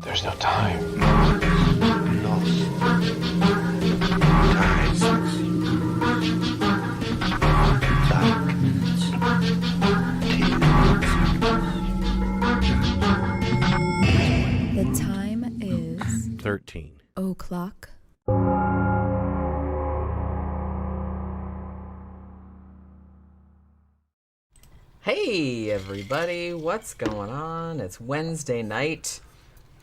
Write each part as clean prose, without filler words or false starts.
There's no time. Lost. Times. Darkness. The time is 13 o'clock. Hey everybody, what's going on? It's Wednesday night.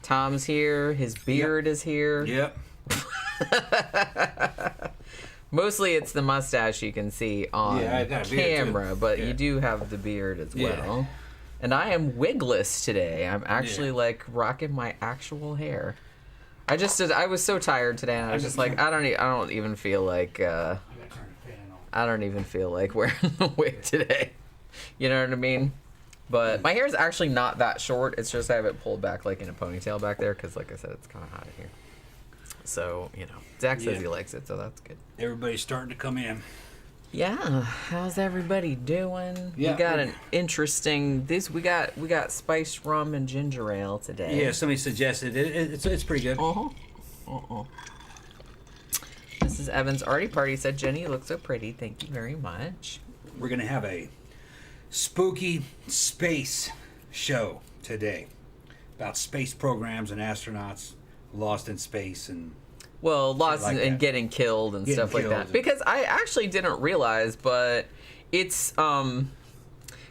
Tom's here, his beard is here. Yep. Mostly it's the mustache you can see on Yeah, I got a beard, camera, too. but Yeah. you do have the beard as Yeah. well. And I am wigless today. I'm actually like rocking my actual hair. I was so tired today, and I was just like, I don't even feel like wearing the wig today. You know what I mean? But my hair is actually not that short. It's just I have it pulled back like in a ponytail back there because, like I said, it's kind of hot in here. So, you know, Zach says he likes it, so that's good. Everybody's starting to come in. Yeah, how's everybody doing? Yeah, we got an interesting we got spiced rum and ginger ale today. Yeah, somebody suggested it. It's pretty good. Mrs. Evans Arty Party said, Jenny, you look so pretty. Thank you very much. We're gonna have a spooky space show today about space programs and astronauts lost in space and Lost like and that. getting killed and Getting stuff like that. killed. Because I actually didn't realize, but it's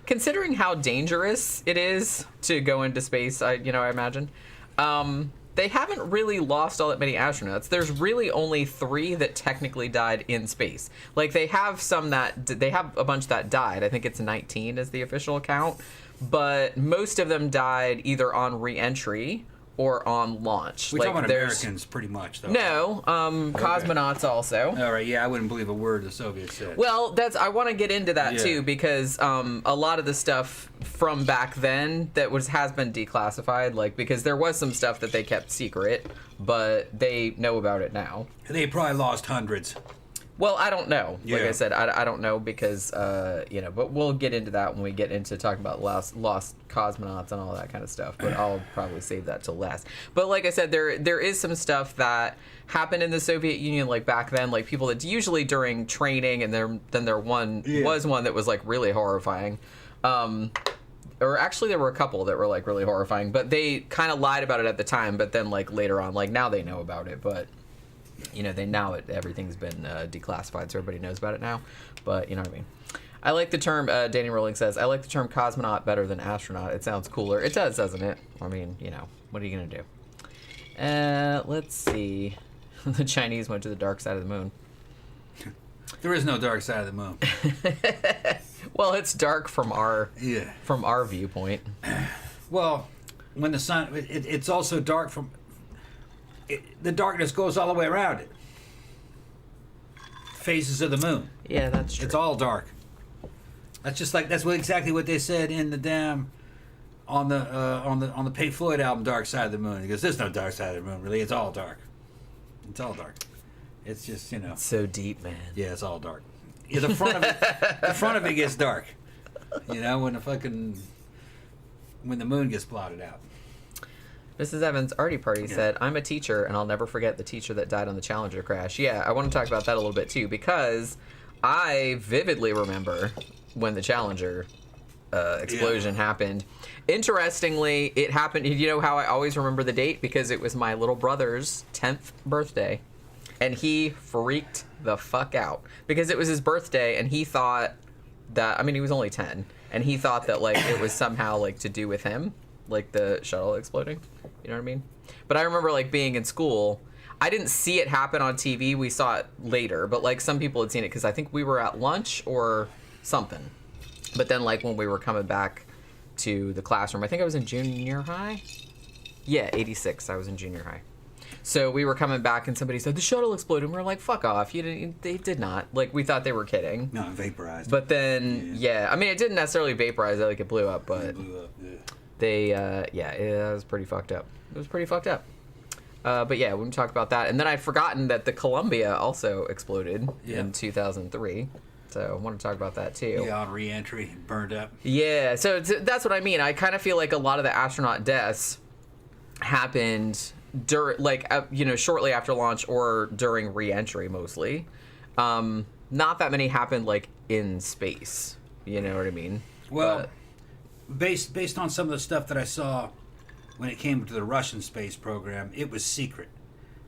considering how dangerous it is to go into space. I imagine they haven't really lost all that many astronauts. There's really only 3 that technically died in space. Like they have they have a bunch that died. I think it's 19 is the official count, but most of them died either on re-entry or on launch. we're like talking about Americans pretty much though. No, cosmonauts also. All right, yeah, I wouldn't believe a word the Soviets said. Well, I want to get into that Yeah. too because a lot of the stuff from back then that has been declassified, like because there was some stuff that they kept secret, but they know about it now. They probably lost hundreds. Well, I don't know. Like Yeah. I said, I don't know because but we'll get into that when we get into talking about lost cosmonauts and all that kind of stuff. But I'll probably save that till last. But like I said, there is some stuff that happened in the Soviet Union like back then, like people that's usually during training, and there was one that was like really horrifying. Or actually there were a couple that were like really horrifying, but they kind of lied about it at the time. But then like later on, like now they know about it, but. Everything's been declassified, so everybody knows about it now. But you know what I mean. I like the term. Danny Rowling says, "I like the term cosmonaut better than astronaut. It sounds cooler. It does, doesn't it? I mean, what are you gonna do?" Let's see. The Chinese went to the dark side of the moon. There is no dark side of the moon. Well, it's dark from our Yeah. viewpoint. Well, when the sun, it's also dark from. The darkness goes all the way around it. Phases of the moon. Yeah, that's true. It's all dark. That's exactly what they said in the damn on the Pink Floyd album Dark Side of the Moon. He goes, "There's no dark side of the moon, really. It's all dark. It's all dark. It's just It's so deep, man. yeah, it's all dark. Yeah, the front of it gets dark. When the moon gets blotted out." Mrs. Evans Arty Party said, I'm a teacher, and I'll never forget the teacher that died on the Challenger crash. Yeah, I want to talk about that a little bit, too, because I vividly remember when the Challenger explosion happened. Interestingly, it happened, you know how I always remember the date? Because it was my little brother's 10th birthday, and he freaked the fuck out. Because it was his birthday, and he thought that, he was only 10, and he thought that, like, it was somehow, like, to do with him. Like the shuttle exploding, you know what I mean? But I remember like being in school. I didn't see it happen on TV. We saw it later, but like some people had seen it because I think we were at lunch or something. But then like when we were coming back to the classroom, I think I was in junior high. Yeah, 86. I was in junior high. So we were coming back and somebody said the shuttle exploded. And we were like, "Fuck off! They did not." Like we thought they were kidding. No, it vaporized. But then it didn't necessarily vaporize. Like it blew up, but. It blew up. Yeah. It was pretty fucked up. It was pretty fucked up. But yeah, we can talk about that. And then I'd forgotten that the Columbia also exploded in 2003. So I want to talk about that too. Yeah, on re-entry, burned up. Yeah, so that's what I mean. I kind of feel like a lot of the astronaut deaths happened during, like, shortly after launch or during re-entry mostly. Not that many happened like in space. You know what I mean? Well, based on some of the stuff that I saw when it came to the Russian space program, it was secret.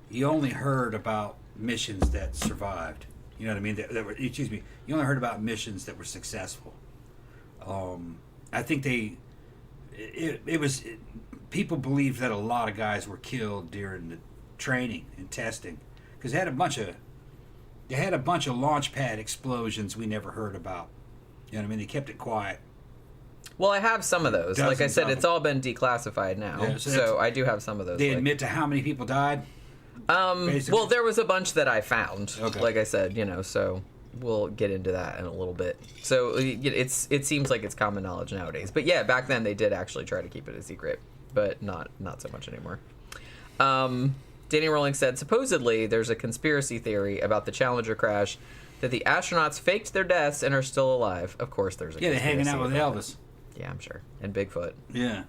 You only heard about missions that survived. You know what I mean? That were, excuse me. You only heard about missions that were successful. I think people believed that a lot of guys were killed during the training and testing because they had a bunch of launch pad explosions we never heard about. You know what I mean? They kept it quiet. Well, I have some of those. Like I said, it's all been declassified now, Yeah, so I do have some of those. They admit to how many people died. Well, there was a bunch that I found. Okay. Like I said, so we'll get into that in a little bit. So it seems like it's common knowledge nowadays. But yeah, back then they did actually try to keep it a secret, but not so much anymore. Danny Rowling said, supposedly there's a conspiracy theory about the Challenger crash that the astronauts faked their deaths and are still alive. Of course there's a Yeah, they're conspiracy hanging out with about Elvis. that. Yeah, I'm sure. And Bigfoot. Yeah.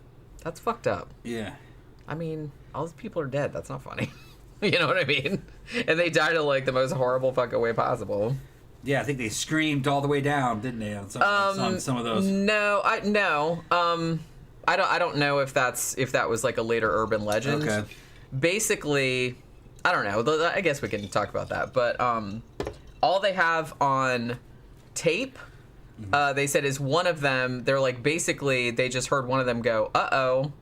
That's fucked up. Yeah. I mean, all these people are dead. That's not funny. You know what I mean? And they died in like the most horrible fucking way possible. Yeah, I think they screamed all the way down, didn't they? On some of those. No. I don't know if that was like a later urban legend. Okay. Basically, I don't know. I guess we can talk about that. But all they have on tape, they said, is one of them. They're like, basically, they just heard one of them go, "Uh-oh,"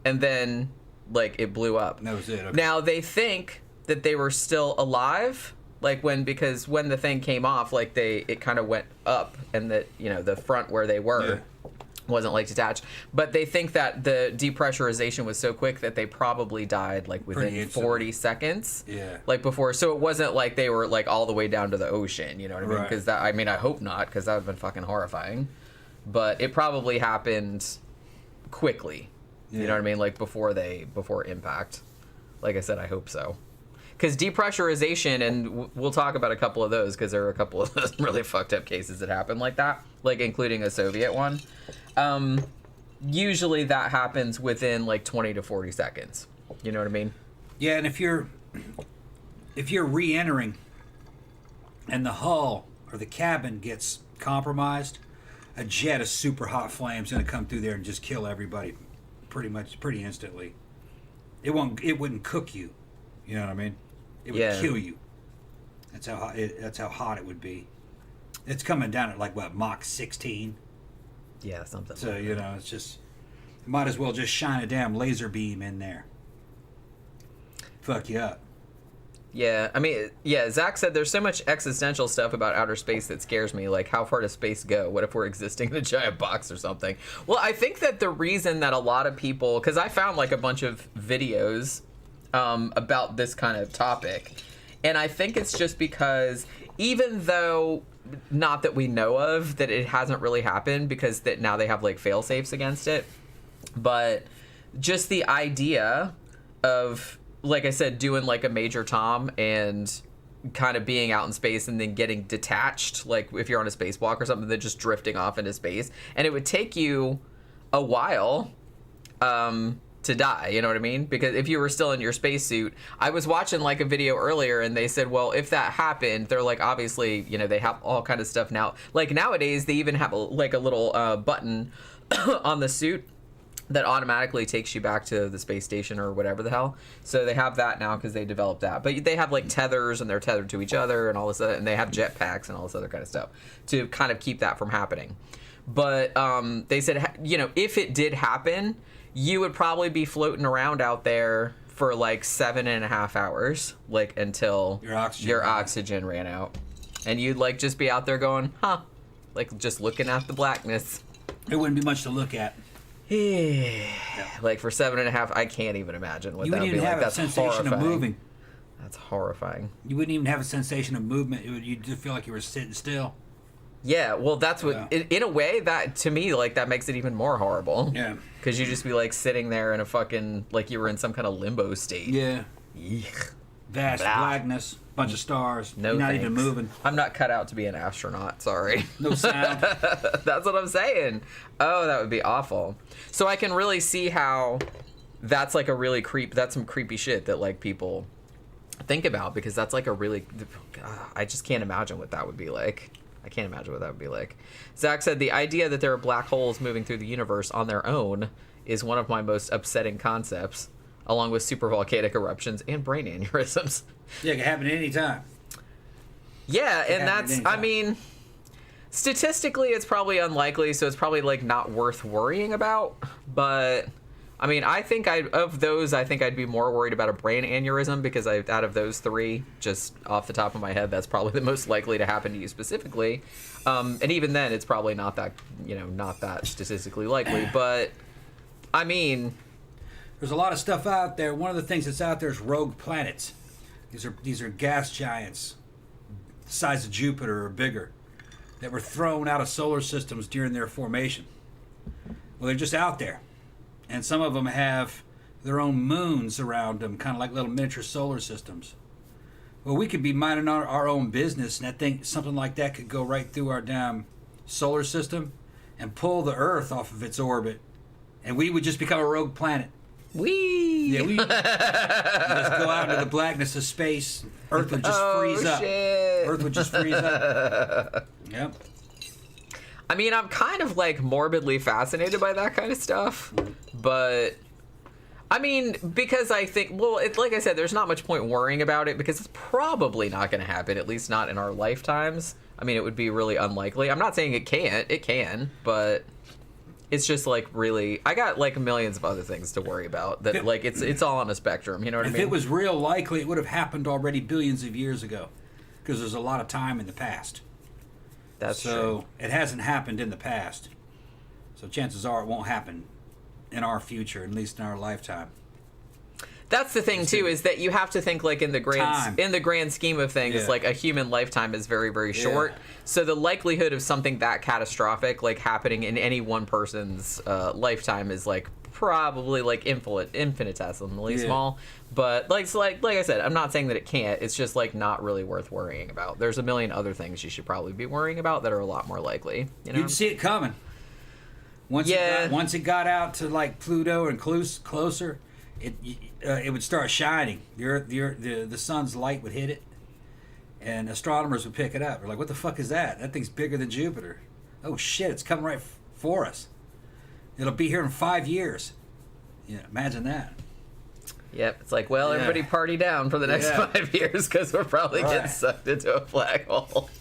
and then like it blew up. That was it. Okay. Now they think that they were still alive, like because when the thing came off, like it kind of went up, and that the front where they were wasn't like detached. But they think that the depressurization was so quick that they probably died like within 40 seconds. Yeah. Like before, so it wasn't like they were like all the way down to the ocean. You know what I mean? Right. Because I hope not, because that would have been fucking horrifying. But it probably happened quickly. Yeah. You know what I mean? Like before impact. Like I said, I hope so. Because depressurization, and we'll talk about a couple of those, because there are a couple of those really fucked up cases that happen like that, like including a Soviet one. Usually that happens within like 20 to 40 seconds. You know what I mean? Yeah, and if you're re-entering and the hull or the cabin gets compromised, a jet of super hot flames going to come through there and just kill everybody pretty instantly. It wouldn't cook you. You know what I mean? It would kill you. That's how hot it would be. It's coming down at like what, Mach 16? Yeah, something. So, it's just, might as well just shine a damn laser beam in there. Fuck you up. Yeah, I mean, yeah, Zach said there's so much existential stuff about outer space that scares me. Like, how far does space go? What if we're existing in a giant box or something? Well, I think that the reason that a lot of people, because I found like a bunch of videos about this kind of topic, and I think it's just because even though, not that we know of, that it hasn't really happened, because that now they have like fail safes against it, but just the idea of, like I said, doing like a Major Tom and kind of being out in space and then getting detached, like if you're on a spacewalk or something, then just drifting off into space, and it would take you a while to die, you know what I mean? Because if you were still in your spacesuit, I was watching like a video earlier, and they said, well, if that happened, they're like, obviously, they have all kind of stuff now. Like nowadays, they even have a little button on the suit that automatically takes you back to the space station or whatever the hell. So they have that now because they developed that. But they have like tethers, and they're tethered to each other and all this other, and they have jetpacks and all this other kind of stuff to kind of keep that from happening. But they said, if it did happen, you would probably be floating around out there for like 7.5 hours, like until your oxygen ran out. And you'd like just be out there going, huh, like just looking at the blackness. It wouldn't be much to look at. Like for 7.5, I can't even imagine what that would be like. You wouldn't even have That's a sensation of moving. That's horrifying. You wouldn't even have a sensation of movement. You'd just feel like you were sitting still. Yeah, well, that's what, in a way, that, to me, like, that makes it even more horrible. Yeah. Because you just be, like, sitting there in a fucking, like, you were in some kind of limbo state. Yeah. Eek. Vast blackness, bunch of stars. No, You're not thanks. even moving. I'm not cut out to be an astronaut, sorry. No sound. That's what I'm saying. Oh, that would be awful. So I can really see how that's like that's some creepy shit that like people think about, because that's like a really, I just can't imagine what that would be like. I can't imagine what that would be like. Zach said, the idea that there are black holes moving through the universe on their own is one of my most upsetting concepts, along with supervolcanic eruptions and brain aneurysms. Yeah, it can happen at any time. Yeah, and that's, I mean, statistically it's probably unlikely, so it's probably like not worth worrying about, but I mean, I think I'd be more worried about a brain aneurysm, because out of those three, just off the top of my head, that's probably the most likely to happen to you specifically. And even then, it's probably not that statistically likely. But I mean, there's a lot of stuff out there. One of the things that's out there is rogue planets. These are gas giants, the size of Jupiter or bigger, that were thrown out of solar systems during their formation. Well, they're just out there. And some of them have their own moons around them, kind of like little miniature solar systems. Well, we could be minding our own business, and I think something like that could go right through our damn solar system and pull the Earth off of its orbit, and we would just become a rogue planet. Whee! Yeah, we just go out into the blackness of space. Earth would just freeze up. Shit. Earth would just freeze up. Yep. I mean, I'm kind of like morbidly fascinated by that kind of stuff, but I mean, because I think, well, like I said, there's not much point worrying about it, because it's probably not going to happen, at least not in our lifetimes. I mean, it would be really unlikely. I'm not saying it can't. It can, but it's just like really, I got like millions of other things to worry about that like it's all on a spectrum. You know what I mean? If it was real likely, it would have happened already billions of years ago, because there's a lot of time in the past. That's so true. It hasn't happened in the past. So chances are it won't happen in our future, at least in our lifetime. That's the thing too, is that you have to think like in the grand scheme of things, like a human lifetime is very, very short. Yeah. So the likelihood of something that catastrophic like happening in any one person's lifetime is like probably like infinitesimally small. But like I said, I'm not saying that it can't. It's just like not really worth worrying about. There's a million other things you should probably be worrying about that are a lot more likely. You know? You'd see it coming. Once it got out to like Pluto and closer, it would start shining. The sun's light would hit it, and astronomers would pick it up. They're like, "What the fuck is that? That thing's bigger than Jupiter. Oh shit! It's coming right for us. It'll be here in 5 years." Yeah, imagine that. Yep, it's like, well, everybody party down for the next 5 years, because we're probably getting sucked into a black hole.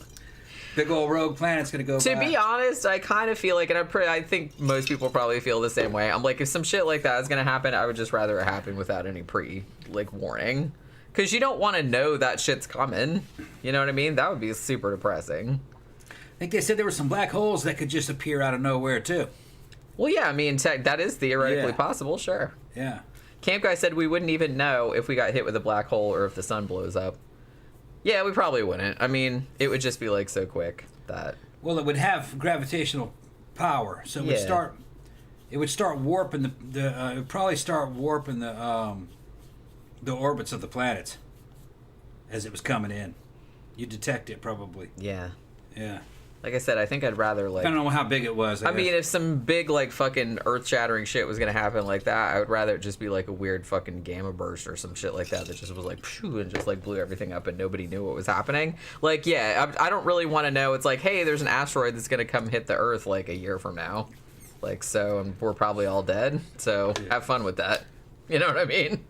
Big old rogue planet's gonna go. To be honest, I kind of feel like, and I think most people probably feel the same way. I'm like, if some shit like that is gonna happen, I would just rather it happen without any warning, because you don't want to know that shit's coming. You know what I mean? That would be super depressing. I think they said there were some black holes that could just appear out of nowhere too. Well, yeah, I mean, that is theoretically possible, sure. Yeah. Camp Guy said we wouldn't even know if we got hit with a black hole or if the sun blows up. Yeah, we probably wouldn't. I mean, it would just be like so quick that. Well, it would have gravitational power, so it would start. It would start warping it would probably start warping the orbits of the planets as it was coming in. You detect it probably. Yeah. Yeah. Like I said, I think I'd rather like. I don't know how big it was. I mean, if some big like fucking earth-shattering shit was gonna happen like that, I would rather it just be like a weird fucking gamma burst or some shit like that just was like phew, and just like blew everything up and nobody knew what was happening. Like, yeah, I don't really want to know. It's like, hey, there's an asteroid that's gonna come hit the Earth like a year from now, like so, and we're probably all dead. So have fun with that. You know what I mean?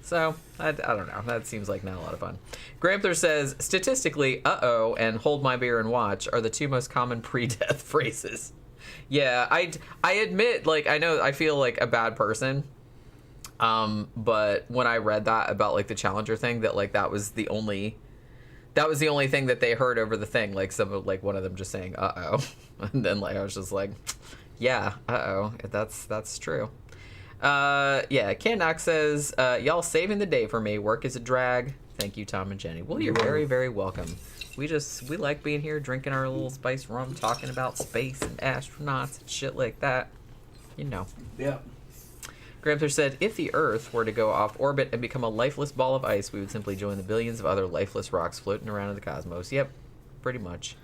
So, I don't know. That seems like not a lot of fun. Grampler says, statistically, uh-oh and hold my beer and watch are the two most common pre-death phrases. Yeah, I admit, like, I feel like a bad person. But when I read that about, like, the Challenger thing, that, like, that was the only thing that they heard over the thing. Like, one of them just saying, uh-oh. And then, like, I was just like, yeah, uh-oh. That's true. Yeah, Ken Knox says, y'all saving the day for me. Work is a drag. Thank you, Tom and Jenny. Well, you're very, very welcome. We like being here, drinking our little spiced rum, talking about space and astronauts and shit like that. You know. Yeah. Grampler said, if the Earth were to go off orbit and become a lifeless ball of ice, we would simply join the billions of other lifeless rocks floating around in the cosmos. Yep, pretty much.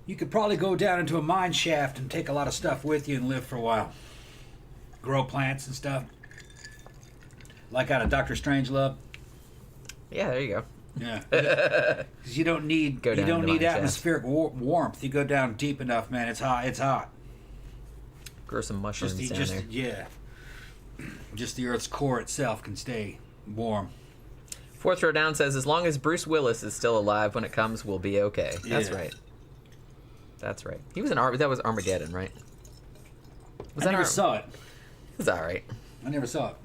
You could probably go down into a mine shaft and take a lot of stuff with you and live for a while. Grow plants and stuff. Like out of Doctor Strangelove. Yeah, there you go. Yeah. Because you don't need atmospheric warmth. You go down deep enough, man. It's hot. It's hot. Grow some mushrooms down there. Yeah. Just the Earth's core itself can stay warm. Fourth row down says, as long as Bruce Willis is still alive when it comes, we'll be okay. That's right. That's right. He was that was Armageddon, right? I never saw it. It was all right. I never saw it.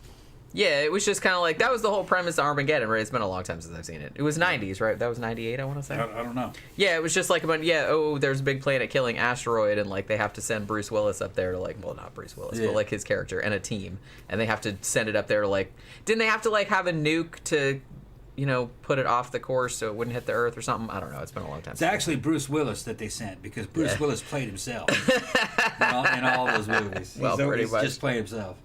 Yeah, it was just kind of like, that was the whole premise of Armageddon, right? It's been a long time since I've seen it. It was 90s, right? That was 98, I want to say. I don't know. Yeah, it was just like about, there's a big planet killing asteroid, and like they have to send Bruce Willis up there to like, well, not Bruce Willis, but like his character and a team, and they have to send it up there to like, didn't they have to like have a nuke to, put it off the course so it wouldn't hit the Earth or something? I don't know. It's been a long time. It's actually Bruce Willis that they sent, because Bruce Willis played himself in all those movies. Well, pretty much. Just played himself.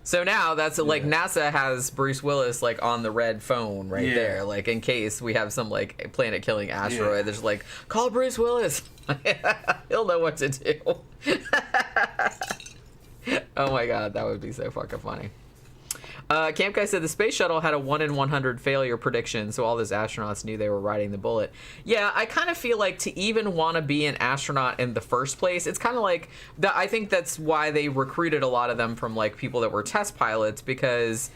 So now that's like NASA has Bruce Willis like on the red phone right there, like in case we have some like planet killing asteroid. There's like, call Bruce Willis. He'll know what to do. Oh my god, that would be so fucking funny. Camp Guy said the space shuttle had a 1 in 100 failure prediction, so all those astronauts knew they were riding the bullet. Yeah, I kind of feel like to even want to be an astronaut in the first place, it's kind of like, I think that's why they recruited a lot of them from like people that were test pilots, because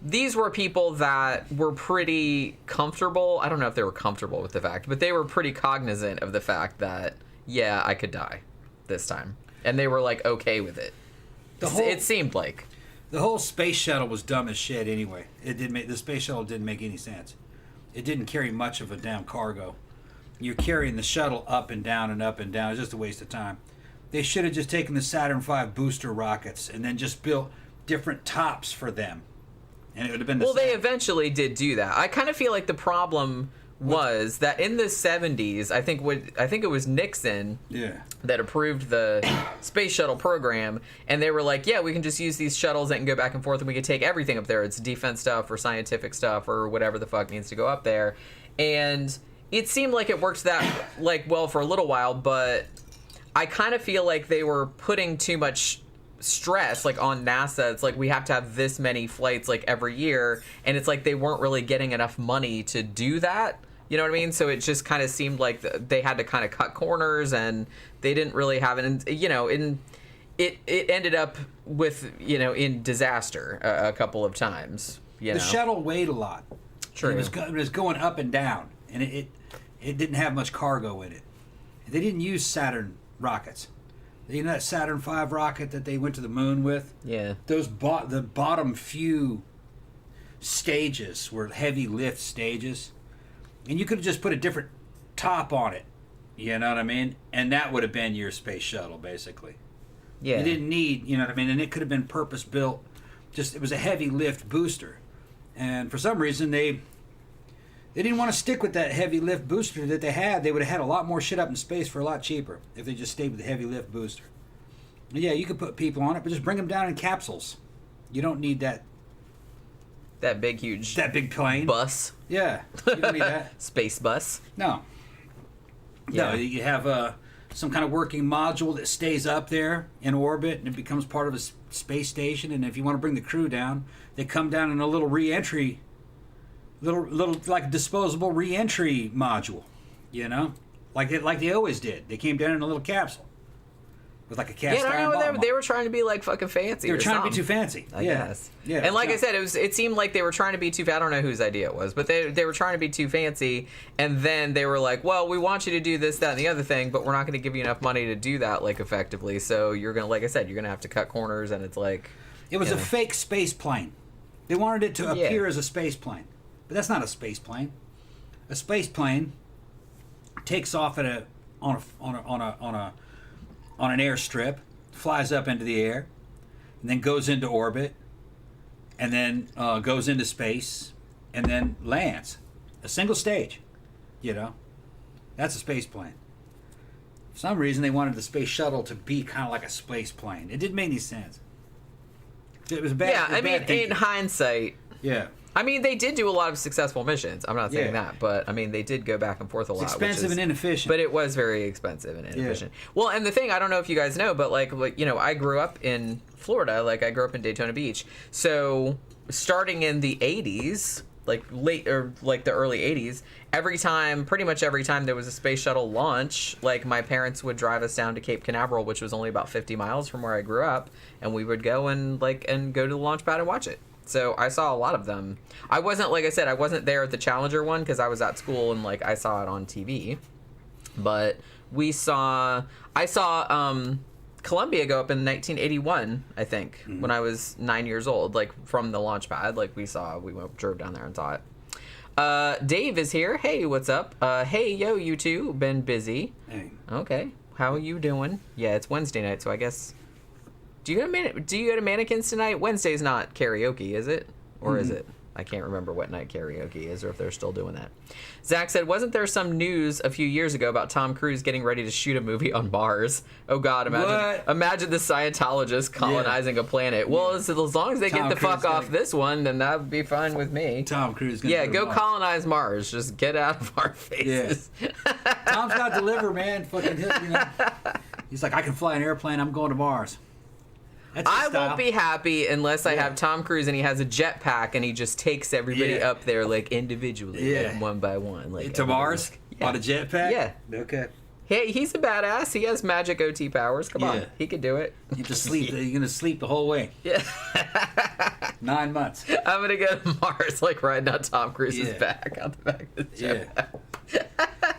these were people that were pretty comfortable. I don't know if they were comfortable with the fact, but they were pretty cognizant of the fact that, yeah, I could die this time. And they were like okay with it. It seemed like. The whole space shuttle was dumb as shit anyway. The space shuttle didn't make any sense. It didn't carry much of a damn cargo. You're carrying the shuttle up and down and up and down. It's just a waste of time. They should have just taken the Saturn V booster rockets and then just built different tops for them. And it would have been the same. They eventually did do that. I kind of feel like the problem was that in the 70s, I think it was Nixon that approved the space shuttle program, and they were like, yeah, we can just use these shuttles that can go back and forth, and we can take everything up there. It's defense stuff or scientific stuff or whatever the fuck needs to go up there. And it seemed like it worked that like well for a little while, but I kind of feel like they were putting too much stress like on NASA. It's like we have to have this many flights like every year, and it's like they weren't really getting enough money to do that. You know what I mean? So it just kind of seemed like they had to kind of cut corners, and they didn't really have it. And it ended up with in disaster a couple of times. The shuttle weighed a lot. True. It was going up and down, and it didn't have much cargo in it. They didn't use Saturn rockets. That Saturn V rocket that they went to the moon with? Yeah. The bottom few stages were heavy lift stages. And you could have just put a different top on it. You know what I mean? And that would have been your space shuttle, basically. Yeah. You didn't need, you know what I mean? And it could have been purpose built. It was a heavy lift booster. And for some reason, they didn't want to stick with that heavy lift booster that they had. They would have had a lot more shit up in space for a lot cheaper if they just stayed with the heavy lift booster. Yeah, you could put people on it, but just bring them down in capsules. You don't need that big, huge... That big plane. Bus. Yeah. You don't need that. Space bus. No. Yeah. No, you have some kind of working module that stays up there in orbit, and it becomes part of a space station, and if you want to bring the crew down, they come down in a little re-entry... Little like disposable re-entry module, like they always did. They came down in a little capsule with like a cast iron bottom. They were trying to be like fucking fancy. They were trying to be too fancy. I guess. Yeah. And like I said, it seemed like they were trying to be too. I don't know whose idea it was, but they were trying to be too fancy. And then they were like, well, we want you to do this, that, and the other thing, but we're not going to give you enough money to do that like effectively. So you're gonna, like I said, you're gonna have to cut corners, and it's like it was a fake space plane. They wanted it to appear as a space plane. But that's not a space plane. A space plane takes off on an airstrip, flies up into the air, and then goes into orbit, and then goes into space, and then lands. A single stage, That's a space plane. For some reason, they wanted the space shuttle to be kind of like a space plane. It didn't make any sense. It was bad. Yeah, I mean, in hindsight. Yeah. I mean, they did do a lot of successful missions. I'm not saying that, but I mean, they did go back and forth a lot. Expensive and inefficient. But it was very expensive and inefficient. Yeah. Well, and the thing, I don't know if you guys know, but like I grew up in Florida. Like, I grew up in Daytona Beach. So starting in the 80s, like late or like the early 80s, pretty much every time there was a space shuttle launch, like my parents would drive us down to Cape Canaveral, which was only about 50 miles from where I grew up, and we would go and go to the launch pad and watch it. So I saw a lot of them. I wasn't, like I said, I wasn't there at the Challenger one because I was at school and like I saw it on TV. But I saw Columbia go up in 1981, I think, when I was 9 years old, like from the launch pad. Like we drove down there and saw it. Dave is here. Hey, what's up? Hey, yo, you two. Been busy. Hey. Okay. How are you doing? Yeah, it's Wednesday night, so I guess. Do you go to Mannequins tonight? Wednesday's not karaoke, is it? Or is it? I can't remember what night karaoke is or if they're still doing that. Zach said, wasn't there some news a few years ago about Tom Cruise getting ready to shoot a movie on Mars? Oh, God, imagine the Scientologists colonizing a planet. Well, as long as they get the fuck off this one, then that would be fine with me. Tom Cruise. Go colonize Mars. Just get out of our faces. Yeah. Tom's got to deliver, man. Fucking, he's like, I can fly an airplane. I'm going to Mars. I won't be happy unless I have Tom Cruise and he has a jetpack and he just takes everybody up there like individually, like one by one. Like to Mars? On a jetpack? Yeah. Okay. Hey, he's a badass. He has magic OT powers. Come on. He could do it. You just sleep. You're going to sleep the whole way. Yeah. 9 months. I'm going to go to Mars, like riding on Tom Cruise's back on the back of the jetpack. You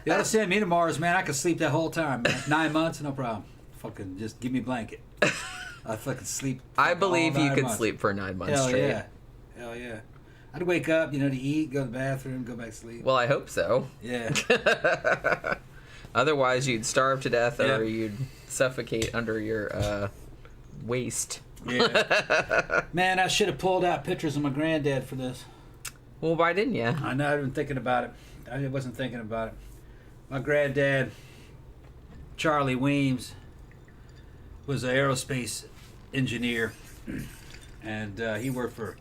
got to send me to Mars, man. I could sleep that whole time, man. 9 months, no problem. Fucking just give me a blanket. I fucking sleep. I believe you could sleep for 9 months straight. Hell yeah. I'd wake up, to eat, go to the bathroom, go back to sleep. Well, I hope so. Yeah. Otherwise, you'd starve to death or you'd suffocate under your waist. Yeah. Man, I should have pulled out pictures of my granddad for this. Well, why didn't you? I know, I've been thinking about it. I wasn't thinking about it. My granddad, Charlie Weems, was an aerospace engineer, and he worked for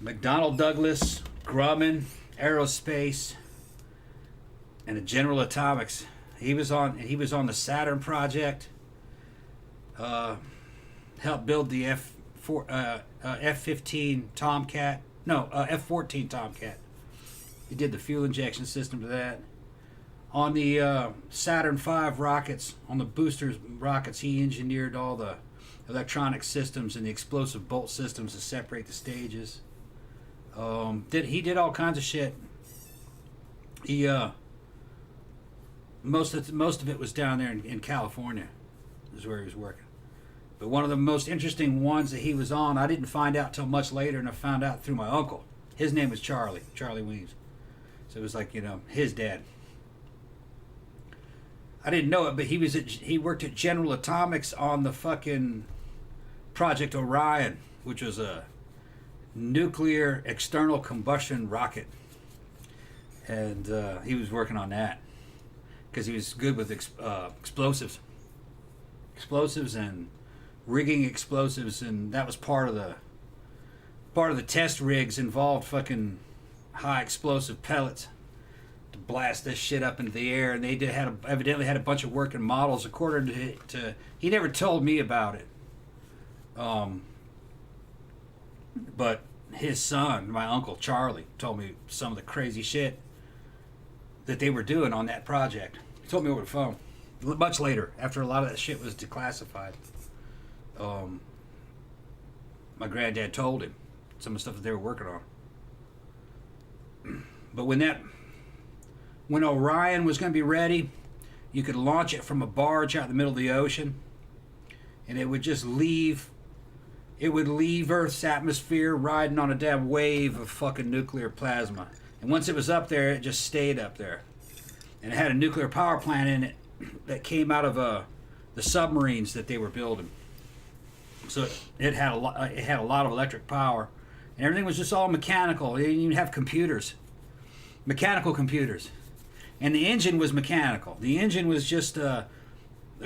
McDonnell Douglas, Grumman, Aerospace, and General Atomics. He was on the Saturn project. Helped build the F-15 Tomcat. No, F-14 Tomcat. He did the fuel injection system to that. On the Saturn V rockets, on the boosters rockets, he engineered all the electronic systems and the explosive bolt systems to separate the stages. He did all kinds of shit. He most of it was down there in California, is where he was working. But one of the most interesting ones that he was on, I didn't find out till much later, and I found out through my uncle. His name was Charlie Weems. So it was like, his dad. I didn't know it, but he worked at General Atomics on the fucking Project Orion, which was a nuclear external combustion rocket. And he was working on that because he was good with explosives and rigging explosives, and that was part of the test rigs involved fucking high explosive pellets to blast this shit up into the air, and they evidently had a bunch of working models. According to he never told me about it, but his son, my uncle Charlie, told me some of the crazy shit that they were doing on that project. He told me over the phone much later, after a lot of that shit was declassified. My granddad told him some of the stuff that they were working on. But when Orion was going to be ready, you could launch it from a barge out in the middle of the ocean, and it would just leave. It would leave Earth's atmosphere riding on a damn wave of fucking nuclear plasma. And once it was up there, it just stayed up there. And it had a nuclear power plant in it that came out of the submarines that they were building. So it had a lot of electric power, and everything was just all mechanical. They didn't even have computers, mechanical computers, and the engine was mechanical. The engine was just a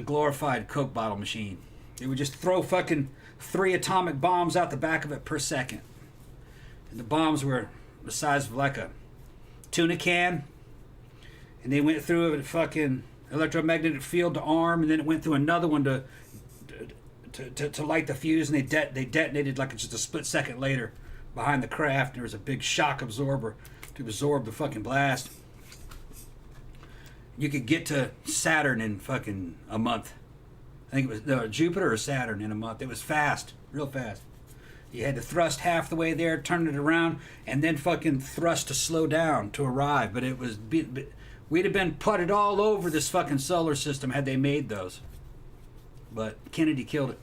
glorified Coke bottle machine. It would just throw fucking 3 atomic bombs out the back of it per second, and the bombs were the size of like a tuna can, and they went through a fucking electromagnetic field to arm, and then it went through another one to light the fuse, and they detonated like just a split second later behind the craft. There was a big shock absorber to absorb the fucking blast. You could get to Saturn in fucking a month. I think it was Jupiter or Saturn in a month. It was fast, real fast. You had to thrust half the way there, turn it around, and then fucking thrust to slow down to arrive. But it was, we'd have been putted all over this fucking solar system had they made those. But Kennedy killed it.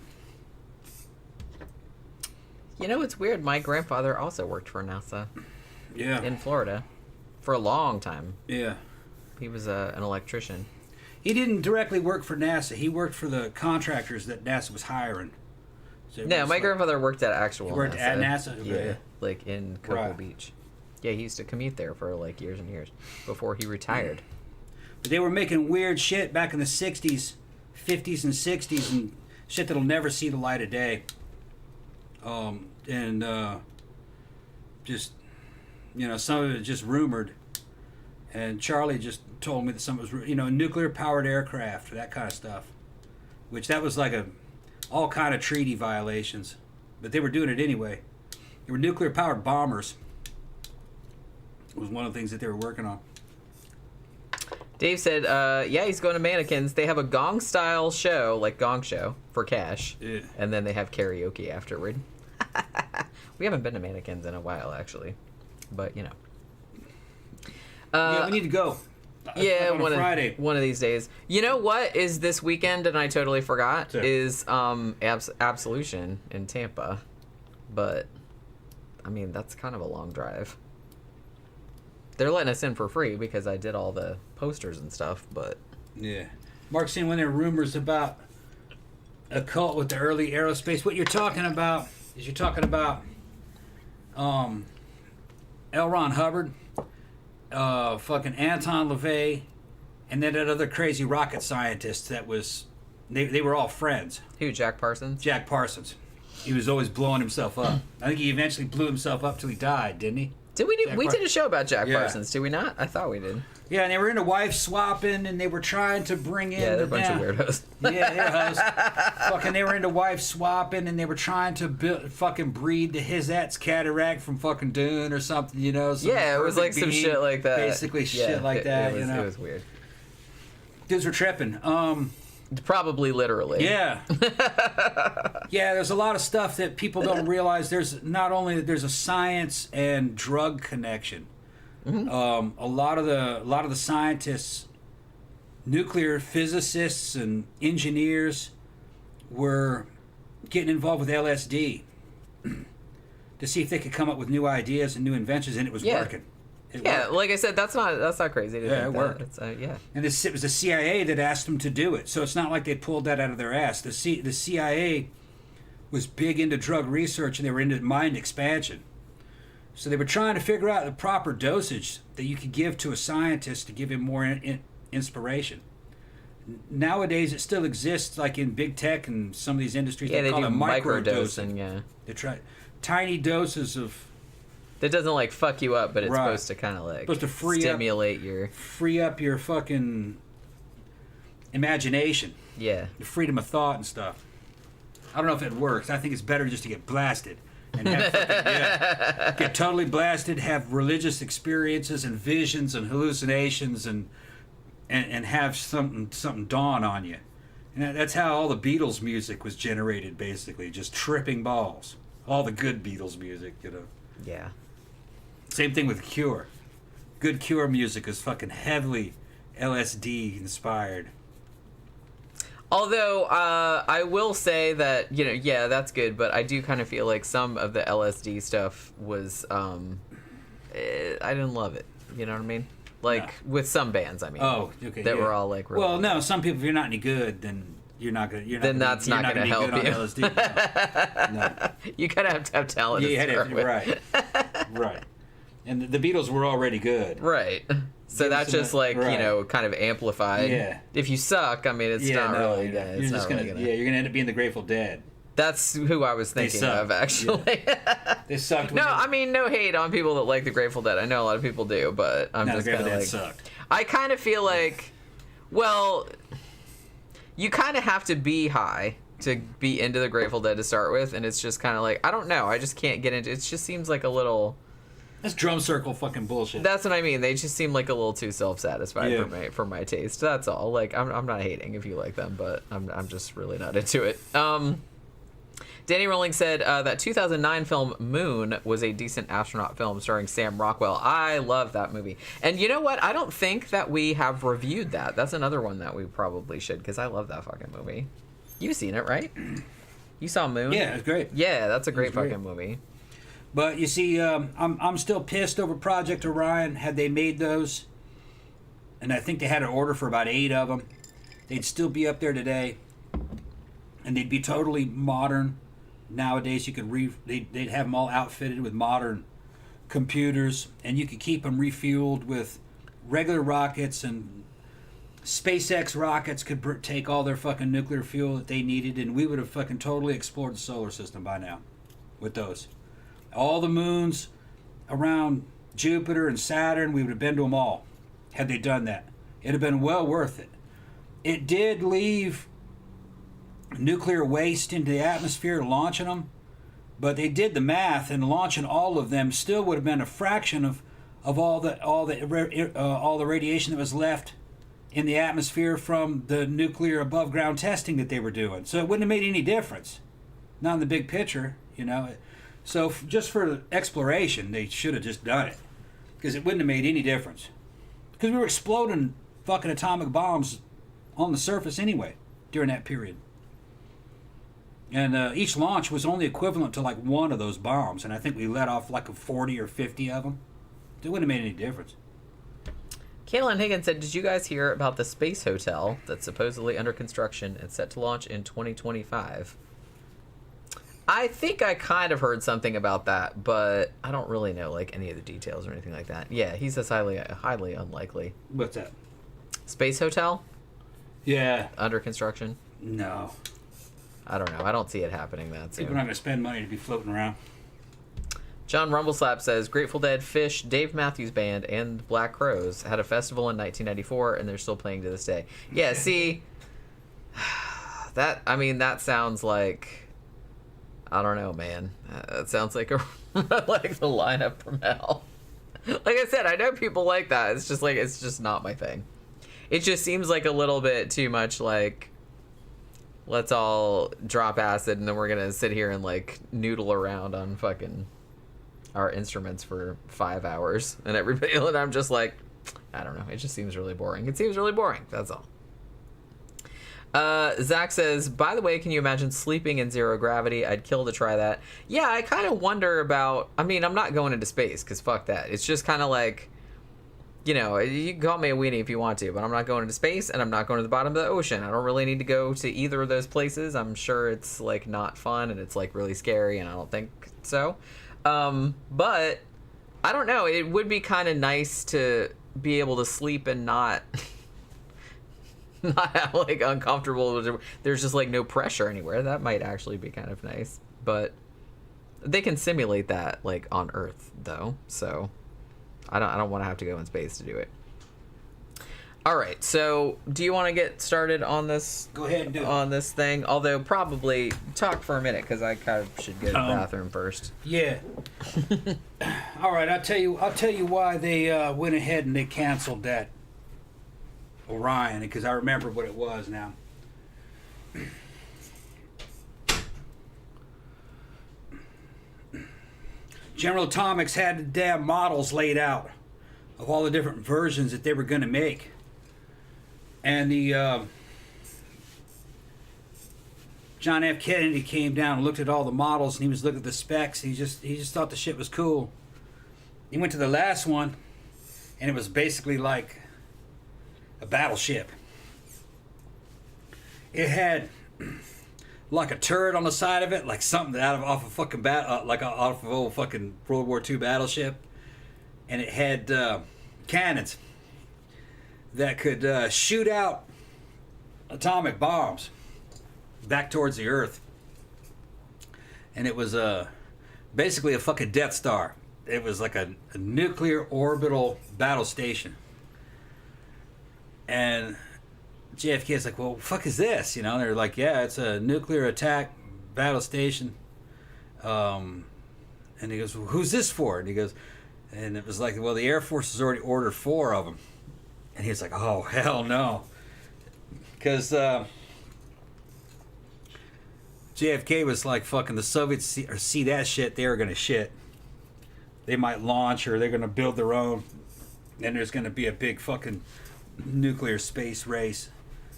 You know, it's weird. My grandfather also worked for NASA. Yeah. In Florida, for a long time. Yeah. He was an electrician. He didn't directly work for NASA. He worked for the contractors that NASA was hiring. So No, my grandfather worked at actual He worked NASA. at NASA? Yeah, Okay. like in Cocoa Right. Beach. Yeah, he used to commute there for like years and years before he retired. But they were making weird shit back in the 60s, 50s and 60s, and shit that'll never see the light of day. Just, you know, some of it just rumored. And Charlie just told me that some of it was, you know, nuclear-powered aircraft, that kind of stuff. Which that was like all kind of treaty violations. But they were doing it anyway. They were nuclear-powered bombers. It was one of the things that they were working on. Dave said, yeah, he's going to Mannequins. They have a gong-style show, like Gong Show, for cash. Yeah. And then they have karaoke afterward. We haven't been to Mannequins in a while, actually. But, you know. Yeah, we need to go. Yeah, on a Friday. One of these days. You know what is this weekend, and I totally forgot, Sure. is Absolution in Tampa. But, I mean, that's kind of a long drive. They're letting us in for free because I did all the posters and stuff, but... Yeah. Mark's saying when there are rumors about a cult with the early aerospace, what you're talking about is L. Ron Hubbard, fucking Anton LaVey, and then that other crazy rocket scientist that was... They were all friends. Who, Jack Parsons? Jack Parsons. He was always blowing himself up. I think he eventually blew himself up till he died, didn't he? Did we do? Jack We did a show about Jack Yeah. Parsons, did we not? I thought we did. Yeah, and they were into wife swapping, and they were trying to bring in... Yeah, they're a bunch of weirdos. Yeah, they're hoes. Fucking, they were into wife swapping, and they were trying to fucking breed the Hizet's cataract from fucking Dune or something, you know? Yeah, it was like some being, shit like that. Basically Yeah, shit like that, it was, you know? It was weird. Dudes were tripping. Probably literally. Yeah. Yeah, there's a lot of stuff that people don't realize. There's a science and drug connection. Mm-hmm. A lot of the scientists, nuclear physicists and engineers were getting involved with LSD to see if they could come up with new ideas and new inventions, and it was working. It worked. Like I said, that's not crazy to Yeah, think it that. worked. It's, yeah. And it was the CIA that asked them to do it. So it's not like they pulled that out of their ass. The CIA was big into drug research, and they were into mind expansion. So they were trying to figure out the proper dosage that you could give to a scientist to give him more inspiration. Nowadays, it still exists, like in big tech and some of these industries. Yeah, they call do it microdosing. microdosing, yeah. They try tiny doses of... That doesn't like fuck you up, but it's Right. supposed to kind of like Supposed to stimulate free up your fucking imagination. Yeah. The freedom of thought and stuff. I don't know if it works. I think it's better just to get blasted and have get totally blasted, have religious experiences and visions and hallucinations, and have something dawn on you. And that's how all the Beatles music was generated, basically, just tripping balls. All the good Beatles music, you know. Yeah. Same thing with Cure. Good Cure music is fucking heavily LSD inspired. Although, I will say that, you know, yeah, that's good, but I do kind of feel like some of the LSD stuff was, I didn't love it. You know what I mean? Like, with some bands, I mean. Oh, okay. That yeah. were all, like, really well, no, some people, if you're not any good, then you're not good. Then that's not gonna help you. LSD. No. You kind of have to have talent Yeah, to you had start to, with. right. Right. And the Beatles were already good. Right. So Give that's us just a- like, you right. know, kind of amplified. Yeah. If you suck, I mean, it's not really gonna. You're It's just not gonna, really yeah, you're gonna end up being the Grateful Dead. That's who I was thinking suck. of, actually. They sucked. No, I mean, no hate on people that like the Grateful Dead. I know a lot of people do, but I'm the just Grateful kind of Dead like. sucked. I kind of feel like, well, you kind of have to be high to be into the Grateful Dead to start with, and it's just kind of like, I don't know, I just can't get into it. It just seems like a little... That's drum circle fucking bullshit. That's what I mean. They just seem like a little too self-satisfied for my taste. That's all. Like, I'm not hating if you like them, but I'm just really not into it. Danny Rowling said that 2009 film Moon was a decent astronaut film starring Sam Rockwell. I love that movie. And you know what? I don't think that we have reviewed that. That's another one that we probably should, because I love that fucking movie. You've seen it, right? You saw Moon? Yeah, it's great. Yeah, that's a great fucking movie. But you see, I'm still pissed over Project Orion. Had they made those, and I think they had an order for about 8 of them, they'd still be up there today, and they'd be totally modern. Nowadays, you could they'd have them all outfitted with modern computers, and you could keep them refueled with regular rockets, and SpaceX rockets could take all their fucking nuclear fuel that they needed, and we would have fucking totally explored the solar system by now with those. All the moons around Jupiter and Saturn, we would have been to them all had they done that. It'd have been well worth it. It did leave nuclear waste into the atmosphere launching them, but they did the math, and launching all of them still would have been a fraction of all the radiation that was left in the atmosphere from the nuclear above ground testing that they were doing. So it wouldn't have made any difference, not in the big picture, you know. So just for exploration, they should have just done it, because it wouldn't have made any difference, because we were exploding fucking atomic bombs on the surface anyway during that period. And each launch was only equivalent to like one of those bombs, and I think we let off like 40 or 50 of them. It wouldn't have made any difference. Caitlin Higgins said, did you guys hear about the space hotel that's supposedly under construction and set to launch in 2025? I think I kind of heard something about that, but I don't really know like any of the details or anything like that. Yeah, he says highly unlikely. What's that? Space hotel? Yeah. Under construction? No. I don't know. I don't see it happening that soon. People are not going to spend money to be floating around. John Rumbleslap says, Grateful Dead, Fish, Dave Matthews Band, and Black Crowes had a festival in 1994, and they're still playing to this day. Yeah, see, that sounds like... I don't know, man. It sounds like like the lineup from hell. Like I said, I know people like that. It's just not my thing. It just seems like a little bit too much like, let's all drop acid and then we're gonna sit here and like noodle around on fucking our instruments for 5 hours and everybody. And I'm just like, I don't know. It just seems really boring. It seems really boring. That's all. Zach says, by the way, can you imagine sleeping in zero gravity? I'd kill to try that. Yeah, I kind of wonder about... I mean, I'm not going into space, because fuck that. It's just kind of like, you know, you can call me a weenie if you want to, but I'm not going into space, and I'm not going to the bottom of the ocean. I don't really need to go to either of those places. I'm sure it's, like, not fun, and it's, like, really scary, and I don't think so. But, I don't know. It would be kind of nice to be able to sleep and not... not have like uncomfortable, there's just like no pressure anywhere. That might actually be kind of nice, but they can simulate that like on Earth though, so I don't want to have to go in space to do it. All right, so do you want to get started on this? Go ahead and do it. On this thing, although probably talk for a minute because I kind of should go to the bathroom first. Yeah. All right, I'll tell you why they went ahead and they canceled that Orion, because I remember what it was now. General Atomics had the damn models laid out of all the different versions that they were going to make, and the John F. Kennedy came down and looked at all the models, and he was looking at the specs. He just thought the shit was cool. He went to the last one, and it was basically like a battleship. It had like a turret on the side of it, like something off a fucking like off of old fucking World War II battleship, and it had cannons that could shoot out atomic bombs back towards the Earth. And it was basically a fucking Death Star. It was like a nuclear orbital battle station. And JFK's like, well, fuck is this? You know, and they're like, yeah, it's a nuclear attack battle station. And he goes, well, who's this for? And he goes, and it was like, well, the Air Force has already ordered 4 of them. And he's like, oh, hell no. Because JFK was like, fucking the Soviets see that shit, they were going to shit. They might launch or they're going to build their own. And there's going to be a big fucking nuclear space race.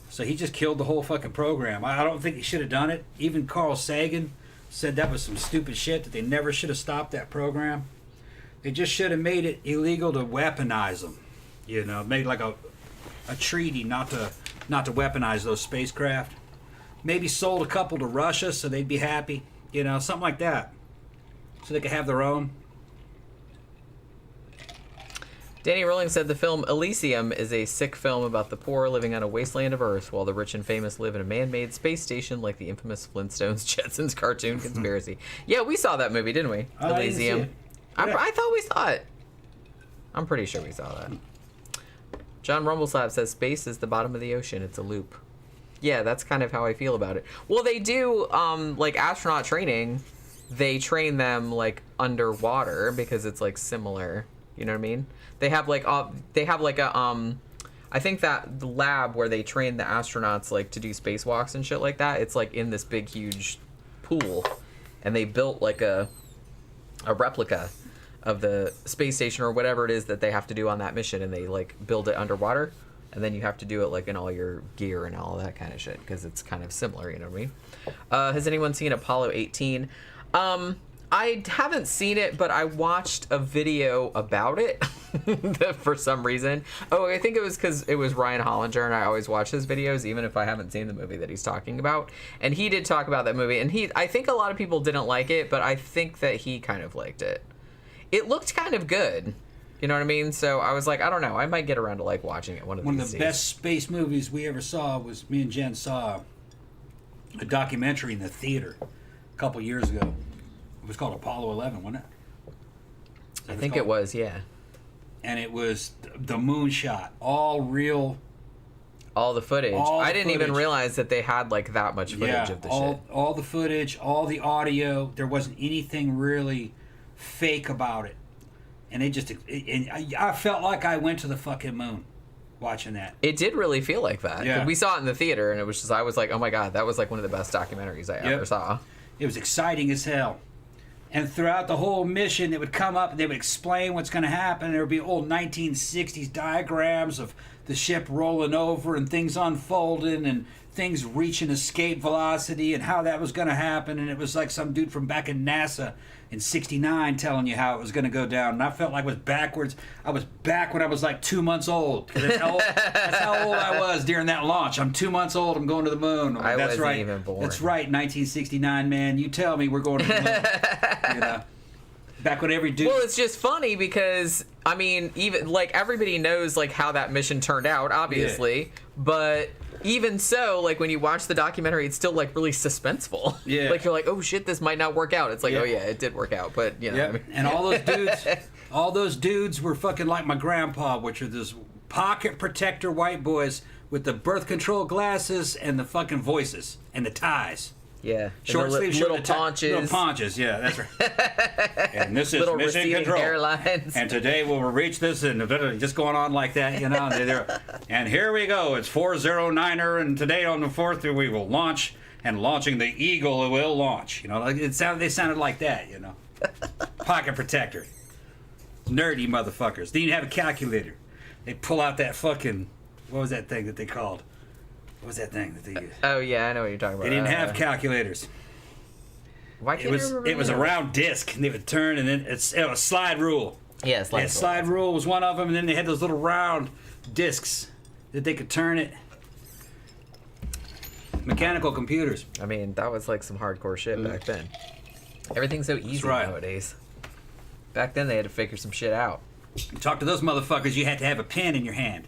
So he just killed the whole fucking program. I don't think he should have done it. Even Carl Sagan said that was some stupid shit, that they never should have stopped that program. They just should have made it illegal to weaponize them. You know, made like a treaty not to weaponize those spacecraft. Maybe sold a couple to Russia so they'd be happy. You know, something like that. So they could have their own. Danny Rowling said the film Elysium is a sick film about the poor living on a wasteland of Earth while the rich and famous live in a man-made space station like the infamous Flintstones Jetsons cartoon conspiracy. Yeah, we saw that movie, didn't we? Elysium. I thought we saw it. I'm pretty sure we saw that. John Rumbleslab says space is the bottom of the ocean. It's a loop. Yeah, that's kind of how I feel about it. Well, they do, like astronaut training, they train them like underwater because it's like similar. You know what I mean? They have like a I think that the lab where they train the astronauts like to do spacewalks and shit like that, it's like in this big huge pool, and they built like a replica of the space station or whatever it is that they have to do on that mission, and they like build it underwater, and then you have to do it like in all your gear and all that kind of shit because it's kind of similar. You know what I mean? Has anyone seen Apollo 18? I haven't seen it, but I watched a video about it for some reason. Oh, I think it was because it was Ryan Hollinger, and I always watch his videos, even if I haven't seen the movie that he's talking about. And he did talk about that movie, and I think a lot of people didn't like it, but I think that he kind of liked it. It looked kind of good. You know what I mean? So I was like, I don't know. I might get around to like watching it one of these days. One of the best space movies we ever saw was me and Jen saw a documentary in the theater a couple years ago. It was called Apollo 11, wasn't it? I think it was, yeah. And it was the moon shot, all real. All the footage. I didn't even realize that they had like that much footage of the shit. All the footage, all the audio. There wasn't anything really fake about it. And they just, I felt like I went to the fucking moon watching that. It did really feel like that. Yeah. We saw it in the theater, and it was just, I was like, oh my God, that was like one of the best documentaries I ever saw. It was exciting as hell. And throughout the whole mission, it would come up and they would explain what's going to happen. There would be old 1960s diagrams of the ship rolling over and things unfolding and things reaching escape velocity and how that was going to happen. And it was like some dude from back in NASA in 69 telling you how it was going to go down. And I felt like I was backwards. I was back when I was like 2 months old. That's how old I was during that launch. I'm 2 months old. I'm going to the moon. Like, I wasn't even born. That's right, 1969, man. You tell me we're going to the moon. You know? Back when every dude... Well, it's just funny because, I mean, even, like, everybody knows, like, how that mission turned out, obviously. Yeah. But... even so, like, when you watch the documentary, it's still, like, really suspenseful. Yeah. Like, you're like, oh, shit, this might not work out. It's like, oh, yeah, it did work out, but, you know. Yeah. I mean. And all those dudes were fucking like my grandpa, which are those pocket protector white boys with the birth control glasses and the fucking voices and the ties. Yeah. Short sleeve shirt. Little paunches. Little paunches, yeah, that's right. And this is little mission control. Hairlines. And today we'll reach this and just going on like that, you know. And here we go. It's 409er, and today on the 4th we will launch, and launching the Eagle will launch. You know, like they sounded like that, you know. Pocket protector. Nerdy motherfuckers. They didn't have a calculator. They pull out that fucking, what was that thing that they called? What was that thing that they used? Oh, yeah, I know what you're talking about. They didn't have calculators. Why can't it was a round disc, and they would turn, and then it was slide rule. Yeah, slide rule was one of them, and then they had those little round discs that they could turn it. Mechanical computers. I mean, that was like some hardcore shit back then. Everything's so easy nowadays. Back then, they had to figure some shit out. You talk to those motherfuckers, you had to have a pen in your hand.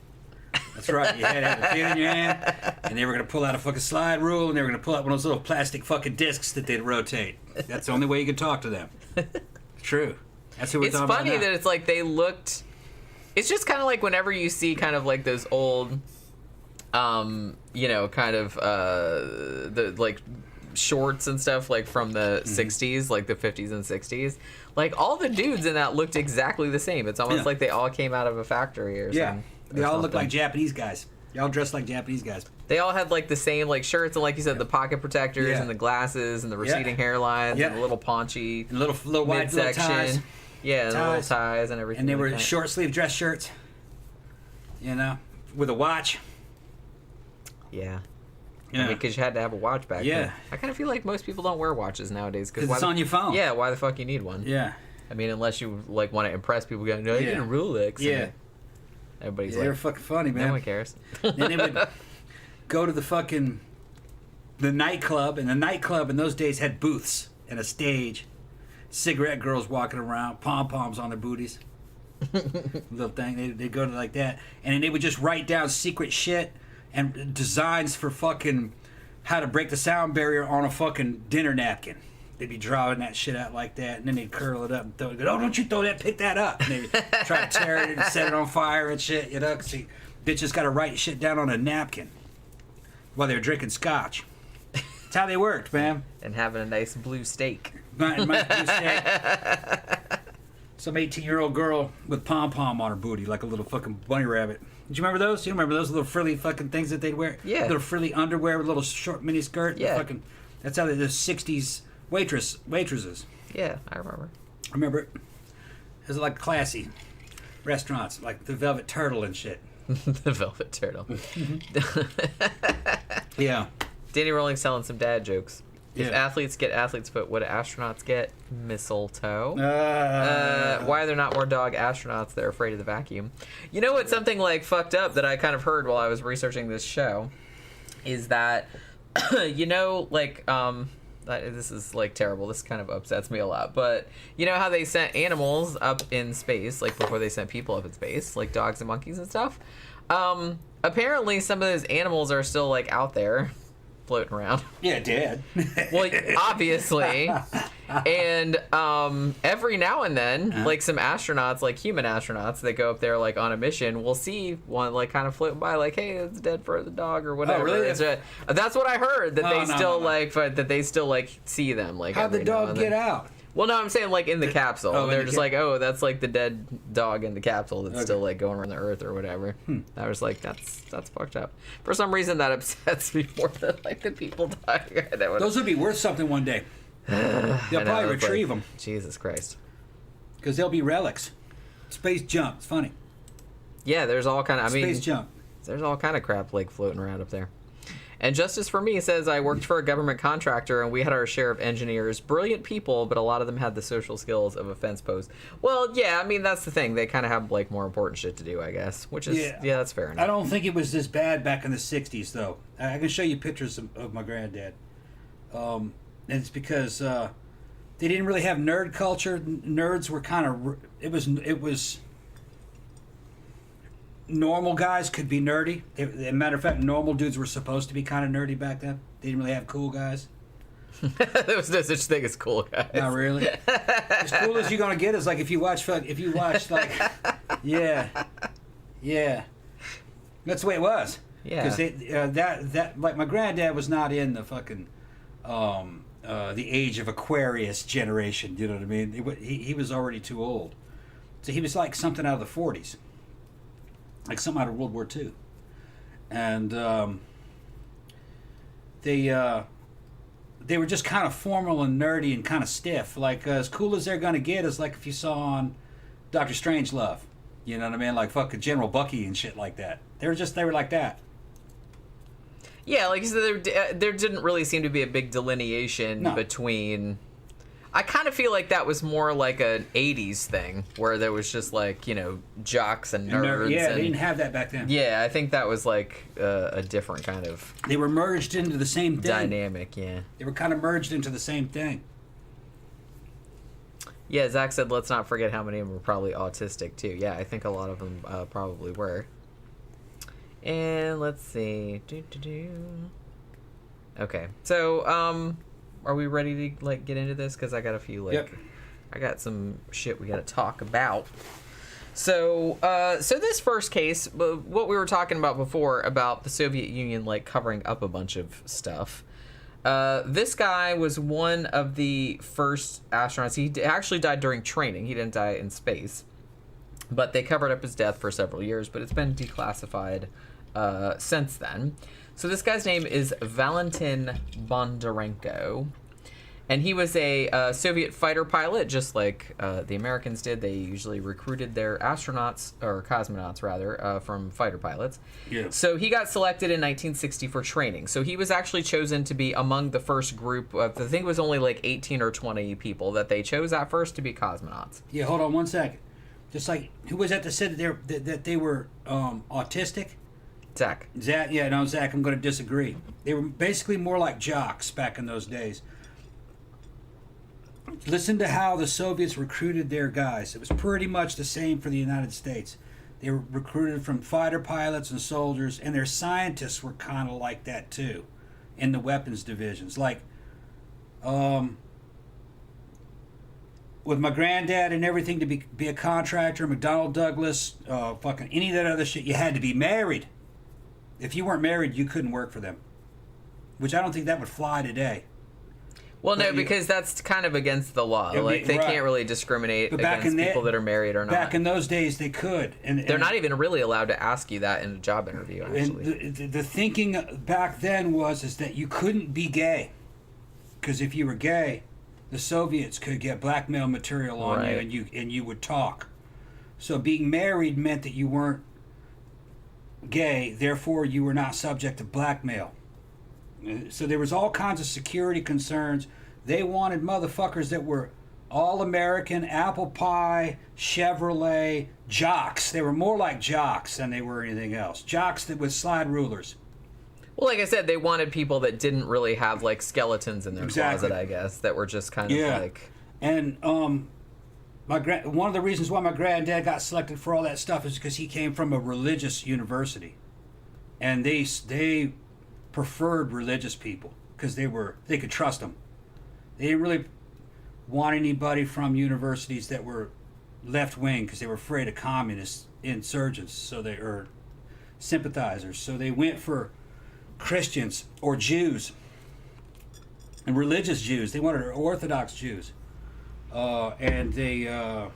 That's right. You had to have a pen in your hand, and they were going to pull out a fucking slide rule, and they were going to pull out one of those little plastic fucking discs that they'd rotate. That's the only way you could talk to them. True. That's who we're talking about. It's funny that it's like they looked... It's just kind of like whenever you see kind of like those old you know, kind of the like shorts and stuff like from the 60s, like the 50s and 60s. Like all the dudes in that looked exactly the same. It's almost like they all came out of a factory or something. They all look like Japanese guys. They all dressed like Japanese guys. They all had like the same like shirts and like you said the pocket protectors and the glasses and the receding hairlines and the little paunchy and little wide midsection. ties. Yeah, and the little ties and everything. And they like were that. short sleeve dress shirts. You know, with a watch. Yeah. Yeah. Because you had to have a watch back then. I kind of feel like most people don't wear watches nowadays. Because it's on your phone. Yeah, why the fuck you need one? Yeah. I mean, unless you like want to impress people, going, no, you get a Rolex. Yeah. Everybody's they're fucking funny, man. No one cares. Then they would go to the nightclub, and the nightclub in those days had booths and a stage. Cigarette girls walking around, pom-poms on their booties. Little thing. They'd go to like that. And then they would just write down secret shit and designs for fucking how to break the sound barrier on a fucking dinner napkin. They'd be drawing that shit out like that, and then they'd curl it up and throw it. Oh, don't you throw that, pick that up. And they'd try to tear it and set it on fire and shit, you know, because bitches got to write shit down on a napkin while they're drinking scotch. That's how they worked, man. And having a nice blue steak. Nice blue steak. Some 18-year-old girl with pom-pom on her booty like a little fucking bunny rabbit. Did you remember those? You remember those little frilly fucking things that they'd wear? Yeah. Little frilly underwear with a little short mini skirt. Yeah. Fucking, that's how the 60s waitresses. Yeah, I remember. I remember it. It was like classy restaurants, like the Velvet Turtle and shit. The Velvet Turtle. Yeah. Danny Rolling's telling some dad jokes. If Yeah. athletes get athlete's foot, what do astronauts get? Mistletoe. Uh, Why are there not more dog astronauts? They're afraid of the vacuum. You know what's something like fucked up that I kind of heard while I was researching this show is that, you know, like, this is like terrible. This kind of upsets me a lot. But you know how they sent animals up in space, like before they sent people up in space, like dogs and monkeys and stuff? Apparently some of those animals are still like out there floating around. Yeah, dead. Well, obviously. And every now and then, like some astronauts, like human astronauts, that go up there like on a mission, we'll see one like kind of floating by, like, hey, it's dead for the dog or whatever. Oh, really? That's what I heard. That they still like that they still like see them. Like, how'd the dog get out? Well, no, I'm saying like in the capsule. Oh, They're just like, oh, that's like the dead dog in the capsule that's still like going around the Earth or whatever. I was like, that's fucked up. For some reason, that upsets me more than like the people dying. Those would be worth something one day. They'll probably retrieve them. Jesus Christ. Because they'll be relics. Space junk. It's funny. Yeah, there's all kind of. Space junk. There's all kind of crap like floating around up there. And Justice for Me says, I worked for a government contractor and we had our share of engineers. Brilliant people, but a lot of them had the social skills of a fence post. Well, yeah, I mean, that's the thing. They kind of have, like, more important shit to do, I guess. Which is, yeah that's fair enough. I don't think it was this bad back in the 60s, though. I can show you pictures of my granddad. And it's because they didn't really have nerd culture. Nerds were kind of... It was... Normal guys could be nerdy. As a matter of fact, normal dudes were supposed to be kind of nerdy back then. They didn't really have cool guys. There was no such thing as cool guys. Not really. As cool as you're gonna get is like if you watch like yeah, that's the way it was. Yeah. Because that like my granddad was not in the fucking the age of Aquarius generation. You know what I mean? He was already too old, so he was like something out of the 40s. Like something out of World War II. And they were just kind of formal and nerdy and kind of stiff. Like, as cool as they're going to get is like if you saw on Dr. Strangelove. You know what I mean? Like fucking General Bucky and shit like that. They were like that. Yeah, like you said, there didn't really seem to be a big delineation between... I kind of feel like that was more like an 80s thing, where there was just like, you know, jocks and nerds. Yeah, they didn't have that back then. Yeah, I think that was like a different kind of... They were merged into the same thing. Dynamic, yeah. They were kind of merged into the same thing. Yeah, Zach said, let's not forget how many of them were probably autistic, too. Yeah, I think a lot of them probably were. And let's see. Okay, so, are we ready to, like, get into this? Because I got a few, like... Yep. I got some shit we got to talk about. So this first case, what we were talking about before about the Soviet Union like covering up a bunch of stuff. This guy was one of the first astronauts. He actually died during training. He didn't die in space, but they covered up his death for several years. But it's been declassified since then. So this guy's name is Valentin Bondarenko. And he was a Soviet fighter pilot, just like the Americans did. They usually recruited their astronauts, or cosmonauts rather, from fighter pilots. Yeah. So he got selected in 1960 for training. So he was actually chosen to be among the first group of, I think it was only like 18 or 20 people that they chose at first to be cosmonauts. Yeah, hold on one second. Just like, who was that said that they were autistic? Zach. Zach, yeah, no, Zach, I'm going to disagree. They were basically more like jocks back in those days. Listen to how the Soviets recruited their guys. It was pretty much the same for the United States. They were recruited from fighter pilots and soldiers, and their scientists were kind of like that too, in the weapons divisions. Like, with my granddad and everything to be a contractor, McDonnell Douglas, fucking any of that other shit, you had to be married. If you weren't married, you couldn't work for them. Which I don't think that would fly today. Well, no, because that's kind of against the law. Like, they can't really discriminate against people that are married or not. Back in those days, they could. And they're not even really allowed to ask you that in a job interview, actually. And the thinking back then is that you couldn't be gay. Because if you were gay, the Soviets could get blackmail material on you, and you would talk. So being married meant that you weren't gay, therefore you were not subject to blackmail. So there was all kinds of security concerns. They wanted motherfuckers that were all American, apple pie, Chevrolet, jocks. They were more like jocks than they were anything else. Jocks that with slide rulers. Well, like I said, they wanted people that didn't really have like skeletons in their closet, I guess, that were just kind of like. And one of the reasons why my granddad got selected for all that stuff is because he came from a religious university, and they preferred religious people because they could trust them. They didn't really want anybody from universities that were left wing because they were afraid of communist insurgents, or sympathizers. So they went for Christians or Jews, and religious Jews. They wanted Orthodox Jews, and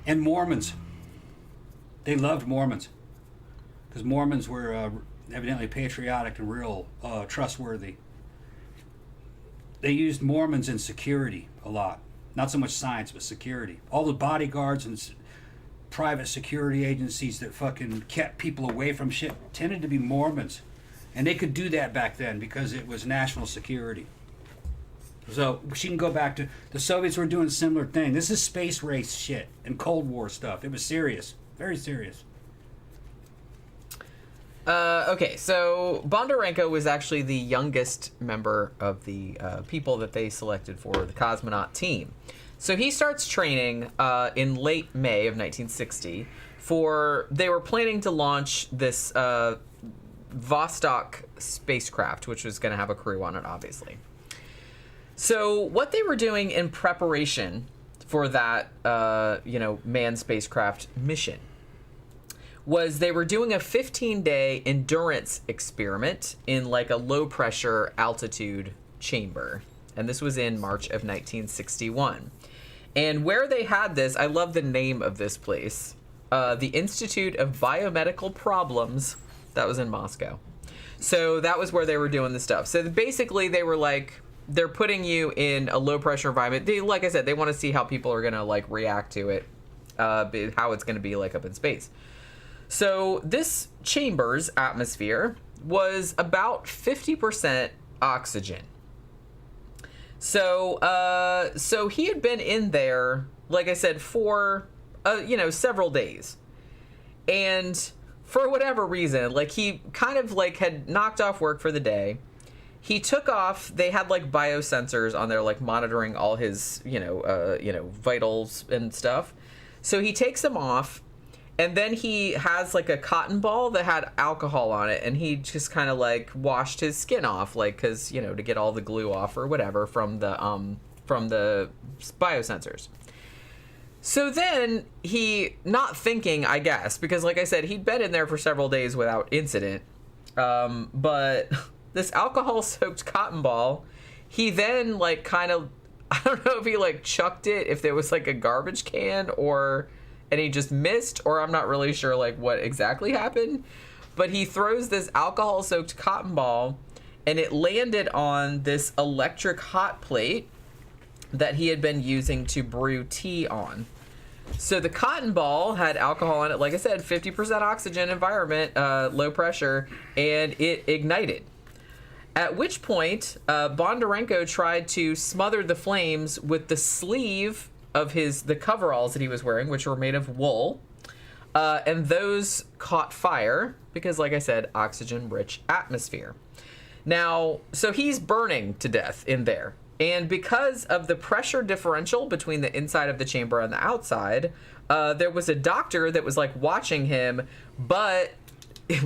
Mormons. They loved Mormons because Mormons were evidently patriotic and real trustworthy. They used Mormons in security a lot. Not so much science, but security. All the bodyguards and private security agencies that fucking kept people away from shit tended to be Mormons. And they could do that back then because it was national security. So she can go back to the Soviets were doing a similar thing. This is space race shit and Cold War stuff. It was serious. Very serious. Okay, so Bondarenko was actually the youngest member of the people that they selected for the cosmonaut team. So he starts training in late May of 1960 they were planning to launch this Vostok spacecraft, which was going to have a crew on it, obviously. So what they were doing in preparation for that, manned spacecraft mission was they were doing a 15-day endurance experiment in like a low-pressure altitude chamber. And this was in March of 1961. And where they had this, I love the name of this place, the Institute of Biomedical Problems. That was in Moscow. So that was where they were doing the stuff. So basically they were like, they're putting you in a low-pressure environment. Like I said, they want to see how people are going to like react to it, how it's going to be like up in space. So this chamber's atmosphere was about 50% oxygen. So he had been in there, like I said, for several days, and for whatever reason, like he kind of like had knocked off work for the day. He took off. They had like biosensors on there, like monitoring all his vitals and stuff. So he takes them off. And then he has like a cotton ball that had alcohol on it, and he just kind of like washed his skin off, like because to get all the glue off or whatever from the biosensors. So then he, not thinking, I guess, because like I said, he'd been in there for several days without incident. But this alcohol-soaked cotton ball, he then like kind of, I don't know if he like chucked it, if there was like a garbage can and he just missed, or I'm not really sure like what exactly happened. But he throws this alcohol-soaked cotton ball and it landed on this electric hot plate that he had been using to brew tea on. So the cotton ball had alcohol in it, like I said, 50% oxygen environment, low pressure, and it ignited. At which point, Bondarenko tried to smother the flames with the sleeve of the coveralls that he was wearing, which were made of wool, and those caught fire because, like I said, oxygen-rich atmosphere. Now, so he's burning to death in there. And because of the pressure differential between the inside of the chamber and the outside, there was a doctor that was like watching him, but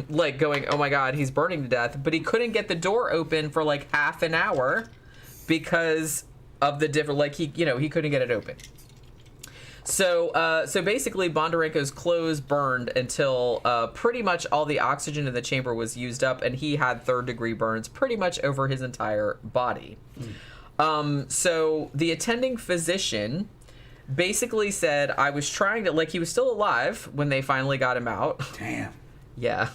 like going, oh my God, he's burning to death. But he couldn't get the door open for like half an hour because of the different, like he couldn't get it open. So basically Bondarenko's clothes burned until pretty much all the oxygen in the chamber was used up, and he had 3rd-degree burns pretty much over his entire body. So the attending physician basically said, I was trying to, like, he was still alive when they finally got him out. Damn. Yeah.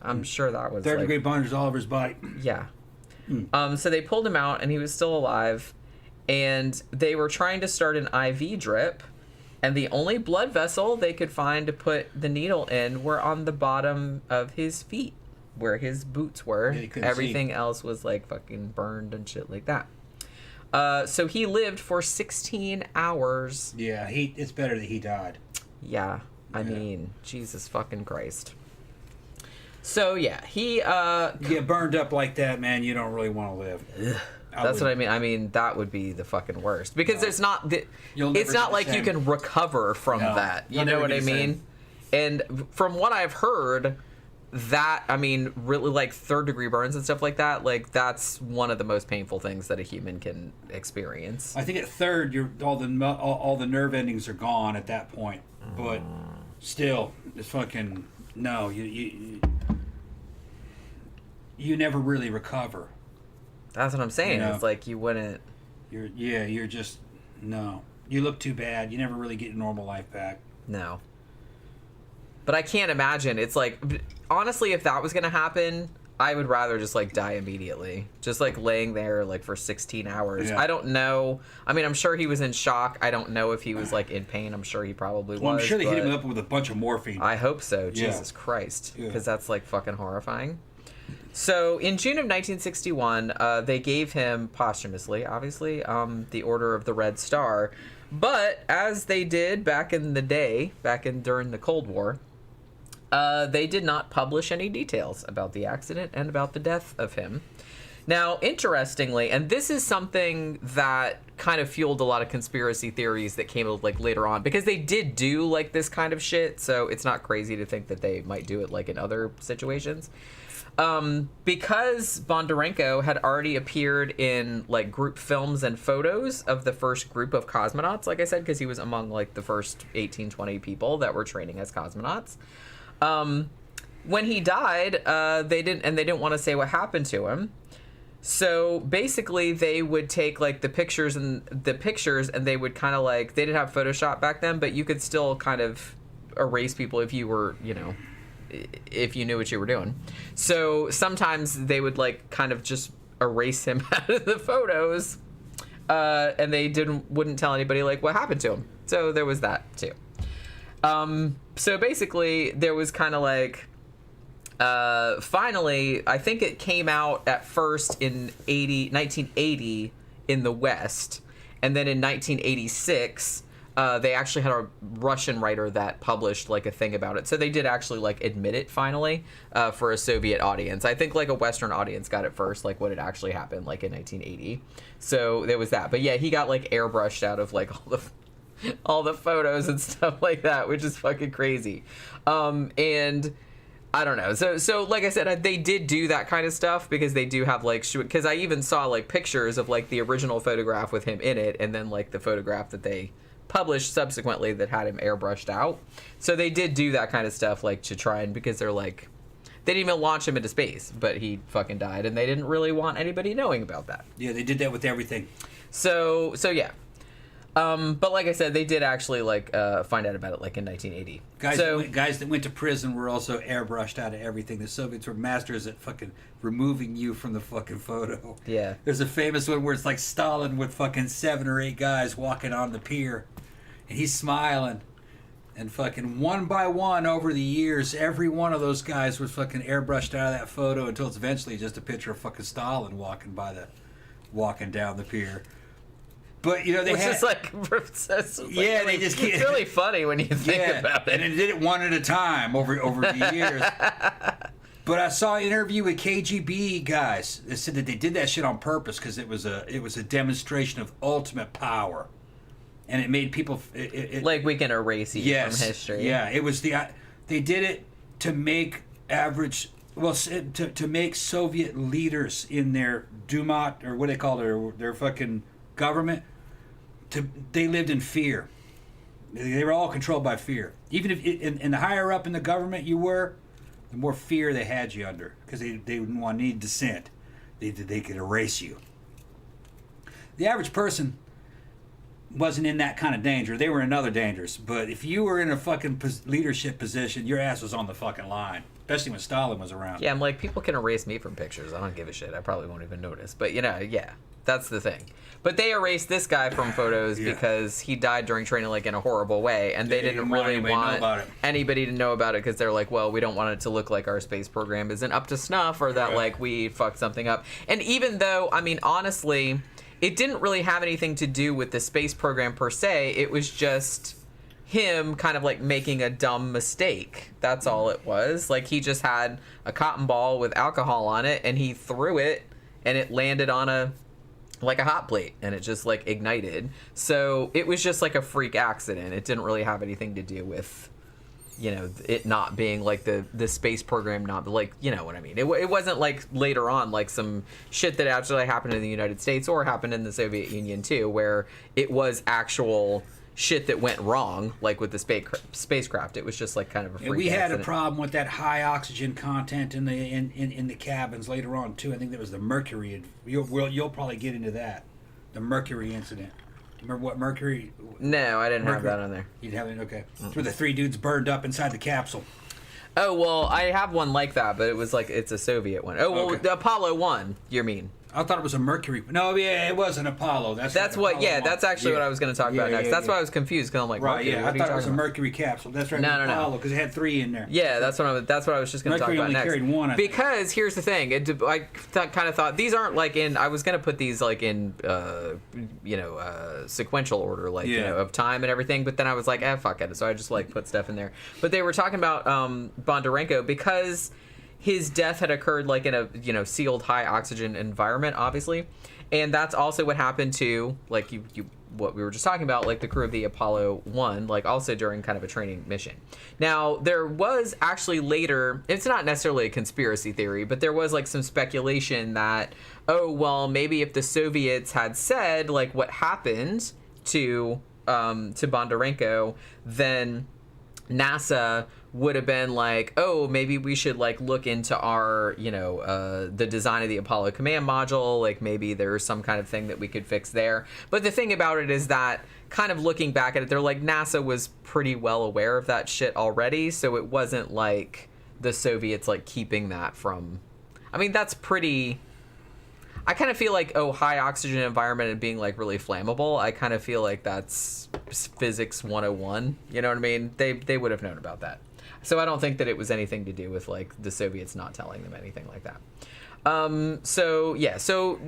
I'm sure that was 3rd-degree burns all over his body. Yeah. So they pulled him out and he was still alive, and they were trying to start an IV drip, and the only blood vessel they could find to put the needle in were on the bottom of his feet where his boots were. Yeah, everything else was like fucking burned and shit like that. So he lived for 16 hours. Yeah, it's better that he died. Yeah, I mean, Jesus fucking Christ. So yeah, he get burned up like that, man. You don't really want to live. That's what I mean. I mean, that would be the fucking worst because it's not like you can recover from that. You know what I mean? And from what I've heard, that, I mean, really like 3rd-degree burns and stuff like that, like that's one of the most painful things that a human can experience. I think at 3rd, all the nerve endings are gone at that point, but still, it's fucking no. You never really recover. That's what I'm saying. You know, it's like you wouldn't. You're just no. You look too bad. You never really get your normal life back. No. But I can't imagine. It's like, honestly, if that was gonna happen, I would rather just like die immediately. Just like laying there like for 16 hours. Yeah. I don't know. I mean, I'm sure he was in shock. I don't know if he was like in pain. I'm sure he probably was. I'm sure they hit him up with a bunch of morphine. I hope so. Jesus Christ. Because that's like fucking horrifying. So in June of 1961, they gave him posthumously, obviously, the Order of the Red Star. But as they did back in the day, during the Cold War, they did not publish any details about the accident and about the death of him. Now, interestingly, and this is something that kind of fueled a lot of conspiracy theories that came like later on, because they did do like this kind of shit, so it's not crazy to think that they might do it like in other situations. Because Bondarenko had already appeared in like group films and photos of the first group of cosmonauts, like I said, because he was among like the first 18-20 people that were training as cosmonauts. When he died, they didn't want to say what happened to him. So basically they would take like the pictures and they would kind of like, they didn't have Photoshop back then, but you could still kind of erase people if you were, if you knew what you were doing. So sometimes they would like kind of just erase him out of the photos, and they wouldn't tell anybody like what happened to him. So there was that too. So basically there was kind of like, finally, I think it came out at first in 1980 in the West, and then in 1986 they actually had a Russian writer that published like a thing about it. So they did actually like admit it finally for a Soviet audience. I think like a Western audience got it first, like what had actually happened like in 1980. So there was that. But yeah, he got like airbrushed out of like all the photos and stuff like that, which is fucking crazy. And I don't know. So like I said, they did do that kind of stuff because they do have like, because I even saw like pictures of like the original photograph with him in it, and then like the photograph that they published subsequently that had him airbrushed out. So they did do that kind of stuff, like, to try and, because they're like, they didn't even launch him into space, but he fucking died, and they didn't really want anybody knowing about that. Yeah, they did that with everything. So yeah. But like I said, they did actually find out about it like in 1980. Guys that went to prison were also airbrushed out of everything. The Soviets were masters at fucking removing you from the fucking photo. Yeah. There's a famous one where it's like Stalin with fucking 7 or 8 guys walking on the pier, and he's smiling, and fucking one by one over the years, every one of those guys was fucking airbrushed out of that photo until it's eventually just a picture of fucking Stalin walking down the pier. But they Which had, is like, yeah, they just it's really funny when you think about it. And they did it one at a time over the years. But I saw an interview with KGB guys that said that they did that shit on purpose because it was a demonstration of ultimate power, and it made people like we can erase you from history. Yeah, it was they did it to make to make Soviet leaders in their Duma, or what they call their fucking government. They lived in fear. They were all controlled by fear. Even if and the higher up in the government you were, the more fear they had you under, because they didn't want any dissent. They could erase you. The average person wasn't in that kind of danger. They were in other dangers. But if you were in a fucking leadership position, your ass was on the fucking line. Especially when Stalin was around. Yeah, I'm like, people can erase me from pictures. I don't give a shit. I probably won't even notice. But yeah, that's the thing. But they erased this guy from photos because he died during training, like, in a horrible way, and they didn't really want anybody to know about it because they're like, well, we don't want it to look like our space program isn't up to snuff or that like we fucked something up. And even though, I mean, honestly, it didn't really have anything to do with the space program per se. It was just him kind of like making a dumb mistake. That's all it was. Like, he just had a cotton ball with alcohol on it, and he threw it, and it landed on a hot plate, and it just like ignited. So it was just like a freak accident. It didn't really have anything to do with, it not being like the space program, not like, you know what I mean. It wasn't like later on like some shit that actually happened in the United States or happened in the Soviet Union too, where it was actual shit that went wrong, like with the spacecraft. It was just like kind of a freak we had accident. a problem with that high oxygen content in the cabins later on too. I think that was the mercury. You'll probably get into that, the mercury incident. Remember what mercury? No, I didn't have that on there. You didn't have it? Okay. It's where the 3 dudes burned up inside the capsule. Oh, well, I have one like that, but it was like, it's a Soviet one. Oh, well, Okay. the Apollo 1, you mean? I thought it was a Mercury. No, yeah, it was an Apollo. That's What, Apollo 1. that's actually what I was going to talk about next. That's why I was confused, because I'm like, Right, Mercury, yeah, what I are you thought it talking was a about? Mercury capsule. That's right, No, Apollo, because it had 3 in there. Yeah, that's what I was just going to talk Mercury about only next. carried 1, I think. Because here's the thing, I kind of thought these aren't like in. I was going to put these like in, sequential order, like of time and everything. But then I was like, fuck it. So I just like put stuff in there. But they were talking about Bondarenko because his death had occurred like in a sealed high oxygen environment, obviously, and that's also what happened to like you what we were just talking about, like the crew of the Apollo 1, like also during kind of a training mission. Now, there was actually later, it's not necessarily a conspiracy theory, but there was like some speculation that, oh, well, maybe if the Soviets had said like what happened to Bondarenko, then NASA would have been like, oh, maybe we should like look into our, the design of the Apollo command module. Like maybe there's some kind of thing that we could fix there. But the thing about it is that kind of looking back at it, they're like, NASA was pretty well aware of that shit already. So it wasn't like the Soviets like keeping that from, I mean, that's pretty, I kind of feel like, high oxygen environment and being like really flammable. I kind of feel like that's physics 101. You know what I mean? They would have known about that. So I don't think that it was anything to do with like the Soviets not telling them anything like that. So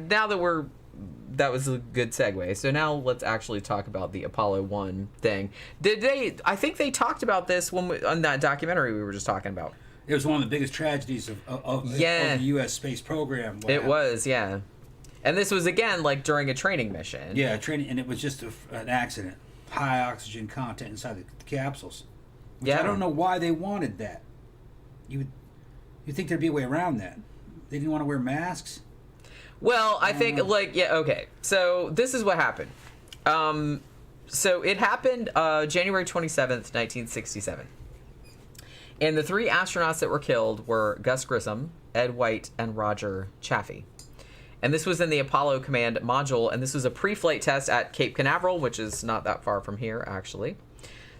now that was a good segue. So now let's actually talk about the Apollo 1 thing. I think they talked about this on that documentary we were just talking about. It was one of the biggest tragedies of the U.S. space program. Was, yeah. And this was, again, like during a training mission. Yeah, training, and it was just an accident. High oxygen content inside the capsules. Which I don't know why they wanted that. You'd think there'd be a way around that. They didn't want to wear masks? Well, I think, okay. So this is what happened. So it happened January 27th, 1967. And the 3 astronauts that were killed were Gus Grissom, Ed White, and Roger Chaffee. And this was in the Apollo Command Module, and this was a pre-flight test at Cape Canaveral, which is not that far from here, actually.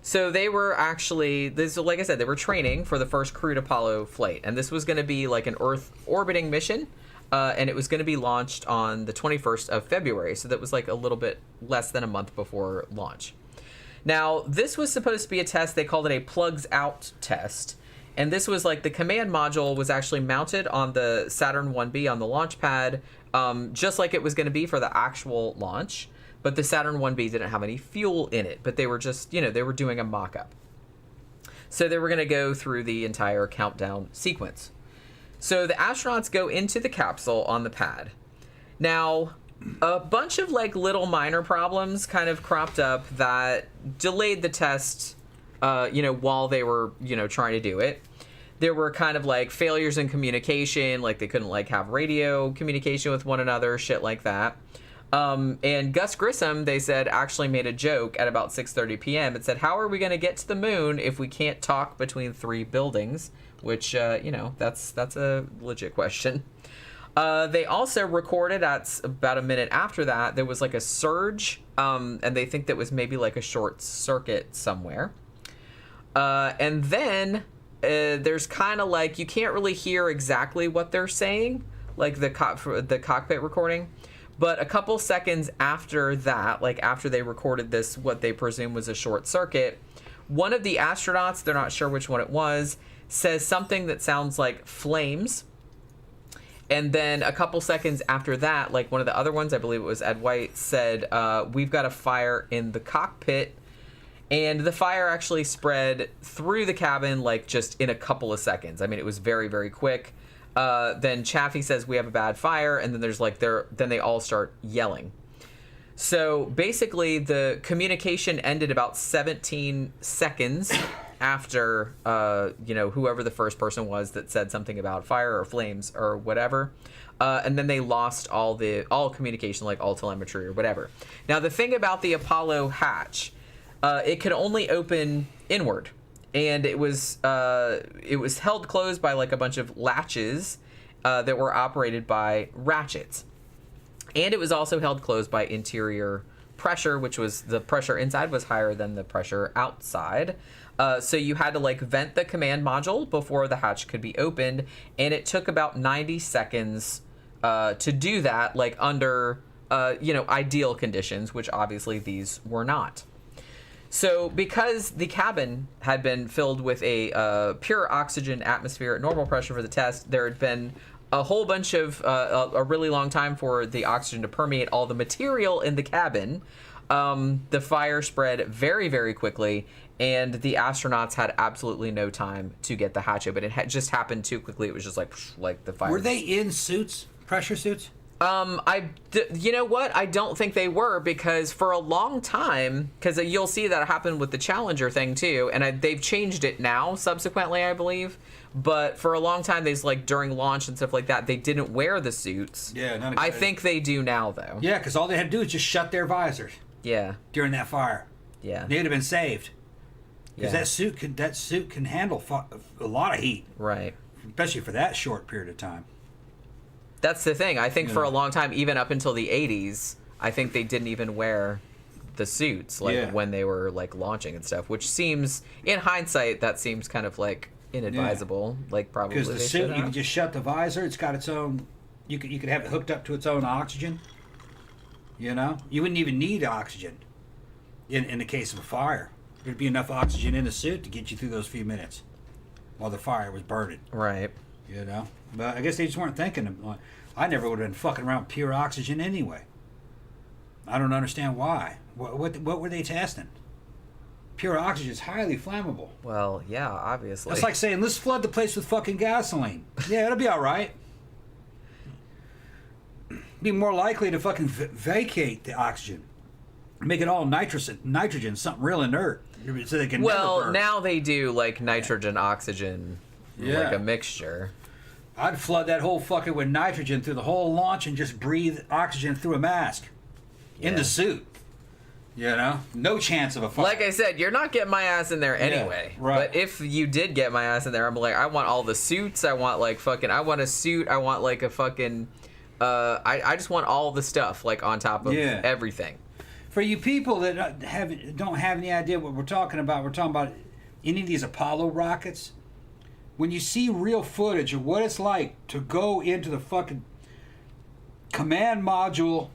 So they were actually, like I said, they were training for the first crewed Apollo flight. And this was going to be like an Earth orbiting mission, and it was going to be launched on the 21st of February. So that was like a little bit less than a month before launch. Now, this was supposed to be a test. They called it a plugs out test. And this was like the command module was actually mounted on the Saturn 1B on the launch pad, just like it was going to be for the actual launch. But the Saturn 1B didn't have any fuel in it, but they were just, they were doing a mock-up. So they were going to go through the entire countdown sequence. So the astronauts go into the capsule on the pad. Now, a bunch of like little minor problems kind of cropped up that delayed the test, while they were, trying to do it. There were kind of like failures in communication, like they couldn't like have radio communication with one another, shit like that. And Gus Grissom, they said, actually made a joke at about 6:30 p.m. It said, how are we going to get to the moon if we can't talk between 3 buildings? Which, that's a legit question. They also recorded at about a minute after that, there was like a surge, and they think that was maybe like a short circuit somewhere. And then there's kind of like, you can't really hear exactly what they're saying, like the cockpit recording. But a couple seconds after that, like after they recorded this, what they presume was a short circuit, one of the astronauts, they're not sure which one it was, says something that sounds like flames. And then a couple seconds after that, like one of the other ones, I believe it was Ed White, said, we've got a fire in the cockpit. And the fire actually spread through the cabin, like just in a couple of seconds. I mean, it was very, very quick. Then Chaffee says we have a bad fire, and then there's like then they all start yelling. So basically, the communication ended about 17 seconds after whoever the first person was that said something about fire or flames or whatever, and then they lost all communication, like all telemetry or whatever. Now the thing about the Apollo hatch, it could only open inward. And it was held closed by like a bunch of latches that were operated by ratchets. And it was also held closed by interior pressure, which was the pressure inside was higher than the pressure outside. So you had to like vent the command module before the hatch could be opened. And it took about 90 seconds to do that, like under, ideal conditions, which obviously these were not. So because the cabin had been filled with a pure oxygen atmosphere at normal pressure for the test, there had been a whole bunch of a really long time for the oxygen to permeate all the material in the cabin. The fire spread very, very quickly, and the astronauts had absolutely no time to get the hatch open. It had just happened too quickly. It was just like the fire. Were they in suits, pressure suits? You know what? I don't think they were, because for a long time, because you'll see that happened with the Challenger thing too, and they've changed it now subsequently, I believe. But for a long time, there's like during launch and stuff like that, they didn't wear the suits. Yeah, I think they do now though. Yeah, because all they had to do is just shut their visors. Yeah. During that fire. Yeah. They'd have been saved. Because Yeah. that suit can handle a lot of heat. Right. Especially for that short period of time. That's the thing. I think Yeah. for a long time, even up until the 80s, I think they didn't even wear the suits when they were like launching and stuff, which seems, in hindsight, that seems kind of like inadvisable. Like probably because the they suit, should you have. can just shut the visor. It's got its own. You could have it hooked up to its own oxygen. You wouldn't even need oxygen in the case of a fire. There'd be enough oxygen in the suit to get you through those few minutes while the fire was burning. Right. But I guess they just weren't thinking. I never would have been fucking around with pure oxygen anyway. I don't understand why. What were they testing? Pure oxygen is highly flammable. Well, yeah, obviously. That's like saying, let's flood the place with fucking gasoline. Yeah, it'll be all right. Be more likely to fucking vacate the oxygen. Make it all nitrogen, something real inert. So they can never burn. Now they do like nitrogen, oxygen, like a mixture. I'd flood that whole fucker with nitrogen through the whole launch and just breathe oxygen through a mask. In the suit. You know, no chance of a fire. Like I said, you're not getting my ass in there anyway. right. But if you did get my ass in there, I'm like, I want all the suits. I want I want a suit. I want like a fucking. I just want all the stuff like on top of everything. For you people that don't have any idea what we're talking about any of these Apollo rockets. When you see real footage of what it's like to go into the fucking command module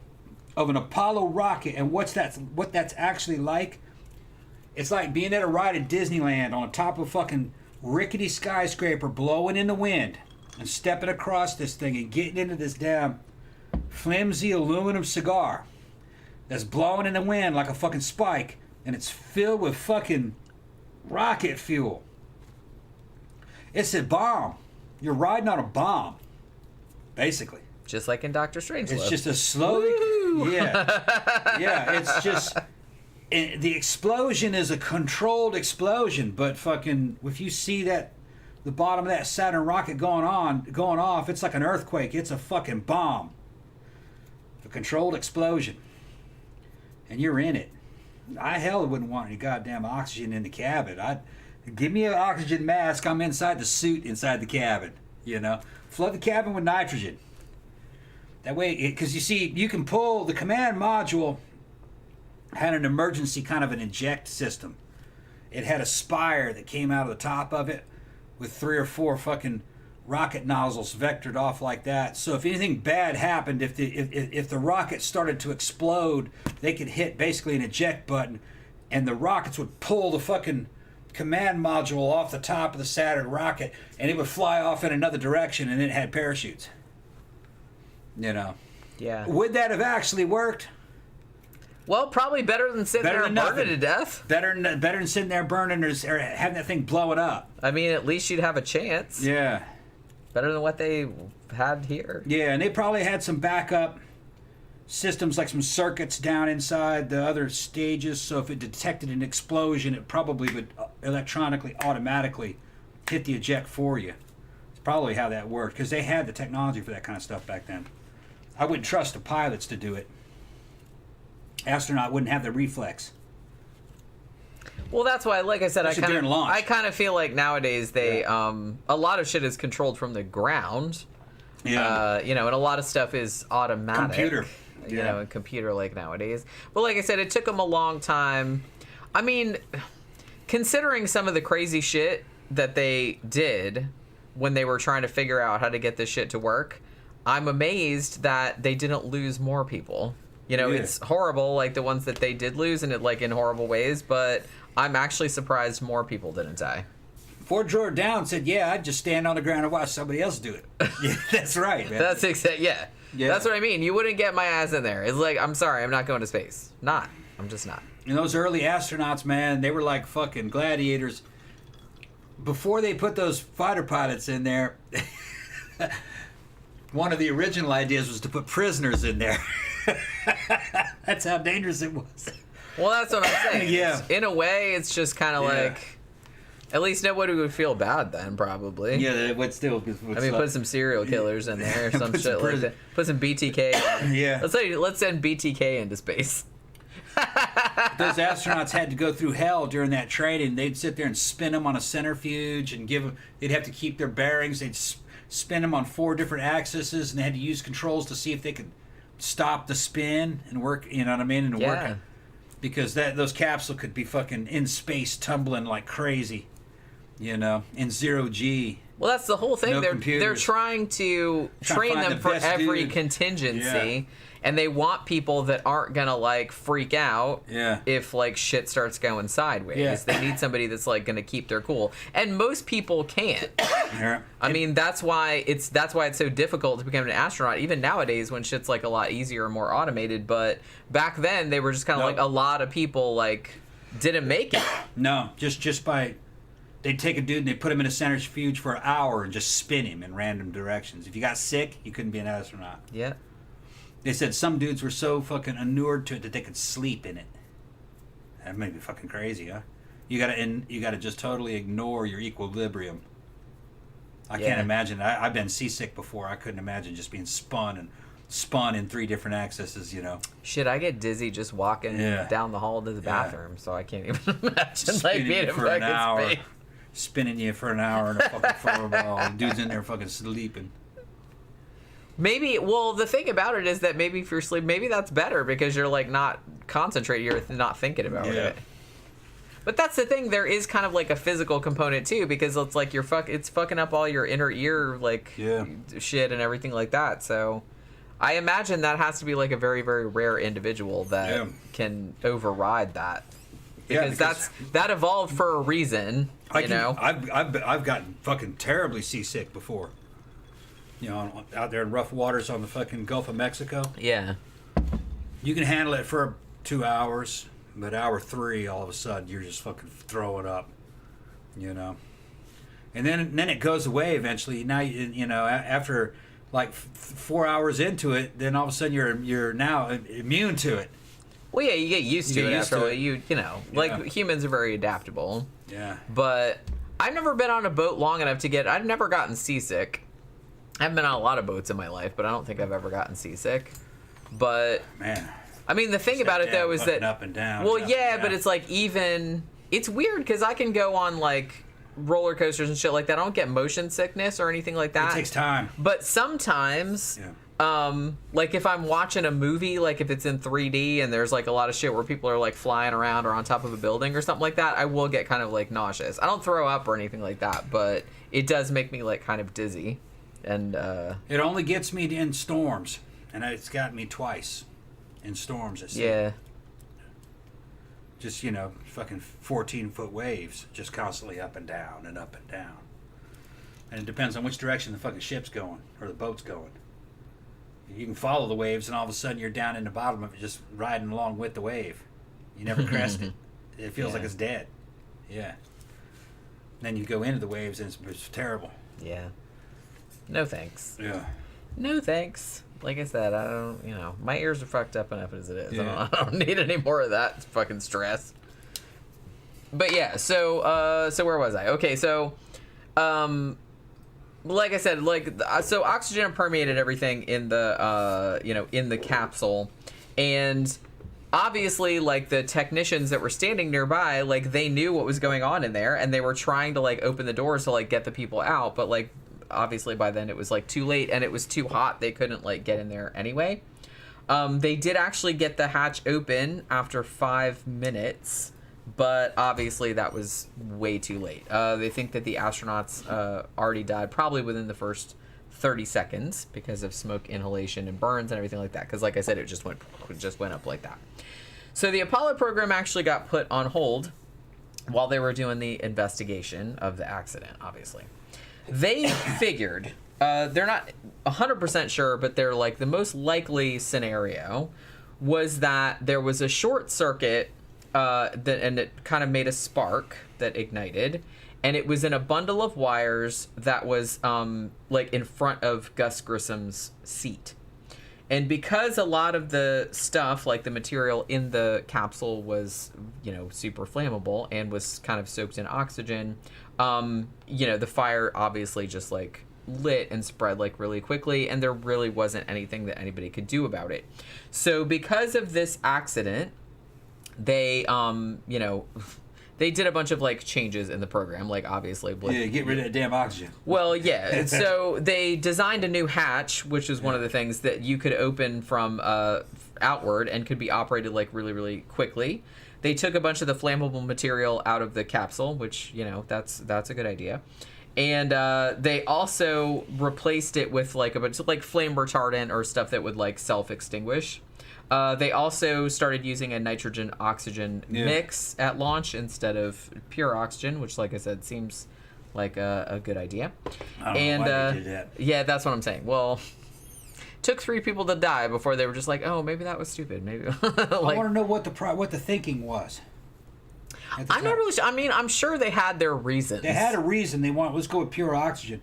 of an Apollo rocket and what that's actually like, it's like being at a ride at Disneyland on top of a fucking rickety skyscraper blowing in the wind and stepping across this thing and getting into this damn flimsy aluminum cigar that's blowing in the wind like a fucking spike, and it's filled with fucking rocket fuel. It's a bomb. You're riding on a bomb, basically. Just like in Doctor Strangelove. It's just a slow... Yeah, it's just... The explosion is a controlled explosion, but fucking... If you see that... The bottom of that Saturn rocket going off, it's like an earthquake. It's a fucking bomb. A controlled explosion. And you're in it. I hell wouldn't want any goddamn oxygen in the cabin. Give me an oxygen mask. I'm inside the suit inside the cabin. You know? Flood the cabin with nitrogen. That way, because you see, you can pull, the command module had an emergency kind of an eject system. It had a spire that came out of the top of it with 3 or 4 fucking rocket nozzles vectored off like that. So if anything bad happened, if the rocket started to explode, they could hit basically an eject button, and the rockets would pull the fucking command module off the top of the Saturn rocket, and it would fly off in another direction, and it had parachutes. You know. Yeah. Would that have actually worked? Well, probably better than sitting there and burning to death. Better than sitting there burning or having that thing blowing up. I mean, at least you'd have a chance. Yeah. Better than what they had here. Yeah, and they probably had some backup systems, like some circuits down inside the other stages, so if it detected an explosion, it probably would electronically, automatically hit the eject for you. It's probably how that worked, because they had the technology for that kind of stuff back then. I wouldn't trust the pilots to do it. Astronaut wouldn't have the reflex. Well, that's why, like I said, I kind of feel like nowadays they a lot of shit is controlled from the ground. Yeah. You know, and a lot of stuff is automatic. Computer. You know, and computer like nowadays. But like I said, it took them a long time. I mean, considering some of the crazy shit that they did when they were trying to figure out how to get this shit to work, I'm amazed that they didn't lose more people. You know, it's horrible, like the ones that they did lose, and it like in horrible ways. But I'm actually surprised more people didn't die. Ford drove down, said, "Yeah, I'd just stand on the ground and watch somebody else do it." Yeah, that's right, man. That's exactly That's what I mean. You wouldn't get my ass in there. It's like, I'm sorry, I'm not going to space. I'm just not. And those early astronauts, man, they were like fucking gladiators. Before they put those fighter pilots in there, one of the original ideas was to put prisoners in there. That's how dangerous it was. Well, that's what I'm saying. Yeah. In a way, it's just kind of like, at least nobody would feel bad then, probably. Yeah, it would still. I mean, put some serial killers in there or some shit like that. Put some BTK. Yeah. Let's send BTK into space. Those astronauts had to go through hell during that training. They'd sit there and spin them on a centrifuge and give them. They'd have to keep their bearings. They'd spin them on 4 different axes, and they had to use controls to see if they could stop the spin and work. You know what I mean? And work. Because those capsules could be fucking in space tumbling like crazy. You know, in 0G. Well, that's the whole thing. No They're computers. trying to train them for every contingency, and they want people that aren't gonna like freak out if like shit starts going sideways. Yeah. They need somebody that's like gonna keep their cool, and most people can't. Yeah. I mean, that's why it's so difficult to become an astronaut. Even nowadays, when shit's like a lot easier and more automated. But back then, they were just kind of like a lot of people like didn't make it. No, just by. They'd take a dude and they'd put him in a centrifuge for an hour and just spin him in random directions. If you got sick, you couldn't be an astronaut. Yeah. They said some dudes were so fucking inured to it that they could sleep in it. That may be fucking crazy, huh? You gotta just totally ignore your equilibrium. I can't imagine. I've been seasick before. I couldn't imagine just being spun and spun in 3 different accesses, you know. Shit, I get dizzy just walking down the hall to the bathroom, so I can't even imagine like being in for an fucking hour. space. Spinning you for an hour in a fucking fireball. Dude's in there fucking sleeping. Maybe, well, the thing about it is that maybe if you're sleeping, maybe that's better because you're like not concentrating, you're not thinking about it. But that's the thing, there is kind of like a physical component too, because it's like it's fucking up all your inner ear like shit and everything like that. So I imagine that has to be like a very, very rare individual that can override that. Because that evolved for a reason, you know. I've gotten fucking terribly seasick before. You know, out there in rough waters on the fucking Gulf of Mexico. Yeah. You can handle it for 2 hours, but hour 3, all of a sudden, you're just fucking throwing up. You know. And then it goes away eventually. Now, you know, after like 4 hours into it, then all of a sudden you're now immune to it. Well, yeah, you get used to it after a while. You know, like humans are very adaptable. Yeah. But I've never been on a boat long enough to I've never gotten seasick. I haven't been on a lot of boats in my life, but I don't think I've ever gotten seasick. But man, I mean, the thing about it though is that up and down. Well, yeah, but it's like it's weird because I can go on like roller coasters and shit like that. I don't get motion sickness or anything like that. It takes time. But sometimes, like if I'm watching a movie, like if it's in 3D and there's like a lot of shit where people are like flying around or on top of a building or something like that, I will get kind of like nauseous. I don't throw up or anything like that, but it does make me like kind of dizzy. And it only gets me in storms, and it's got me twice in storms. Yeah. Just, you know, fucking 14-foot waves, just constantly up and down and up and down. And it depends on which direction the fucking ship's going or the boat's going. You can follow the waves, and all of a sudden you're down in the bottom of it, just riding along with the wave. You never crest it. It feels like it's dead. Yeah. Then you go into the waves, and it's terrible. Yeah. No thanks. Yeah. No thanks. Like I said, I don't, you know, my ears are fucked up enough as it is. Yeah. I don't need any more of that fucking stress. But yeah, so where was I? Okay, so, like I said, so oxygen permeated everything in the, you know, in the capsule. And obviously, like, the technicians that were standing nearby, like, they knew what was going on in there. And they were trying to, like, open the doors to, like, get the people out. But, like, obviously by then it was like too late and it was too hot. They couldn't like get in there anyway. They did actually get the hatch open after 5 minutes, but obviously that was way too late. They think that the astronauts already died probably within the first 30 seconds because of smoke inhalation and burns and everything like that. Because like I said, it just went up like that. So the Apollo program actually got put on hold while they were doing the investigation of the accident, obviously. They figured, they're not 100% sure, but they're like the most likely scenario was that there was a short circuit and it kind of made a spark that ignited, and it was in a bundle of wires that was like in front of Gus Grissom's seat. And because a lot of the stuff, like the material in the capsule was, you know, super flammable and was kind of soaked in oxygen, you know, the fire obviously just like lit and spread like really quickly, and there really wasn't anything that anybody could do about it. So because of this accident, they, you know, they did a bunch of like changes in the program, like obviously. Like, yeah, get rid of that damn oxygen. Well, yeah. So they designed a new hatch, which is one of the things that you could open from outward and could be operated like really, really quickly. They took a bunch of the flammable material out of the capsule, which, you know, that's a good idea. And they also replaced it with like a bunch of like flame retardant or stuff that would like self-extinguish. They also started using a nitrogen-oxygen mix at launch instead of pure oxygen, which, like I said, seems like a good idea. I don't know why they did that. Yeah, that's what I'm saying. Well, took 3 people to die before they were just like, oh, maybe that was stupid. Maybe. Like, I want to know what the thinking was. I'm not really sure. I mean, I'm sure they had their reasons. They had a reason. They want, let's go with pure oxygen.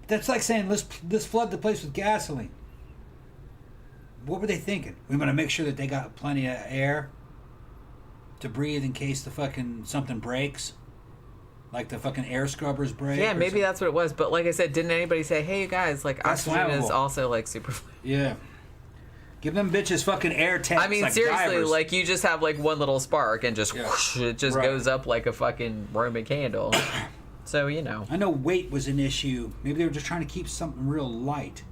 That's like saying, let's flood the place with gasoline. What were they thinking? We want to make sure that they got plenty of air to breathe in case the fucking something breaks, like the fucking air scrubbers break. Yeah, maybe something. That's what it was. But like I said, didn't anybody say, "Hey, you guys, like That's oxygen flammable. is also like super"? Yeah. Give them bitches fucking air tanks. I mean, like seriously, divers. like you just have like one little spark and just whoosh, it just Right. goes up like a fucking Roman candle. So, you know. I know weight was an issue. Maybe they were just trying to keep something real light.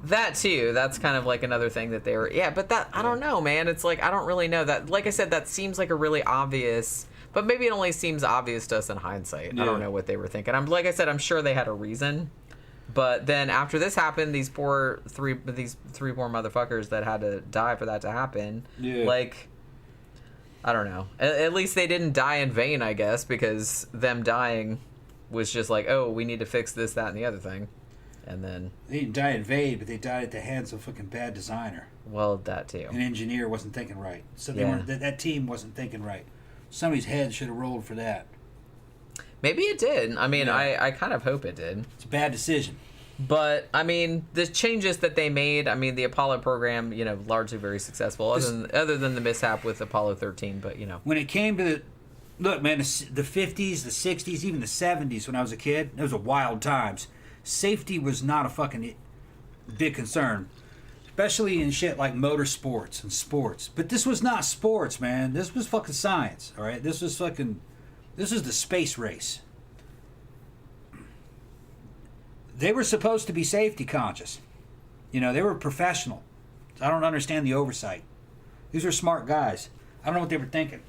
That too. That's kind of like another thing that they were. Yeah, but that I don't know, man. It's like I don't really know that. Like I said, that seems like a really obvious. But maybe it only seems obvious to us in hindsight. Yeah. I don't know what they were thinking. Like I said, I'm sure they had a reason. But then after this happened, these three poor motherfuckers that had to die for that to happen. Yeah. Like, I don't know. At least they didn't die in vain, I guess, because them dying was just like, oh, we need to fix this, that, and the other thing. And then, They didn't die in vain, but they died at the hands of a fucking bad designer. well, that too. An engineer wasn't thinking right. So they Yeah. weren't, that team wasn't thinking right. Somebody's head should have rolled for that. Maybe it did. I mean, Yeah. I kind of hope it did. It's a bad decision. But, I mean, the changes that they made, I mean, the Apollo program, you know, largely very successful, other than the mishap with Apollo 13, but, you know. When it came to look, man, the 50s, the 60s, even the 70s when I was a kid, those were wild times. Safety was not a fucking big concern, especially in shit like motorsports and sports. But this was not sports, man. This was fucking science, all right? This was the space race. They were supposed to be safety conscious. You know, they were professional. I don't understand the oversight. These are smart guys. I don't know what they were thinking.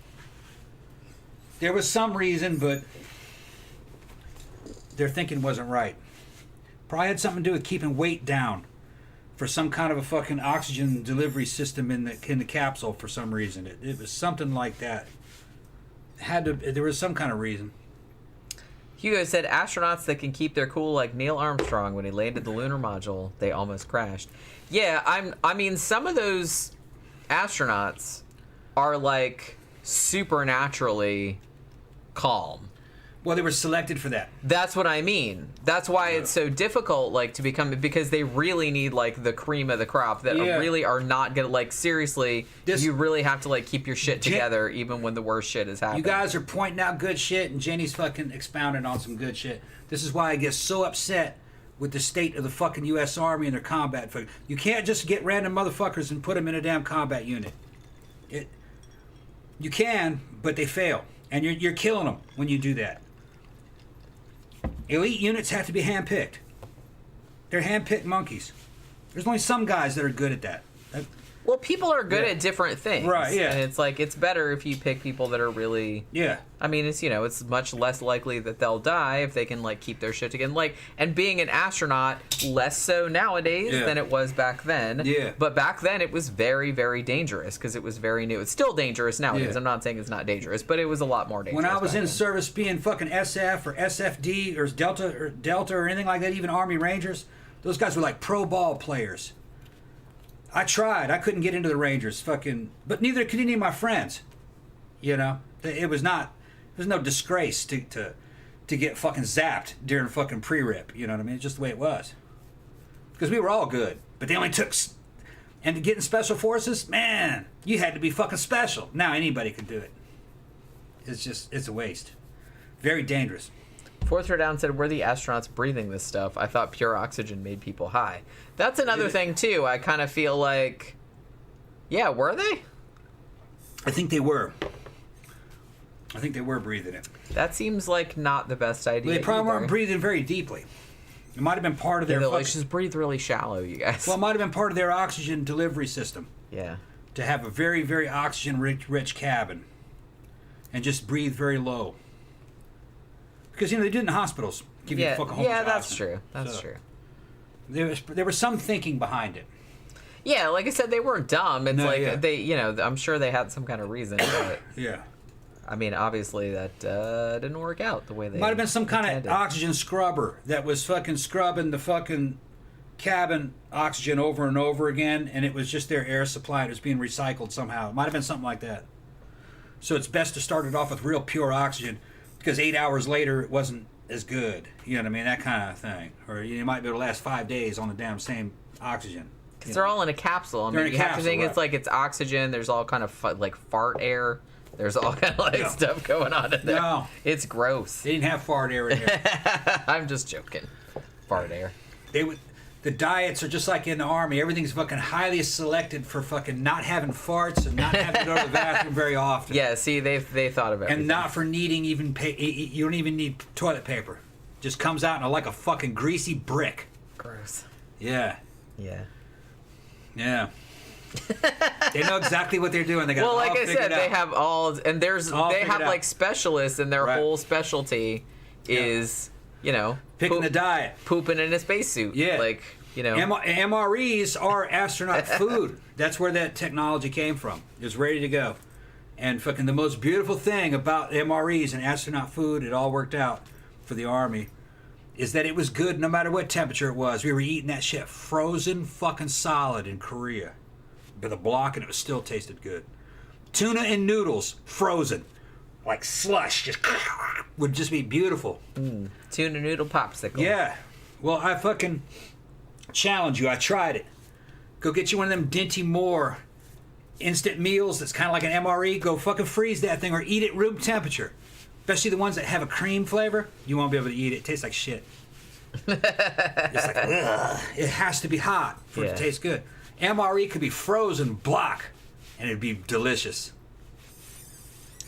There was some reason, but their thinking wasn't right. Probably had something to do with keeping weight down for some kind of a fucking oxygen delivery system in the capsule for some reason. It was something like that. There was some kind of reason. Hugo said, astronauts that can keep their cool like Neil Armstrong when he landed the lunar module, they almost crashed. Yeah, I mean, some of those astronauts are like supernaturally calm. Well, they were selected for that. That's what I mean. That's why it's so difficult, like, to become, because they really need, like, the cream of the crop that really are not gonna, like, seriously, you really have to, like, keep your shit together even when the worst shit is happening. You guys are pointing out good shit, and Jenny's fucking expounding on some good shit. This is why I get so upset with the state of the fucking U.S. Army and their combat. You can't just get random motherfuckers and put them in a damn combat unit. You can, but they fail. And you're killing them when you do that. Elite units have to be handpicked. They're handpicked monkeys. There's only some guys that are good at that. Well, people are good at different things. Right, yeah. And it's like, it's better if you pick people that are really... Yeah. I mean, it's, you know, it's much less likely that they'll die if they can, like, keep their shit together. Like, and being an astronaut, less so nowadays than it was back then. Yeah. But back then, it was very, very dangerous because it was very new. It's still dangerous nowadays. Yeah. I'm not saying it's not dangerous, but it was a lot more dangerous. When I was back in then. service being fucking SF or SFD or Delta or anything like that, even Army Rangers, those guys were like pro ball players. I tried. I couldn't get into the Rangers, but neither could any of my friends. You know, it was not. There's no disgrace to get fucking zapped during fucking pre-rip. You know what I mean? It's just the way it was. Because we were all good, but they only took. And to get in special forces, man, you had to be fucking special. Now anybody can do it. It's a waste. Very dangerous. Fourth Row Down said, were the astronauts breathing this stuff? I thought pure oxygen made people high. That's another thing, too. I kind of feel like... Yeah, were they? I think they were. I think they were breathing it. That seems like not the best idea. Well, they probably either. weren't breathing very deeply. It might have been part of their... Like, just breathe really shallow, you guys. Well, it might have been part of their oxygen delivery system. Yeah. To have a very, very oxygen-rich cabin. And just breathe very low. Because, you know, they did in hospitals. Give you a fucking whole bunch of that's oxygen. true. That's true. There was some thinking behind it. Yeah, like I said, they weren't dumb. It's they, you know, I'm sure they had some kind of reason, but Yeah. I mean, obviously that didn't work out the way they Might have been some kind intended. of oxygen scrubber that was fucking scrubbing the fucking cabin oxygen over and over again, and it was just their air supply. It was being recycled somehow. It might have been something like that. So it's best to start it off with real pure oxygen, because 8 hours later it wasn't as good. You know what I mean? That kind of thing. Or you might be able to last 5 days on the damn same oxygen. Because they're all in a capsule. I They're mean, in you a have to capsule, think it's right. like it's oxygen. There's all kind of like fart air. There's all kind of like stuff going on in there. No. It's gross. They didn't have fart air in there. I'm just joking. Fart air. The diets are just like in the Army. Everything's fucking highly selected for fucking not having farts and not having to go to the bathroom very often. Yeah, see, they thought of everything. And not for needing even... you don't even need toilet paper. Just comes out in like a fucking greasy brick. Gross. Yeah. Yeah. Yeah. They know exactly what they're doing. They got Well, it all like I figured said, out. they have all... And they have, out. like, specialists, and their Right. whole specialty is, you know... Picking the diet. Pooping in a spacesuit. Yeah. Like, you know... MREs are astronaut food. That's where that technology came from. It was ready to go. And fucking the most beautiful thing about MREs and astronaut food, it all worked out for the Army, is that it was good no matter what temperature it was. We were eating that shit frozen fucking solid in Korea with a block, and it was still tasted good. Tuna and noodles, frozen. Like slush, just would just be beautiful. Tuna noodle popsicle. Yeah. Well, I fucking challenge you. I tried it. Go get you one of them Dinty Moore instant meals that's kind of like an MRE. Go fucking freeze that thing or eat it room temperature. Especially the ones that have a cream flavor. You won't be able to eat it. It tastes like shit. It's like, ugh. It has to be hot for it to taste good. MRE could be frozen block, and it'd be delicious.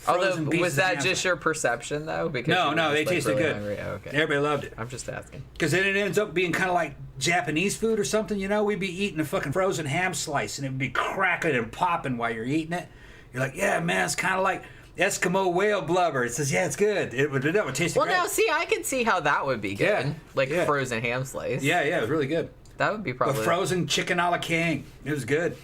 Although, Frozen pieces was of that ham. just your perception, though? Because you were No, just, they like, tasted really good. hungry? Oh, okay. Everybody loved it. I'm just asking. Because then it ends up being kind of like Japanese food or something, you know? We'd be eating a fucking frozen ham slice, and it would be crackling and popping while you're eating it. You're like, yeah, man, it's kind of like Eskimo whale blubber. It says, yeah, it's good. It would taste Well, great. now, see, I can see how that would be good. Yeah, Like yeah. frozen ham slice. Yeah, it was really good. That would be The probably... frozen chicken a la king. It was good.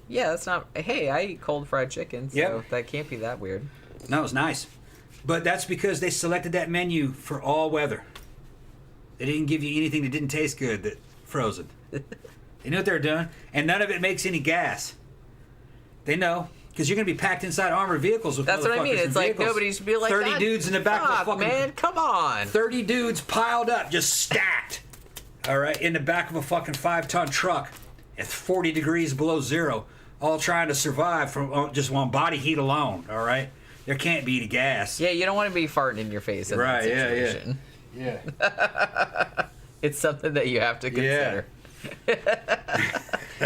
Yeah, that's not... Hey, I eat cold fried chicken, so Yep. that can't be that weird. No, it was nice. But that's because they selected that menu for all weather. They didn't give you anything that didn't taste good that frozen. They knew what they were doing. And none of it makes any gas. They know. Because you're going to be packed inside armored vehicles with That's what I mean. motherfuckers in It's like vehicles. nobody should be like 30 that. dudes in the back of a Fuck, fucking... man, come on. 30 dudes piled up, just stacked. All right, in the back of a fucking 5-ton truck at 40 degrees below zero, all trying to survive from just on body heat alone. All right, there can't be any gas. Yeah, you don't want to be farting in your face in Right, that yeah, yeah. situation. Yeah. It's something that you have to consider.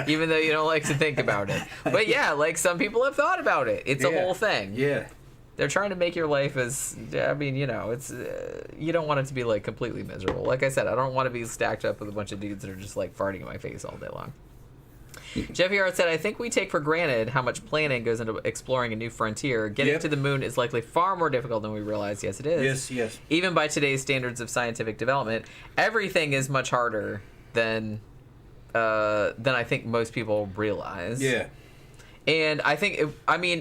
Even though you don't like to think about it. But yeah, like some people have thought about it. It's a Yeah. whole thing. Yeah. They're trying to make your life as, I mean, you know, it's, you don't want it to be like completely miserable. Like I said, I don't want to be stacked up with a bunch of dudes that are just like farting in my face all day long. Jeffy Hart said, I think we take for granted how much planning goes into exploring a new frontier. Getting Yep. to the moon is likely far more difficult than we realize. Yes, it is. Yes, yes. Even by today's standards of scientific development, everything is much harder than I think most people realize. Yeah. And I think,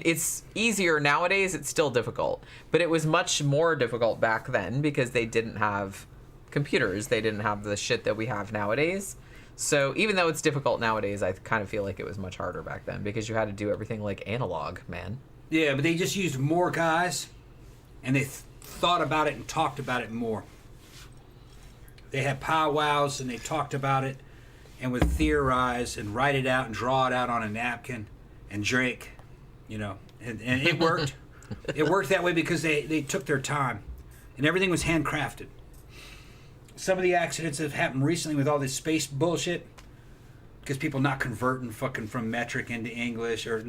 it's easier nowadays. It's still difficult. But it was much more difficult back then because they didn't have computers. They didn't have the shit that we have nowadays. So even though it's difficult nowadays, I kind of feel like it was much harder back then because you had to do everything like analog, man. Yeah, but they just used more guys, and they thought about it and talked about it more. They had powwows, and they talked about it, and would theorize and write it out and draw it out on a napkin and drink, you know. And it worked. It worked that way because they took their time, and everything was handcrafted. Some of the accidents that have happened recently with all this space bullshit, because people not converting fucking from metric into English or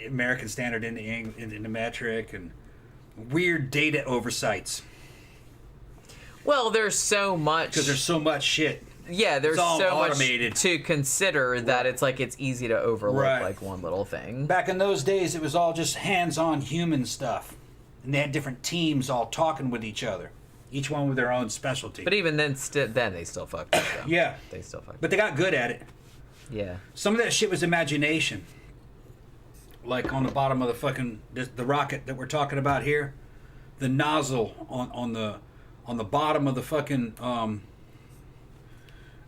American standard into metric, and weird data oversights. Well, there's so much. Because there's so much shit. Yeah, there's It's all so automated. much to consider that it's like it's easy to overlook Right. like one little thing. Back in those days, it was all just hands-on human stuff. And they had different teams all talking with each other. Each one with their own specialty. But even then, then they still fucked up. Though. Yeah. They still fucked But they got good at it. Yeah. Some of that shit was imagination. Like on the bottom of the fucking the rocket that we're talking about here, the nozzle on the bottom of the fucking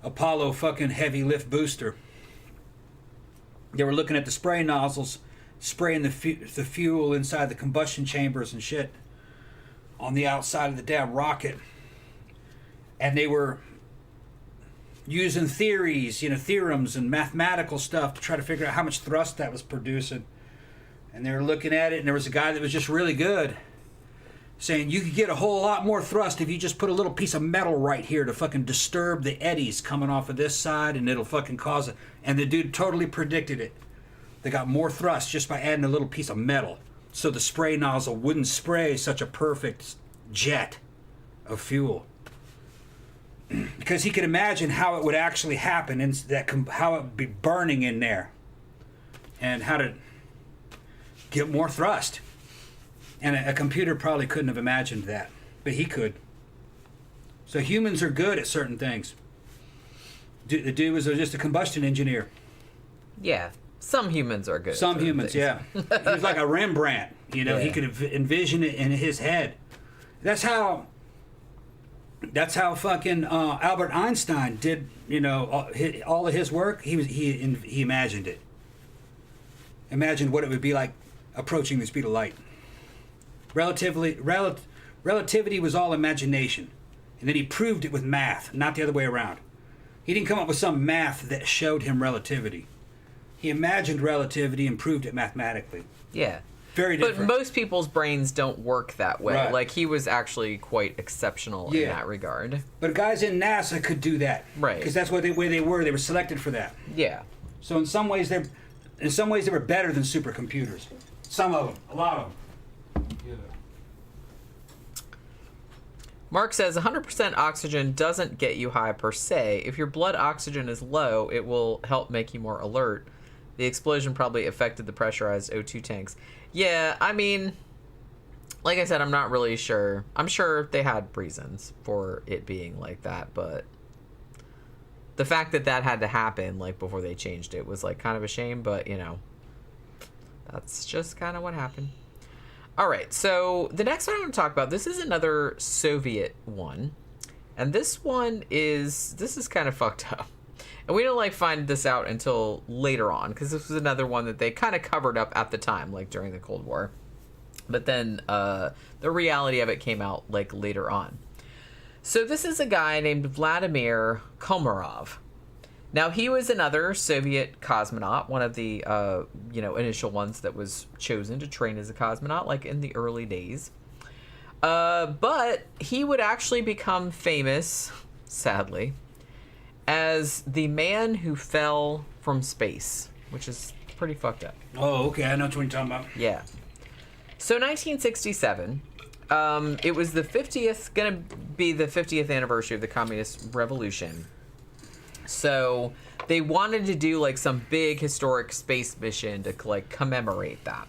Apollo fucking heavy lift booster. They were looking at the spray nozzles, spraying the fuel inside the combustion chambers and shit on the outside of the damn rocket, and they were using theories, theorems and mathematical stuff to try to figure out how much thrust that was producing. And they were looking at it, and there was a guy that was just really good. saying you could get a whole lot more thrust if you just put a little piece of metal right here to fucking disturb the eddies coming off of this side, and it'll fucking cause it. And the dude totally predicted it. They got more thrust just by adding a little piece of metal, so the spray nozzle wouldn't spray such a perfect jet of fuel. Because he could imagine how it would actually happen, and how it would be burning in there, and how to get more thrust. And a computer probably couldn't have imagined that, but he could. So humans are good at certain things. The dude was just a combustion engineer. Yeah, some humans are good. Some humans, yeah. He was like a Rembrandt, you know. Yeah. He could envision it in his head. That's how fucking Albert Einstein did, you know, all of his work. He imagined it. Imagined what it would be like approaching the speed of light. Relativity was all imagination, and then he proved it with math, not the other way around. He didn't come up with some math that showed him relativity. He imagined relativity and proved it mathematically. Yeah. Very different. But most people's brains don't work that way. Right. Like, he was actually quite exceptional in that regard. But guys in NASA could do that. Right. Because that's what where they were. They were selected for that. Yeah. So in some ways they were better than supercomputers. Some of them. A lot of them. Yeah. Mark says 100% oxygen doesn't get you high per se. If your blood oxygen is low, it will help make you more alert. The explosion probably affected the pressurized O2 tanks. Yeah, I mean, like I said, I'm not really sure. I'm sure they had reasons for it being like that, but the fact that that had to happen, like, before they changed it was, like, kind of a shame, but, you know, that's just kind of what happened. All right, so the next one I want to talk about, this is another Soviet one, and this is kind of fucked up. And we didn't, like, find this out until later on, because this was another one that they kind of covered up at the time, like, during the Cold War. But then the reality of it came out, like, later on. So this is a guy named Vladimir Komarov. Now, he was another Soviet cosmonaut, one of the, initial ones that was chosen to train as a cosmonaut, like, in the early days. But he would actually become famous, sadly, as the man who fell from space, which is pretty fucked up. Oh, okay. I know what you're talking about. Yeah. So 1967, it was gonna be the 50th anniversary of the Communist Revolution. So they wanted to do, like, some big historic space mission to, like, commemorate that.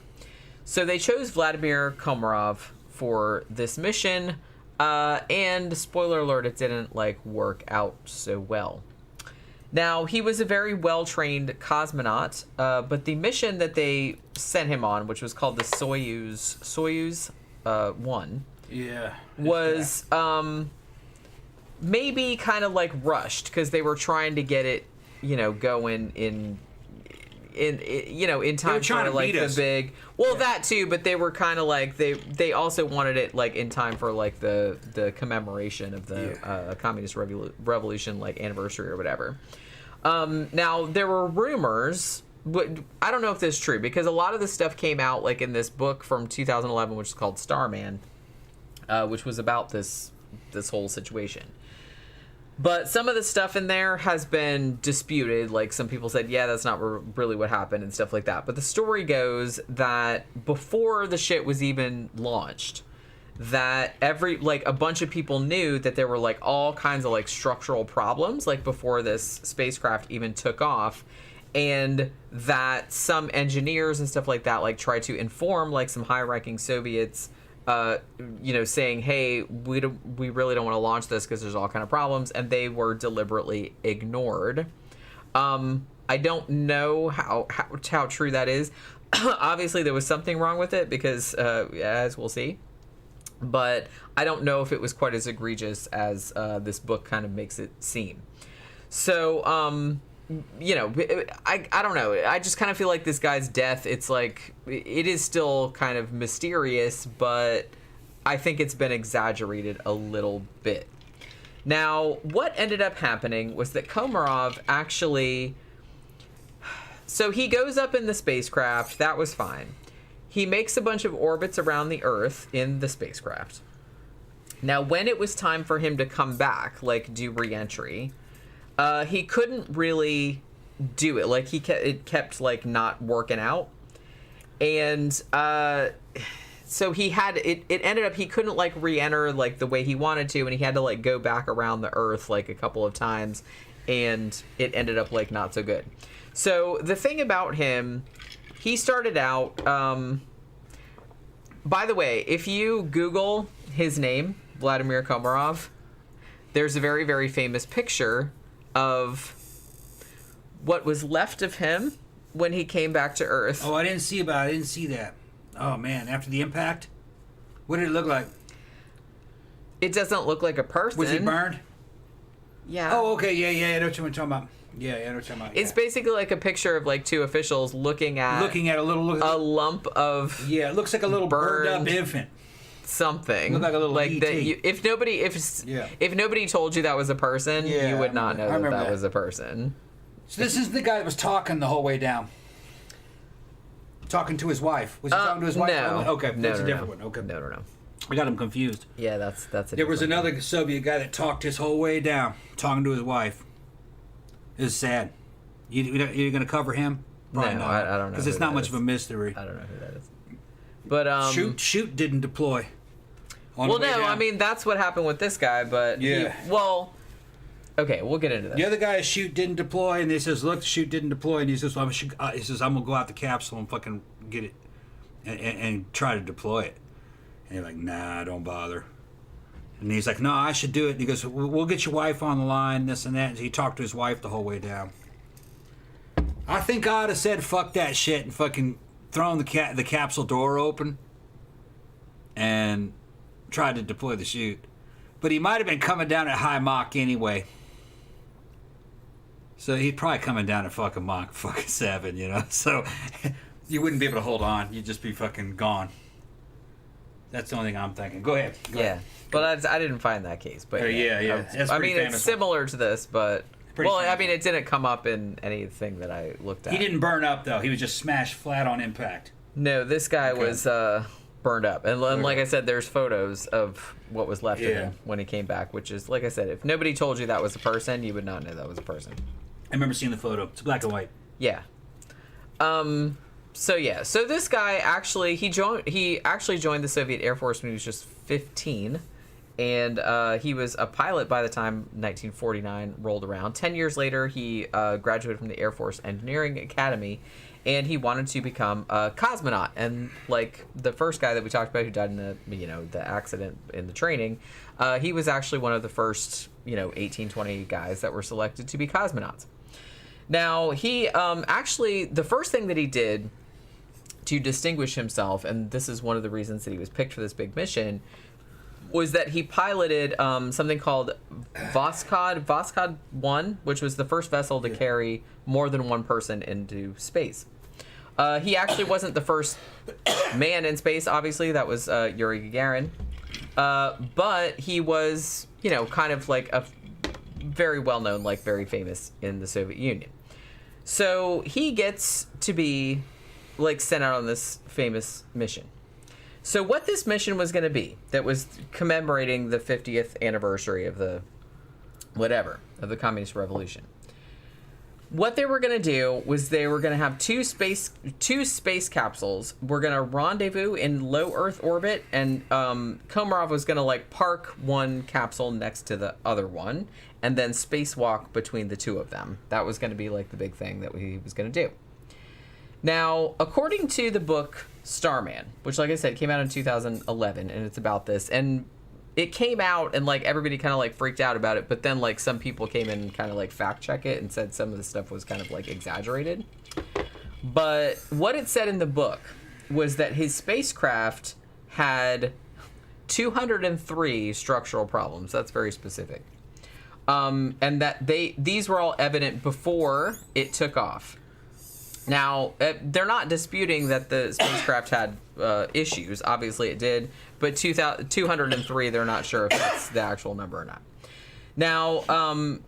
So they chose Vladimir Komarov for this mission, and spoiler alert, it didn't, like, work out so well. Now, he was a very well-trained cosmonaut, but the mission that they sent him on, which was called the Soyuz 1, Yeah. was maybe kind of, like, rushed, because they were trying to get it, you know, going in time for, like, the big... Well, that too, but they were kind of like... They also wanted it, like, in time for, like, the commemoration of the Communist Revolution, like, anniversary or whatever. Now, there were rumors... But I don't know if this is true, because a lot of this stuff came out, like, in this book from 2011, which is called Starman, which was about this whole situation. But some of the stuff in there has been disputed. Like, some people said, yeah, that's not really what happened and stuff like that. But the story goes that before the shit was even launched, that a bunch of people knew that there were, like, all kinds of, like, structural problems, like, before this spacecraft even took off. And that some engineers and stuff like that, like, tried to inform, like, some high-ranking Soviets, saying, hey, we really don't want to launch this because there's all kind of problems, and they were deliberately ignored. I don't know how true that is. Obviously, there was something wrong with it, because, as we'll see. But I don't know if it was quite as egregious as this book kind of makes it seem. So, I don't know. I just kind of feel like this guy's death, it's like, it is still kind of mysterious, but I think it's been exaggerated a little bit. Now, what ended up happening was that Komarov actually... So he goes up in the spacecraft. That was fine. he makes a bunch of orbits around the Earth in the spacecraft. Now, when it was time for him to come back, like do re-entry, he couldn't really do it. Like it kept like not working out, and so he had it. It ended up he couldn't like re-enter like the way he wanted to, and he had to like go back around the Earth like a couple of times, and it ended up like not so good. So the thing about him, he started out. By the way, if you Google his name, Vladimir Komarov, there's a very, very famous picture of what was left of him when he came back to Earth. Oh, I didn't see that. Oh, man. After the impact? What did it look like? It doesn't look like a person. Was he burned? Yeah. Oh, okay. Yeah. I know what you're talking about. Yeah, I know what you're talking about. It's basically like a picture of like two officials looking at a lump of it looks like a little burned up infant. Something. Look like a little like ET. that. If nobody told you that was a person, you would not know that was a person. So this is the guy that was talking the whole way down. Talking to his wife. Was he talking to his wife? No. Okay, that's a different one. Okay. No. I got him confused. Yeah, that's a There was different another one. Soviet guy that talked his whole way down, talking to his wife. It was sad. You're going to cover him? Probably No, not. I don't know. Because it's not much of a mystery. I don't know who that is. But Shoot didn't deploy. Well, no, I mean that's what happened with this guy, but yeah. Okay, we'll get into that. The other guy, Shoot didn't deploy, and he says, "Look, Shoot didn't deploy," and he says, "I'm gonna go out the capsule and fucking get it, and try to deploy it." And you're like, "Nah, don't bother." And he's like, "No, I should do it." And he goes, "We'll get your wife on the line, this and that." And he talked to his wife the whole way down. I think I would have said, "Fuck that shit," and fucking thrown the capsule door open, and tried to deploy the Chute. But he might have been coming down at high Mach anyway. So he'd probably coming down at fucking Mach 7, you know? So you wouldn't be able to hold on. You'd just be fucking gone. That's the only thing I'm thinking. Go ahead. Go ahead. But I didn't find that case. But yeah. That's I pretty mean, famous it's similar to this, but... Pretty I famous. mean, it didn't come up in anything that I looked at. He didn't burn up, though. He was just smashed flat on impact. No, this guy was... burned up, and like I said, there's photos of what was left of him when he came back, which is, like I said, if nobody told you that was a person, you would not know that was a person. I remember seeing the photo. It's black and white. Yeah. So this guy actually he actually joined the Soviet Air Force when he was just 15, and he was a pilot by the time 1949 rolled around. 10 years later, he graduated from the Air Force Engineering Academy. And he wanted to become a cosmonaut. And like the first guy that we talked about who died in the accident in the training, he was actually one of the first 18, 20 guys that were selected to be cosmonauts. Now he actually the first thing that he did to distinguish himself, and this is one of the reasons that he was picked for this big mission, was that he piloted something called Voskhod 1, which was the first vessel to carry more than one person into space. He actually wasn't the first man in space, obviously. That was Yuri Gagarin. But he was, kind of like a very well-known, like very famous in the Soviet Union. So he gets to be like sent out on this famous mission. So what this mission was going to be, that was commemorating the 50th anniversary of the Communist Revolution. What they were going to do was they were going to have two space capsules. We're going to rendezvous in low Earth orbit, and Komarov was going to like park one capsule next to the other one, and then spacewalk between the two of them. That was going to be like the big thing that he was going to do. Now, according to the book Starman, which, like I said, came out in 2011, and it's about this, and it came out and like everybody kind of like freaked out about it, but then like some people came in and kind of like fact check it and said some of the stuff was kind of like exaggerated. But what it said in the book was that his spacecraft had 203 structural problems. That's very specific. And that these were all evident before it took off. Now, they're not disputing that the spacecraft had issues. Obviously it did. But 203, they're not sure if that's the actual number or not. Now,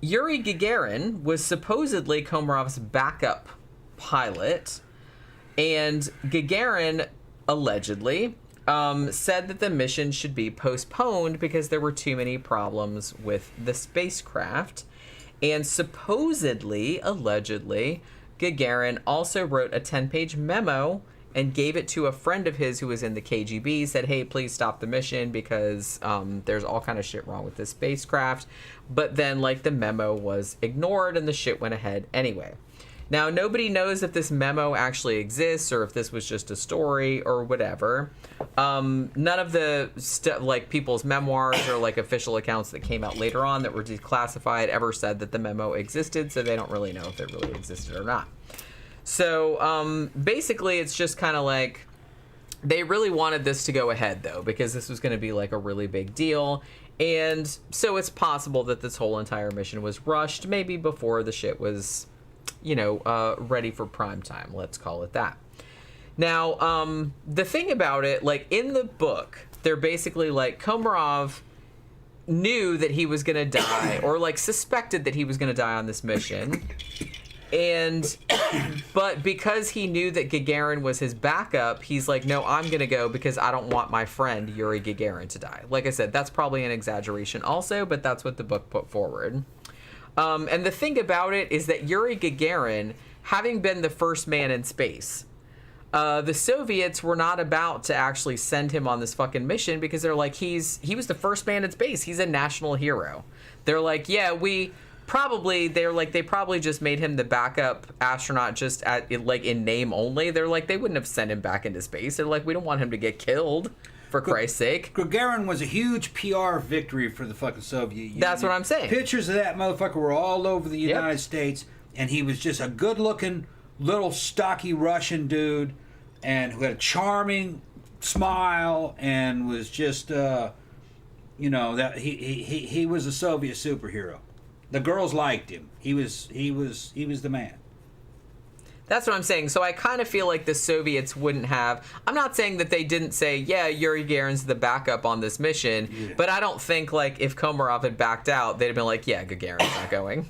Yuri Gagarin was supposedly Komarov's backup pilot. And Gagarin allegedly, said that the mission should be postponed because there were too many problems with the spacecraft. And supposedly, allegedly, Gagarin also wrote a 10-page memo and gave it to a friend of his who was in the KGB, said, hey, please stop the mission because there's all kind of shit wrong with this spacecraft. But then, like, the memo was ignored and the shit went ahead anyway. Now, nobody knows if this memo actually exists or if this was just a story or whatever. None of the like people's memoirs or like official accounts that came out later on that were declassified ever said that the memo existed, so they don't really know if it really existed or not. So basically, it's just kind of like they really wanted this to go ahead, though, because this was going to be like a really big deal. And so it's possible that this whole entire mission was rushed, maybe before the shit was, you know, ready for prime time. Let's call it that. Now, the thing about it, like in the book, they're basically like Komarov knew that he was going to die or like suspected that he was going to die on this mission. And, but because he knew that Gagarin was his backup, he's like, no, I'm going to go because I don't want my friend Yuri Gagarin to die. Like I said, that's probably an exaggeration also, but that's what the book put forward. And the thing about it is that Yuri Gagarin, having been the first man in space, the Soviets were not about to actually send him on this fucking mission because they're like, he was the first man in space. He's a national hero. They're like, yeah, they probably just made him the backup astronaut just like in name only. They're like, they wouldn't have sent him back into space. They're like, we don't want him to get killed, for Christ's sake. Gagarin was a huge PR victory for the fucking Soviet Union. That's what I'm saying. Pictures of that motherfucker were all over the United States, and he was just a good-looking, little, stocky Russian dude, and who had a charming smile, and was just, you know, that he was a Soviet superhero. The girls liked him. He was the man. That's what I'm saying. So I kind of feel like the Soviets wouldn't have... I'm not saying that they didn't say, yeah, Yuri Gagarin's the backup on this mission, but I don't think, like, if Komarov had backed out, they'd have been like, yeah, Gagarin's not going.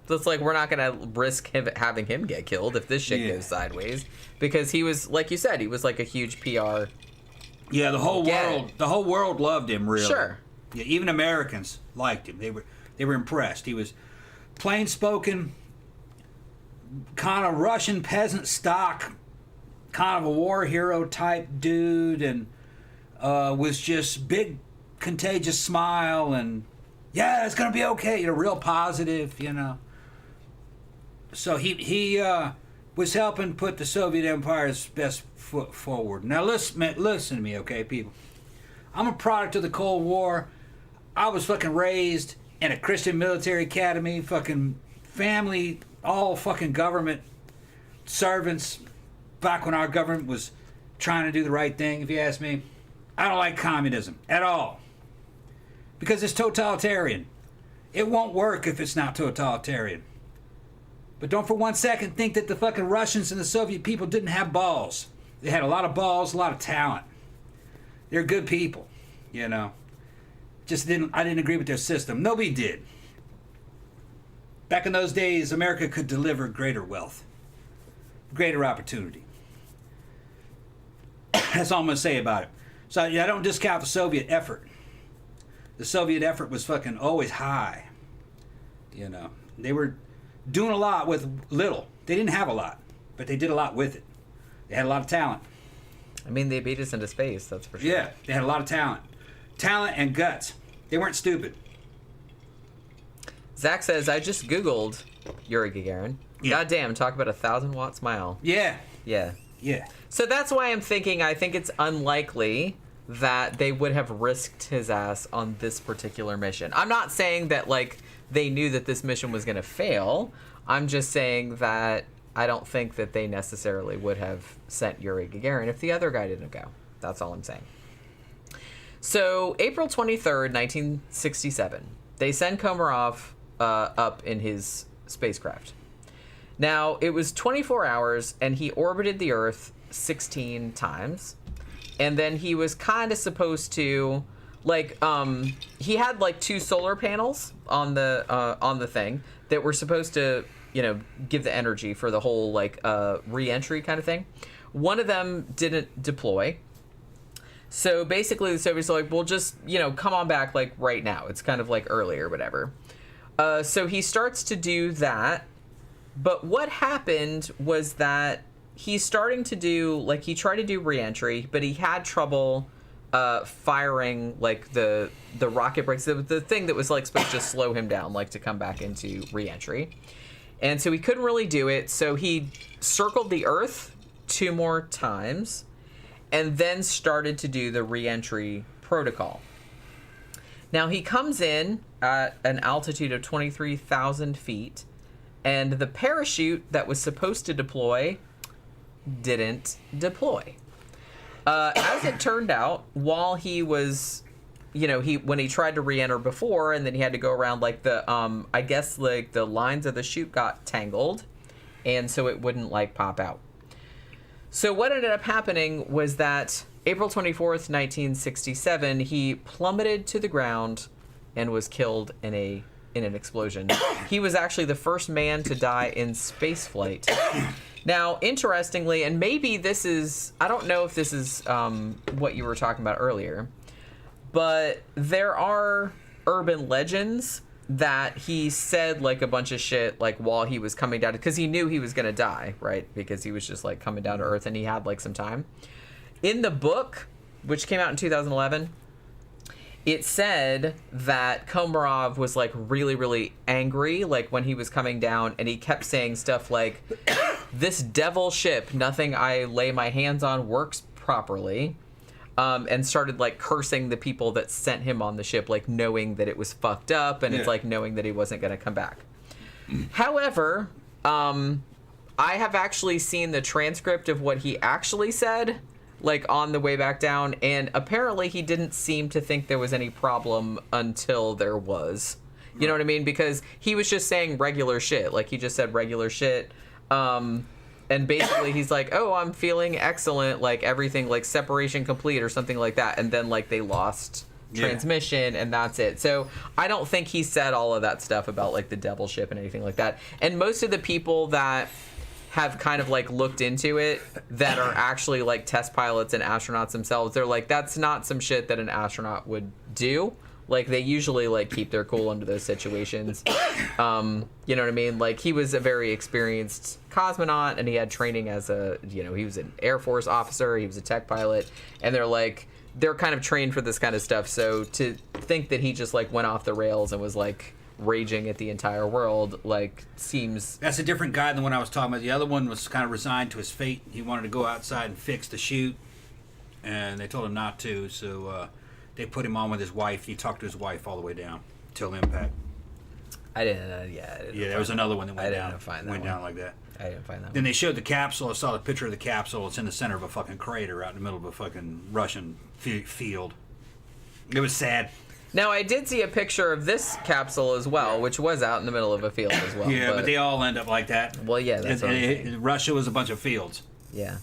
So it's like, we're not going to risk having him get killed if this shit goes sideways. Because he was, like you said, he was like a huge PR... Yeah, the whole world loved him, really. Sure. Yeah, even Americans liked him. They were impressed. He was plain-spoken, kind of Russian peasant stock, kind of a war hero type dude, and was just big, contagious smile, and yeah, it's gonna be okay. You know, real positive. You know. So he was helping put the Soviet Empire's best foot forward. Now listen to me, okay, people. I'm a product of the Cold War. I was fucking raised in a Christian military academy, fucking family, all fucking government servants, back when our government was trying to do the right thing, if you ask me. I don't like communism at all. Because it's totalitarian. It won't work if it's not totalitarian. But don't for 1 second think that the fucking Russians and the Soviet people didn't have balls. They had a lot of balls, a lot of talent. They're good people, you know. I didn't agree with their system. Nobody did. Back in those days, America could deliver greater wealth, greater opportunity. That's all I'm going to say about it. So yeah, I don't discount the Soviet effort. The Soviet effort was fucking always high. You know, they were doing a lot with little. They didn't have a lot, but they did a lot with it. They had a lot of talent. I mean, they beat us into space, that's for sure. Yeah, they had a lot of talent. Talent and guts. They weren't stupid. Zach says, I just Googled Yuri Gagarin. Yeah. Goddamn, talk about a 1,000-watt smile. Yeah. Yeah. Yeah. So that's why I'm thinking, I think it's unlikely that they would have risked his ass on this particular mission. I'm not saying that, like, they knew that this mission was going to fail. I'm just saying that I don't think that they necessarily would have sent Yuri Gagarin if the other guy didn't go. That's all I'm saying. So, April 23rd, 1967, they send Komarov up in his spacecraft. Now, it was 24 hours, and he orbited the Earth 16 times. And then he was kind of supposed to, like, he had, like, 2 solar panels on the thing that were supposed to, you know, give the energy for the whole, like, re-entry kind of thing. One of them didn't deploy. So basically the Soviets are like, well, just, come on back, like, right now. It's kind of, like, early or whatever. So he starts to do that. But what happened was that he's starting to do, like, he tried to do re-entry, but he had trouble firing, like, the rocket brakes, the thing that was, like, supposed to slow him down, like, to come back into re-entry. And so he couldn't really do it, so he circled the Earth 2 more times, and then started to do the re-entry protocol. Now, he comes in at an altitude of 23,000 feet, and the parachute that was supposed to deploy didn't deploy. As it turned out, while he was, when he tried to re-enter before, and then he had to go around, like, I guess, like, the lines of the chute got tangled, and so it wouldn't, like, pop out. So what ended up happening was that April 24th, 1967, he plummeted to the ground and was killed in an explosion. He was actually the first man to die in spaceflight. Now, interestingly, and maybe this is, I don't know if this is what you were talking about earlier, but there are urban legends that he said, like, a bunch of shit, like, while he was coming down, because he knew he was going to die, right? Because he was just, like, coming down to Earth, and he had, like, some time. In the book, which came out in 2011, it said that Komarov was, like, really, really angry, like, when he was coming down, and he kept saying stuff like, this devil ship, nothing I lay my hands on works properly. And started, like, cursing the people that sent him on the ship, like, knowing that it was fucked up, and it's like knowing that he wasn't going to come back. However, I have actually seen the transcript of what he actually said, like, on the way back down, and apparently he didn't seem to think there was any problem until there was. You know what I mean? Because he was just saying regular shit. Like, he just said regular shit. And basically he's like, oh, I'm feeling excellent, like, everything, like, separation complete or something like that. And then, like, they lost transmission, and that's it. So I don't think he said all of that stuff about, like, the devil ship and anything like that. And most of the people that have kind of, like, looked into it that are actually, like, test pilots and astronauts themselves, they're like, that's not some shit that an astronaut would do. Like, they usually, like, keep their cool under those situations. You know what I mean? Like, he was a very experienced cosmonaut, and he had training as he was an Air Force officer, he was a tech pilot, and they're kind of trained for this kind of stuff. So to think that he just, like, went off the rails and was, like, raging at the entire world, like, seems... That's a different guy than the one I was talking about. The other one was kind of resigned to his fate. He wanted to go outside and fix the chute, and they told him not to, so... they put him on with his wife. He talked to his wife all the way down till impact. I didn't. Yeah, there was another one that went down. Went down like that. I didn't find that one. Then they showed the capsule. I saw the picture of the capsule. It's in the center of a fucking crater out in the middle of a fucking Russian field. It was sad. Now, I did see a picture of this capsule as well, which was out in the middle of a field as well. Yeah, but they all end up like that. Well, yeah, that's what I'm saying. Russia was a bunch of fields. Yeah.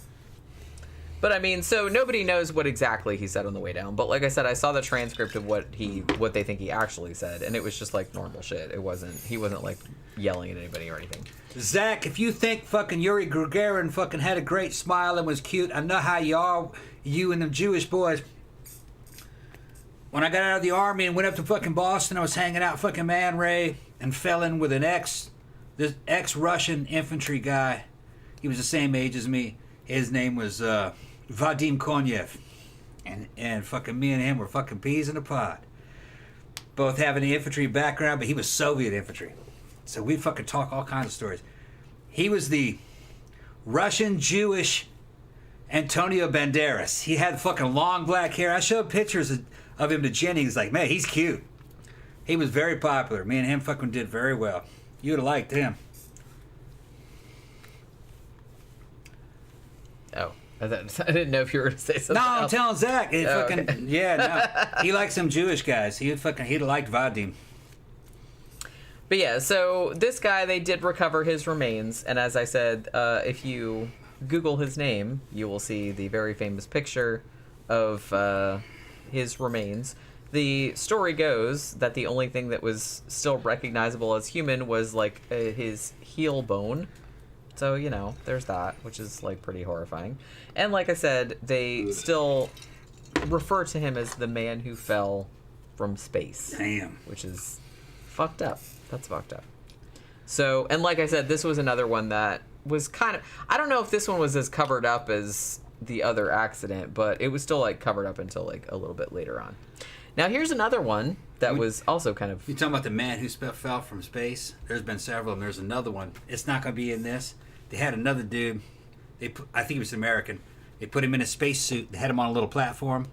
But I mean, so nobody knows what exactly he said on the way down. But like I said, I saw the transcript of what they think he actually said, and it was just like normal shit. He wasn't like yelling at anybody or anything. Zach, if you think fucking Yuri Gagarin fucking had a great smile and was cute, I know how you and the Jewish boys. When I got out of the army and went up to fucking Boston, I was hanging out fucking Man Ray and fell in with this ex-Russian infantry guy. He was the same age as me. His name was Vadim Konyev. And fucking me and him were fucking peas in a pod. Both having the infantry background, but he was Soviet infantry. So we fucking talk all kinds of stories. He was the Russian Jewish Antonio Banderas. He had fucking long black hair. I showed pictures of him to Jenny. He's like, man, he's cute. He was very popular. Me and him fucking did very well. You would have liked him. Oh, I didn't know if you were going to say something. No, I'm else. telling Zach. Okay. Yeah, no. He likes some Jewish guys. He'd have liked Vadim. But yeah, so this guy, they did recover his remains, and as I said, if you Google his name, you will see the very famous picture of his remains. The story goes that the only thing that was still recognizable as human was like his heel bone. So, you know, there's that, which is, like, pretty horrifying. And like I said, they still refer to him as the man who fell from space. Damn. Which is fucked up. That's fucked up. So, and like I said, this was another one that was kind of... I don't know if this one was as covered up as the other accident, but it was still, like, covered up until, like, a little bit later on. Now, here's another one that was also kind of... You talking about the man who fell from space? There's been several, and there's another one. It's not going to be in this. They had another dude. I think he was American. They put him in a spacesuit. They had him on a little platform,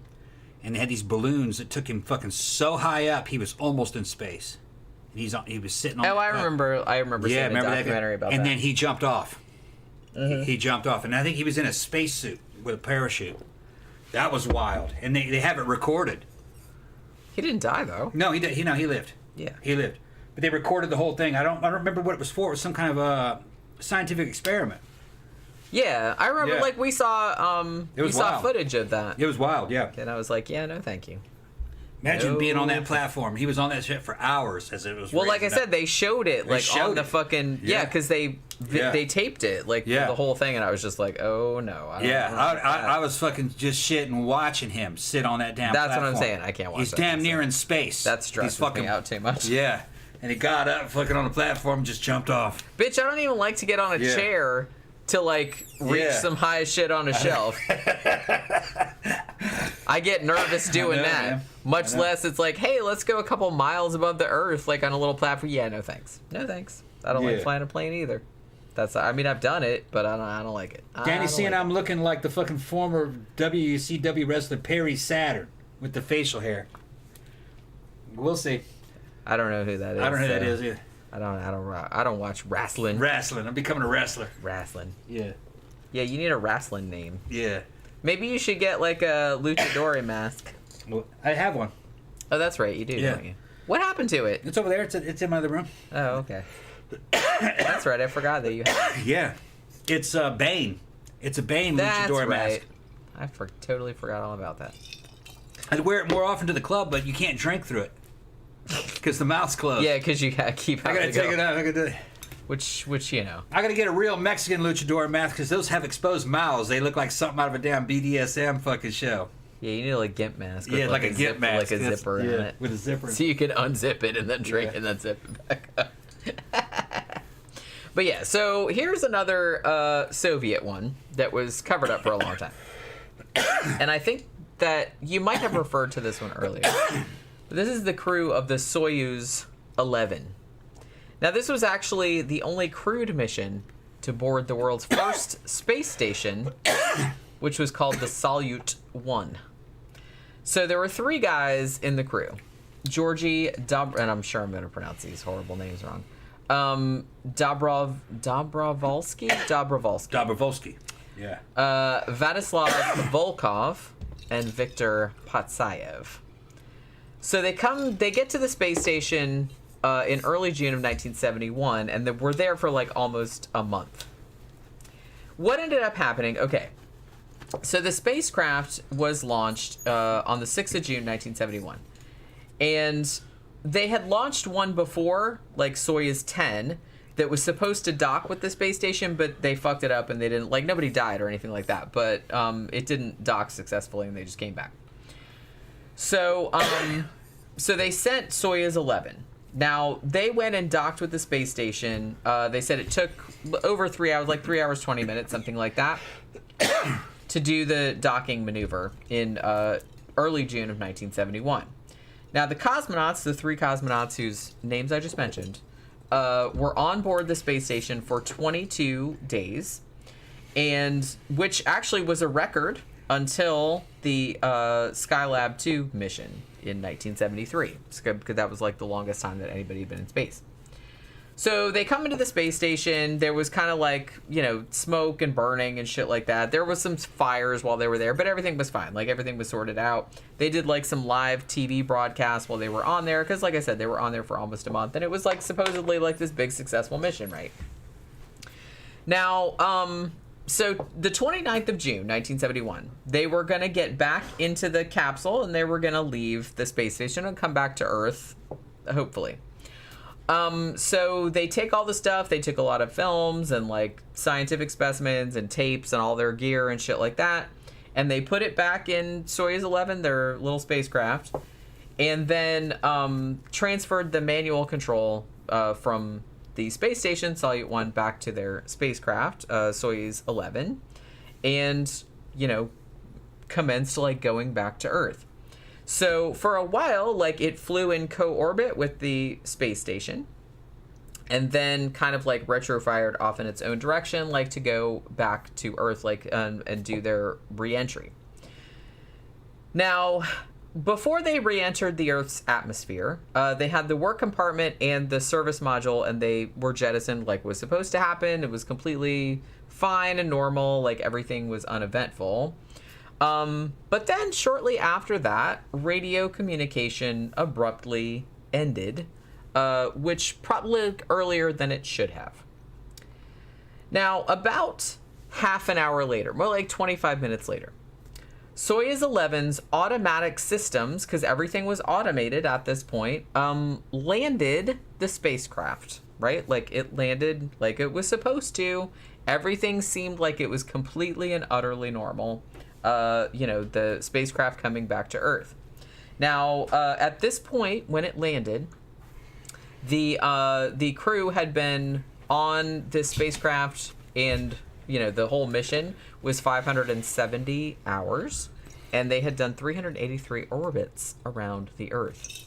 and they had these balloons that took him fucking so high up he was almost in space. And he was sitting on. Oh, I remember seeing a documentary about that. And then he jumped off. He jumped off, and I think he was in a spacesuit with a parachute. That was wild, and they have it recorded. He didn't die though. No, he did. He lived. Yeah, he lived. But they recorded the whole thing. I don't remember what it was for. It was some kind of a scientific experiment. Yeah, I remember. Yeah. Like we saw wild. footage of that. It was wild. Yeah. And I was like, yeah, no, thank you. Imagine being on that platform. He was on that shit for hours as it was. Well, like I said, they showed it on the fucking because they taped it the whole thing, and I was just like, oh no. I was fucking just shitting watching him sit on that damn. That's platform. what I'm saying. I can't watch. He's damn near in space. That stresses me out too much. Yeah, and he got up, fucking on the platform, and just jumped off. Bitch, I don't even like to get on a chair to like reach some high shit on a shelf. I get nervous doing that. Man. Much less it's like, hey, let's go a couple miles above the earth, like on a little platform. Yeah, no thanks. No thanks. I don't like flying a plane either. I mean, I've done it, but I don't like it. Danny's seeing I'm looking like the fucking former WCW wrestler Perry Saturn with the facial hair. We'll see. I don't know who that is. I don't know who that is either. I don't watch wrestling. I'm becoming a wrestler. Wrestling. Yeah. Yeah, you need a wrestling name. Yeah. Maybe you should get like a luchador mask. Well, I have one. Oh, that's right. You do, don't you? What happened to it? It's over there. It's in my other room. Oh, okay. That's right. I forgot that you had it. Yeah. It's Bane. It's a Bane luchador mask. I totally forgot all about that. I'd wear it more often to the club, but you can't drink through it. Because the mouth's closed. Yeah, because you gotta keep. I gotta take it out. Which you know. I gotta get a real Mexican luchador mask because those have exposed mouths. They look like something out of a damn BDSM fucking show. Yeah, you need like a gimp mask. Yeah, like a gimp mask, like a zipper in it, with a zipper. So you can unzip it and then drink and then zip it back up. But yeah, so here's another Soviet one that was covered up for a long time, and I think that you might have referred to this one earlier. This is the crew of the Soyuz 11. Now, this was actually the only crewed mission to board the world's first space station, which was called the Salyut 1. So there were 3 guys in the crew. Georgy and I'm sure I'm going to pronounce these horrible names wrong. Dobrovolsky. Yeah. Vladislav Volkov and Viktor Patsayev. So they get to the space station in early June of 1971, and we're there for like almost a month. What ended up happening? Okay, so the spacecraft was launched on the 6th of June, 1971, and they had launched one before, like Soyuz 10, that was supposed to dock with the space station, but they fucked it up and they didn't. Like nobody died or anything like that, but it didn't dock successfully, and they just came back. So, so they sent Soyuz 11. Now, they went and docked with the space station. They said it took over 3 hours, like 3 hours, 20 minutes, something like that, to do the docking maneuver in early June of 1971. Now, the cosmonauts, the 3 cosmonauts whose names I just mentioned, were on board the space station for 22 days, and which actually was a record until the Skylab 2 mission in 1973, because that was like the longest time that anybody had been in space. So they come into the space station. There was kind of like, you know, smoke and burning and shit like that. There was some fires while they were there, but everything was fine. Like everything was sorted out. They did like some live TV broadcasts while they were on there, because like I said, they were on there for almost a month, and it was like supposedly like this big successful mission, right? Now, so the 29th of June, 1971, they were going to get back into the capsule and they were going to leave the space station and come back to Earth, hopefully. So they take all the stuff. They took a lot of films and like scientific specimens and tapes and all their gear and shit like that. And they put it back in Soyuz 11, their little spacecraft, and then transferred the manual control from the space station, Salyut 1, back to their spacecraft, Soyuz 11, and, commenced like going back to Earth. So for a while, like it flew in co-orbit with the space station, and then kind of like retrofired off in its own direction, like to go back to Earth, like and do their re-entry. Now, before they re-entered the Earth's atmosphere, they had the work compartment and the service module, and they were jettisoned like was supposed to happen. It was completely fine and normal, like everything was uneventful. But then shortly after that, radio communication abruptly ended, which probably earlier than it should have. Now, about half an hour later, more like 25 minutes later, Soyuz 11's automatic systems, because everything was automated at this point, landed the spacecraft, right? Like it landed like it was supposed to. Everything seemed like it was completely and utterly normal. The spacecraft coming back to Earth. Now, at this point, when it landed, the crew had been on this spacecraft, and the whole mission was 570 hours, and they had done 383 orbits around the Earth.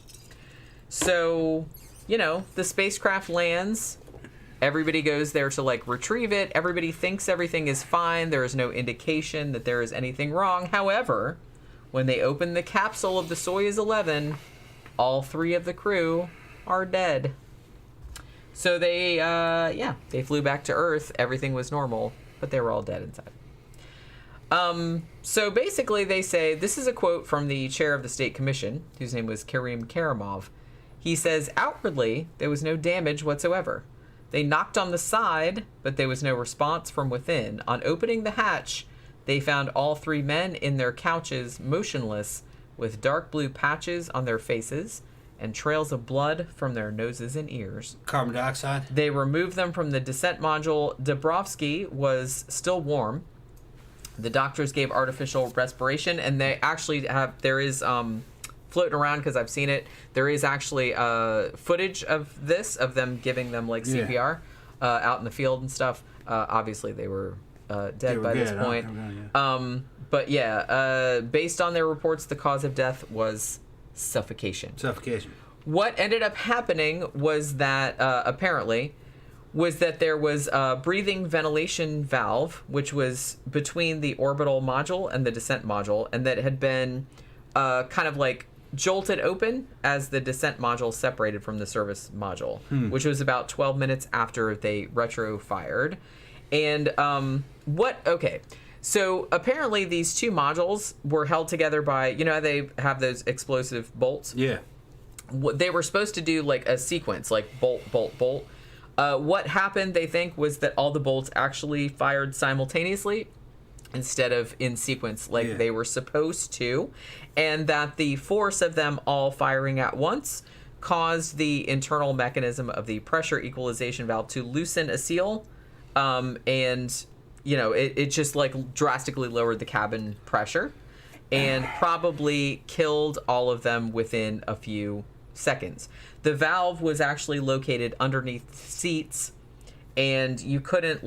So, the spacecraft lands. Everybody goes there to like retrieve it. Everybody thinks everything is fine. There is no indication that there is anything wrong. However, when they open the capsule of the Soyuz 11, all 3 of the crew are dead. So they flew back to Earth. Everything was normal, but they were all dead inside. So basically they say, this is a quote from the chair of the State Commission, whose name was Komarov. He says, outwardly, there was no damage whatsoever. They knocked on the side, but there was no response from within. On opening the hatch, they found all 3 men in their couches, motionless, with dark blue patches on their faces and trails of blood from their noses and ears. Carbon dioxide? They removed them from the descent module. Dubrovsky was still warm. The doctors gave artificial respiration, and they actually there is floating around, because I've seen it, there is actually footage of them giving them like CPR out in the field and stuff. Obviously they were dead by this point. But based on their reports, the cause of death was suffocation. What ended up happening was that apparently there was a breathing ventilation valve, which was between the orbital module and the descent module, and that had been kind of like jolted open as the descent module separated from the service module, which was about 12 minutes after they retro-fired. And so apparently these 2 modules were held together by, they have those explosive bolts? Yeah. They were supposed to do like a sequence, like bolt, bolt, bolt. What happened, they think, was that all the bolts actually fired simultaneously instead of in sequence like they were supposed to, and that the force of them all firing at once caused the internal mechanism of the pressure equalization valve to loosen a seal, and it just like drastically lowered the cabin pressure and probably killed all of them within a few seconds. The valve was actually located underneath seats, and you couldn't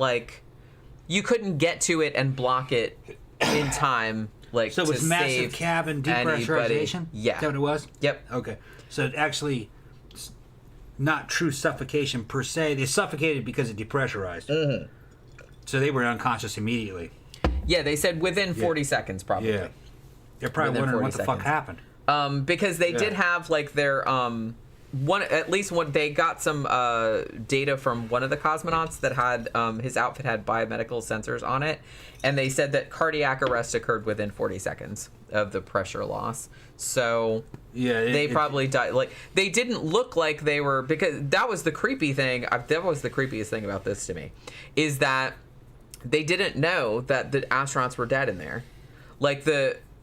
get to it and block it in time. So it was massive cabin depressurization? Yeah. Is that what it was? Yep. Okay. So it actually, not true suffocation per se. They suffocated because it depressurized. Mm-hmm. So they were unconscious immediately. Yeah, they said within 40 seconds probably. Yeah. They're probably wondering what the fuck happened. Because they did have like their they got some data from one of the cosmonauts that had his outfit had biomedical sensors on it, and they said that cardiac arrest occurred within 40 seconds of the pressure loss. So they probably died. Like, they didn't look like they were, because that was the creepy thing. That was the creepiest thing about this to me, is that they didn't know that the astronauts were dead in there. Like,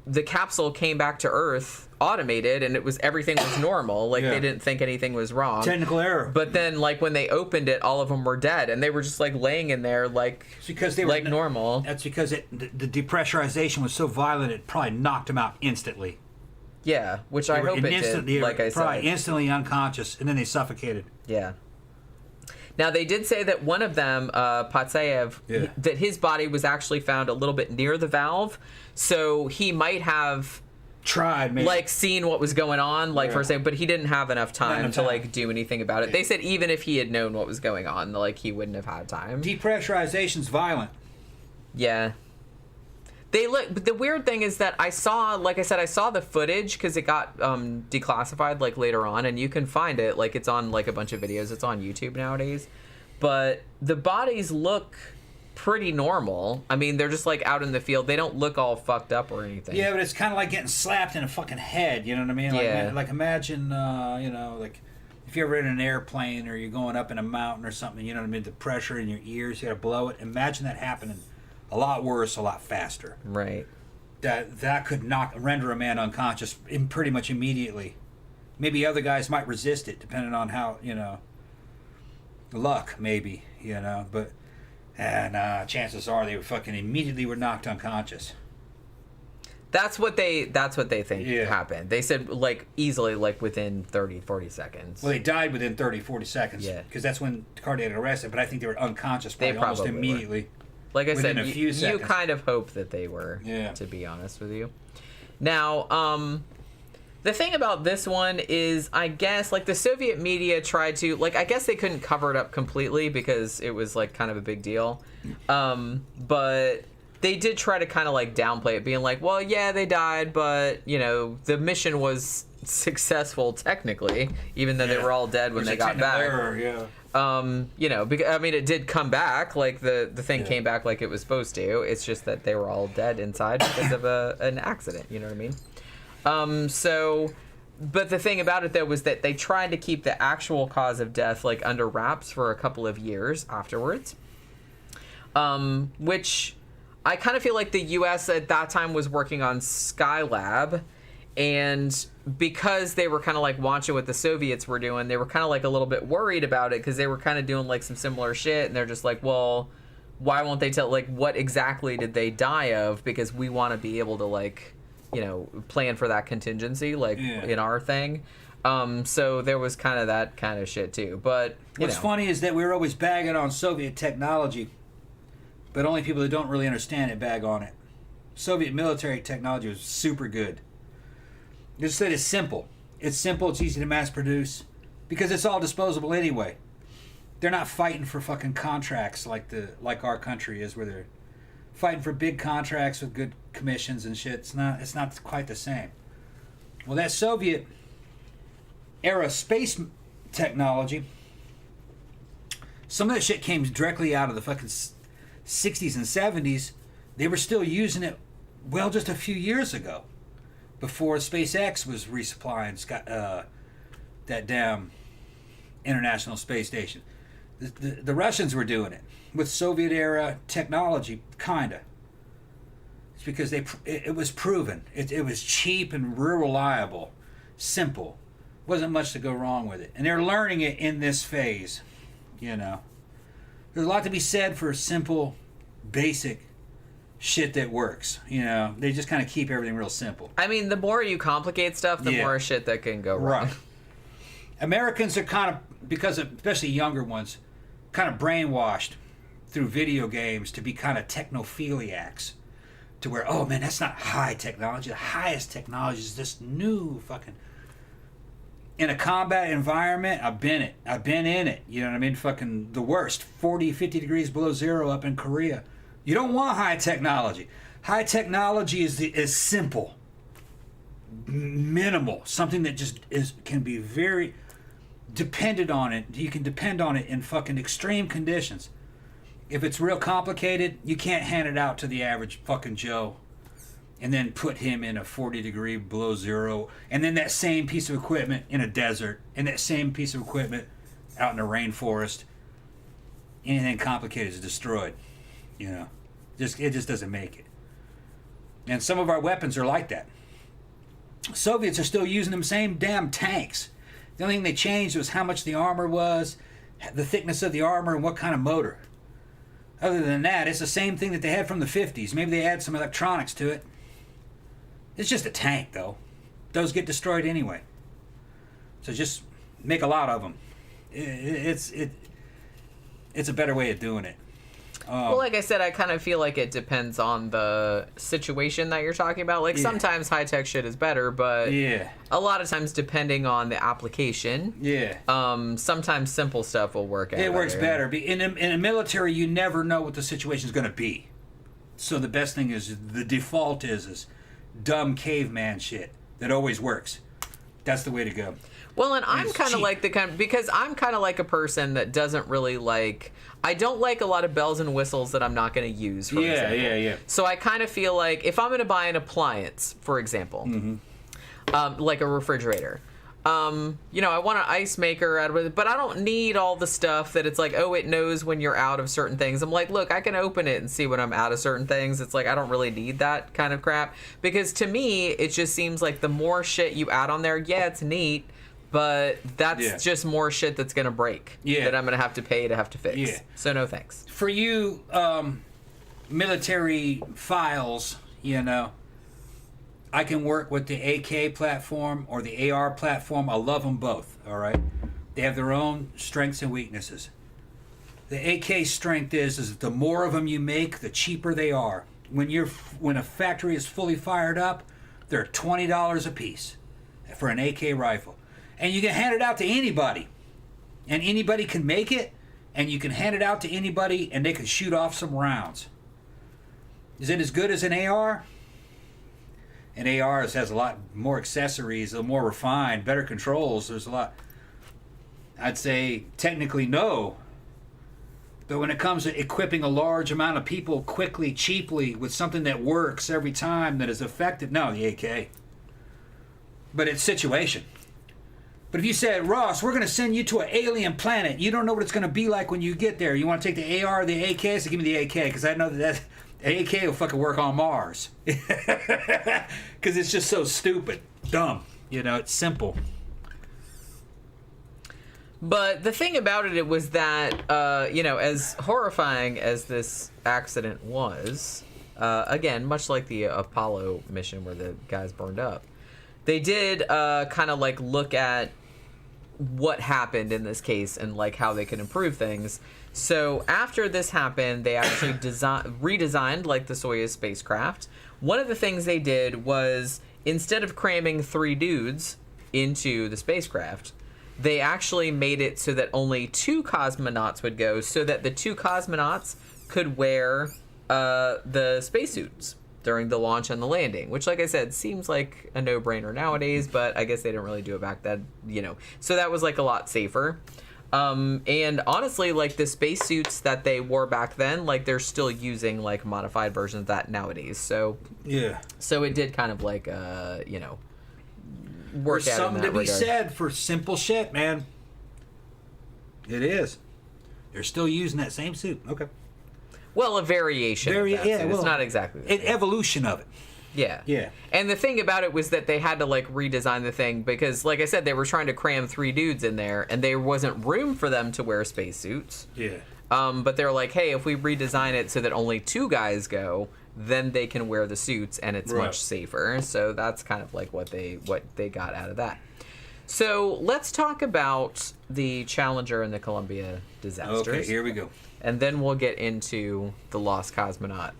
the capsule came back to Earth automated, and everything was normal. Like, they didn't think anything was wrong. Technical error. But then, like, when they opened it, all of them were dead, and they were just, like, laying in there like, it's because they were normal. That's because the depressurization was so violent it probably knocked them out instantly. Yeah, which I hope it did, like I said. Probably instantly unconscious, and then they suffocated. Yeah. Now, they did say that one of them, Patsayev, that his body was actually found a little bit near the valve, so he might have tried, maybe, like, seen what was going on, like, for a second, but he didn't have enough time to like do anything about it. They said even if he had known what was going on, like, he wouldn't have had time. Depressurization's violent. Yeah. But the weird thing is that I saw the footage because it got declassified, like, later on, and you can find it, like, it's on, like, a bunch of videos. It's on YouTube nowadays. But the bodies look pretty normal. I mean, they're just, like, out in the field. They don't look all fucked up or anything. Yeah, but it's kind of like getting slapped in a fucking head, you know what I mean? Like, like imagine, you know, like, if you're ever in an airplane or you're going up in a mountain or something, you know what I mean? The pressure in your ears, you gotta blow it. Imagine that happening. A lot worse, a lot faster. Right. That could render a man unconscious pretty much immediately. Maybe other guys might resist it, depending on how, you know, luck, maybe, you know. But chances are they fucking immediately were knocked unconscious. That's what they think happened. They said, like, easily, like, within 30, 40 seconds. Well, they died within 30, 40 seconds. Yeah. Because that's when cardiac arrested, but I think they were unconscious almost immediately. Like I said, a few you seconds. kind of hope that they were, to be honest with you. Now, the thing about this one is, I guess, like, the Soviet media tried to, like, I guess they couldn't cover it up completely because it was, like, kind of a big deal. But they did try to kind of, like, downplay it, being like, well, yeah, they died, but, you know, the mission was successful technically, even though they were all dead when they got back. Error, you know, because, I mean, it did come back, like, the thing came back like it was supposed to. It's just that they were all dead inside because of an accident, you know what I mean? But the thing about it, though, was that they tried to keep the actual cause of death, like, under wraps for a couple of years afterwards, which I kind of feel like the U.S. at that time was working on Skylab, and because they were kind of like watching what the Soviets were doing, they were kind of like a little bit worried about it because they were kind of doing like some similar shit, and they're just like, well, why won't they tell, like, what exactly did they die of? Because we want to be able to, like, you know, plan for that contingency, like, in our thing. So there was kind of that kind of shit too. But what's funny is that we were always bagging on Soviet technology, but only people who don't really understand it bag on it. Soviet military technology was super good. Just that it's simple. It's simple, it's easy to mass produce, because it's all disposable anyway. They're not fighting for fucking contracts like our country is, where they're fighting for big contracts with good commissions and shit. It's not quite the same. Well, that Soviet era space technology, some of that shit came directly out of the fucking 60s and 70s. They were still using it, well, just a few years ago, before SpaceX was resupplying that damn International Space Station. The Russians were doing it with Soviet era technology, kinda. It's because it was proven. It was cheap and real reliable, simple. Wasn't much to go wrong with it, and they're learning it in this phase. You know, there's a lot to be said for simple, basic shit that works. You know, they just kind of keep everything real simple. I mean, the more you complicate stuff, the more shit that can go wrong. Right. Americans are kind of, because of, especially younger ones, kind of brainwashed through video games to be kind of technophiliacs, to where, oh man, that's not high technology. The highest technology is this new fucking. In a combat environment, I've been in it. You know what I mean? Fucking the worst. 40, 50 degrees below zero up in Korea. You don't want high technology. High technology is simple, minimal, something that just can be very dependent on it. You can depend on it in fucking extreme conditions. If it's real complicated, you can't hand it out to the average fucking Joe and then put him in a 40 degree below zero, and then that same piece of equipment in a desert, and that same piece of equipment out in the rainforest. Anything complicated is destroyed. You know, it just doesn't make it. And some of our weapons are like that. Soviets are still using them same damn tanks. The only thing they changed was how much the armor was, the thickness of the armor, and what kind of motor. Other than that, it's the same thing that they had from the 50s. Maybe they add some electronics to it. It's just a tank, though. Those get destroyed anyway. So just make a lot of them. It's a better way of doing it. Well, like I said, I kind of feel like it depends on the situation that you're talking about. Like, sometimes high-tech shit is better, but a lot of times, depending on the application, sometimes simple stuff will work out. It works better. In a military, you never know what the situation is going to be. So the best thing is, the default is dumb caveman shit that always works. That's the way to go. Well, and I'm kind of like because I'm kind of like a person that doesn't really like, I don't like a lot of bells and whistles that I'm not going to use, for example. Yeah. So I kind of feel like if I'm going to buy an appliance, for example, like a refrigerator, I want an ice maker out of it, but I don't need all the stuff that it's like, oh, it knows when you're out of certain things. I'm like, look, I can open it and see when I'm out of certain things. It's like, I don't really need that kind of crap, because to me, it just seems like the more shit you add on there, it's neat, but that's just more shit that's going to break that I'm going to have to pay to have to fix. Yeah. So no thanks. For you military files, I can work with the AK platform or the AR platform. I love them both, all right? They have their own strengths and weaknesses. The AK strength is the more of them you make, the cheaper they are. When a factory is fully fired up, they're $20 a piece for an AK rifle. And you can hand it out to anybody. And anybody can make it, and you can hand it out to anybody, and they can shoot off some rounds. Is it as good as an AR? An AR has a lot more accessories, a little more refined, better controls. There's a lot. I'd say technically no. But when it comes to equipping a large amount of people quickly, cheaply, with something that works every time, that is effective, no, the AK. But it's situation. But if you said, Ross, we're going to send you to an alien planet. You don't know what it's going to be like when you get there. You want to take the AR or the AK? So give me the AK, because I know that AK will fucking work on Mars. Because it's just so stupid. Dumb. It's simple. But the thing about it was that, as horrifying as this accident was, again, much like the Apollo mission where the guys burned up, they did kind of like look at what happened in this case and like how they could improve things. So after this happened, they actually redesigned like the Soyuz spacecraft. One of the things they did was, instead of cramming 3 dudes into the spacecraft, they actually made it so that only 2 cosmonauts would go, so that the 2 cosmonauts could wear the spacesuits during the launch and the landing, which, like I said, seems like a no-brainer nowadays, but I guess they didn't really do it back then, So that was like a lot safer. And honestly, like the spacesuits that they wore back then, like they're still using like modified versions of that nowadays. So so it did kind of like work out in There's something that to be regard. said for simple shit, man. It is. They're still using that same suit. Okay. Well, a variation. Of that, so it's not exactly the an same. evolution of it. Yeah. And the thing about it was that they had to like redesign the thing because, like I said, they were trying to cram 3 dudes in there, and there wasn't room for them to wear spacesuits. Yeah. But they're like, hey, if we redesign it so that only 2 guys go, then they can wear the suits, and it's much safer. So that's kind of like what they got out of that. So let's talk about the Challenger and the Columbia disasters. Okay, here we go. And then we'll get into the Lost Cosmonaut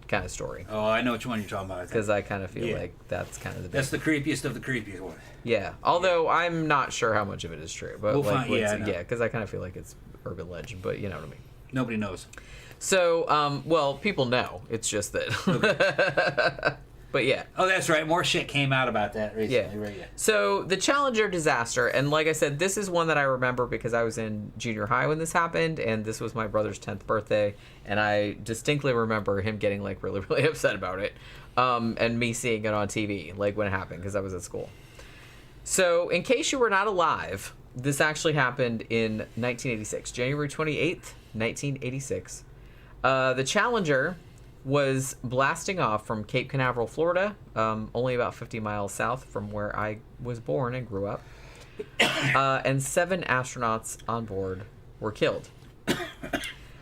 kind of story. Oh, I know which one you're talking about. Because I kind of feel like that's kind of the big That's the creepiest of the creepiest ones. Yeah, although I'm not sure how much of it is true. But We'll like, find- because I kind of feel like it's urban legend, but you know what I mean. Nobody knows. So, well, people know. It's just that. But yeah. Oh, that's right. More shit came out about that recently. Yeah. Right, yeah. So the Challenger disaster, and like I said, this is one that I remember because I was in junior high when this happened, and this was my brother's 10th birthday, and I distinctly remember him getting like really, really upset about it, and me seeing it on TV like when it happened because I was at school. So in case you were not alive, this actually happened in 1986, January 28th, 1986. The Challenger was blasting off from Cape Canaveral, Florida, only about 50 miles south from where I was born and grew up. And 7 astronauts on board were killed.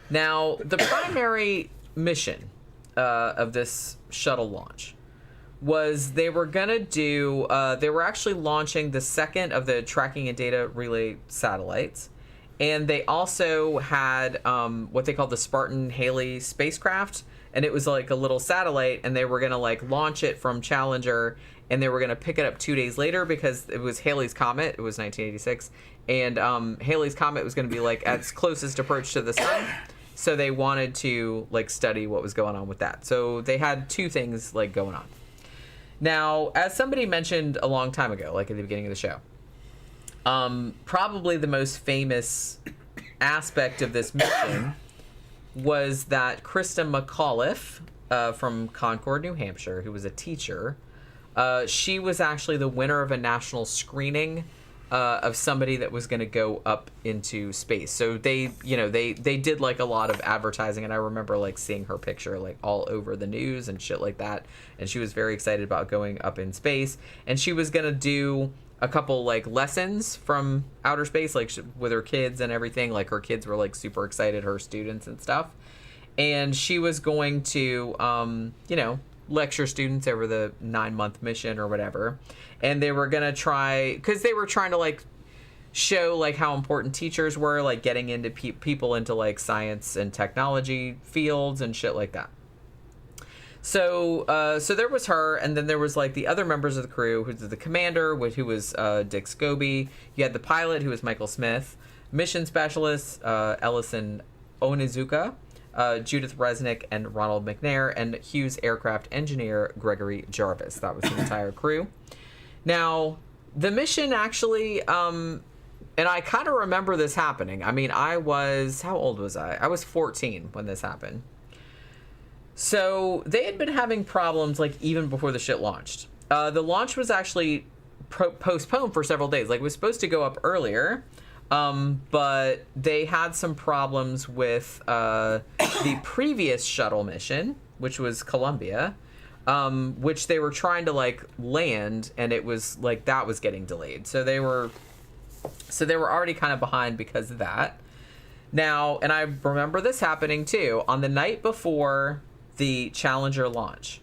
Now, the primary mission of this shuttle launch was they were actually launching the second of the tracking and data relay satellites. And they also had what they called the Spartan Haley spacecraft. And it was like a little satellite, and they were going to like launch it from Challenger, and they were going to pick it up 2 days later because it was Halley's Comet. It was 1986. And Halley's Comet was going to be like its closest approach to the sun. So they wanted to like study what was going on with that. So they had 2 things like going on. Now, as somebody mentioned a long time ago, like at the beginning of the show, probably the most famous aspect of this mission was that Krista McAuliffe from Concord, New Hampshire, who was a teacher, she was actually the winner of a national screening of somebody that was going to go up into space. So they did like a lot of advertising, and I remember like seeing her picture like all over the news and shit like that. And she was very excited about going up in space, and she was going to do a couple like lessons from outer space, like with her kids and everything. Like her kids were like super excited, her students and stuff. And she was going to, lecture students over the 9-month mission or whatever. And they were going to try, because they were trying to like show like how important teachers were, like getting into people into like science and technology fields and shit like that. So there was her, and then there was like the other members of the crew, who's the commander, who was Dick Scobie. You had the pilot, who was Michael Smith, mission specialist Ellison Onizuka, Judith Resnick and Ronald McNair, and Hughes aircraft engineer Gregory Jarvis. That was the entire crew. Now, the mission actually, and I kind of remember this happening. I mean, how old was I? I was 14 when this happened. So they had been having problems like even before the shit launched. The launch was actually postponed for several days. Like it was supposed to go up earlier, but they had some problems with the previous shuttle mission, which was Columbia, which they were trying to like land, and it was like that was getting delayed. So they were already kind of behind because of that. Now, and I remember this happening too on the night before the Challenger launch,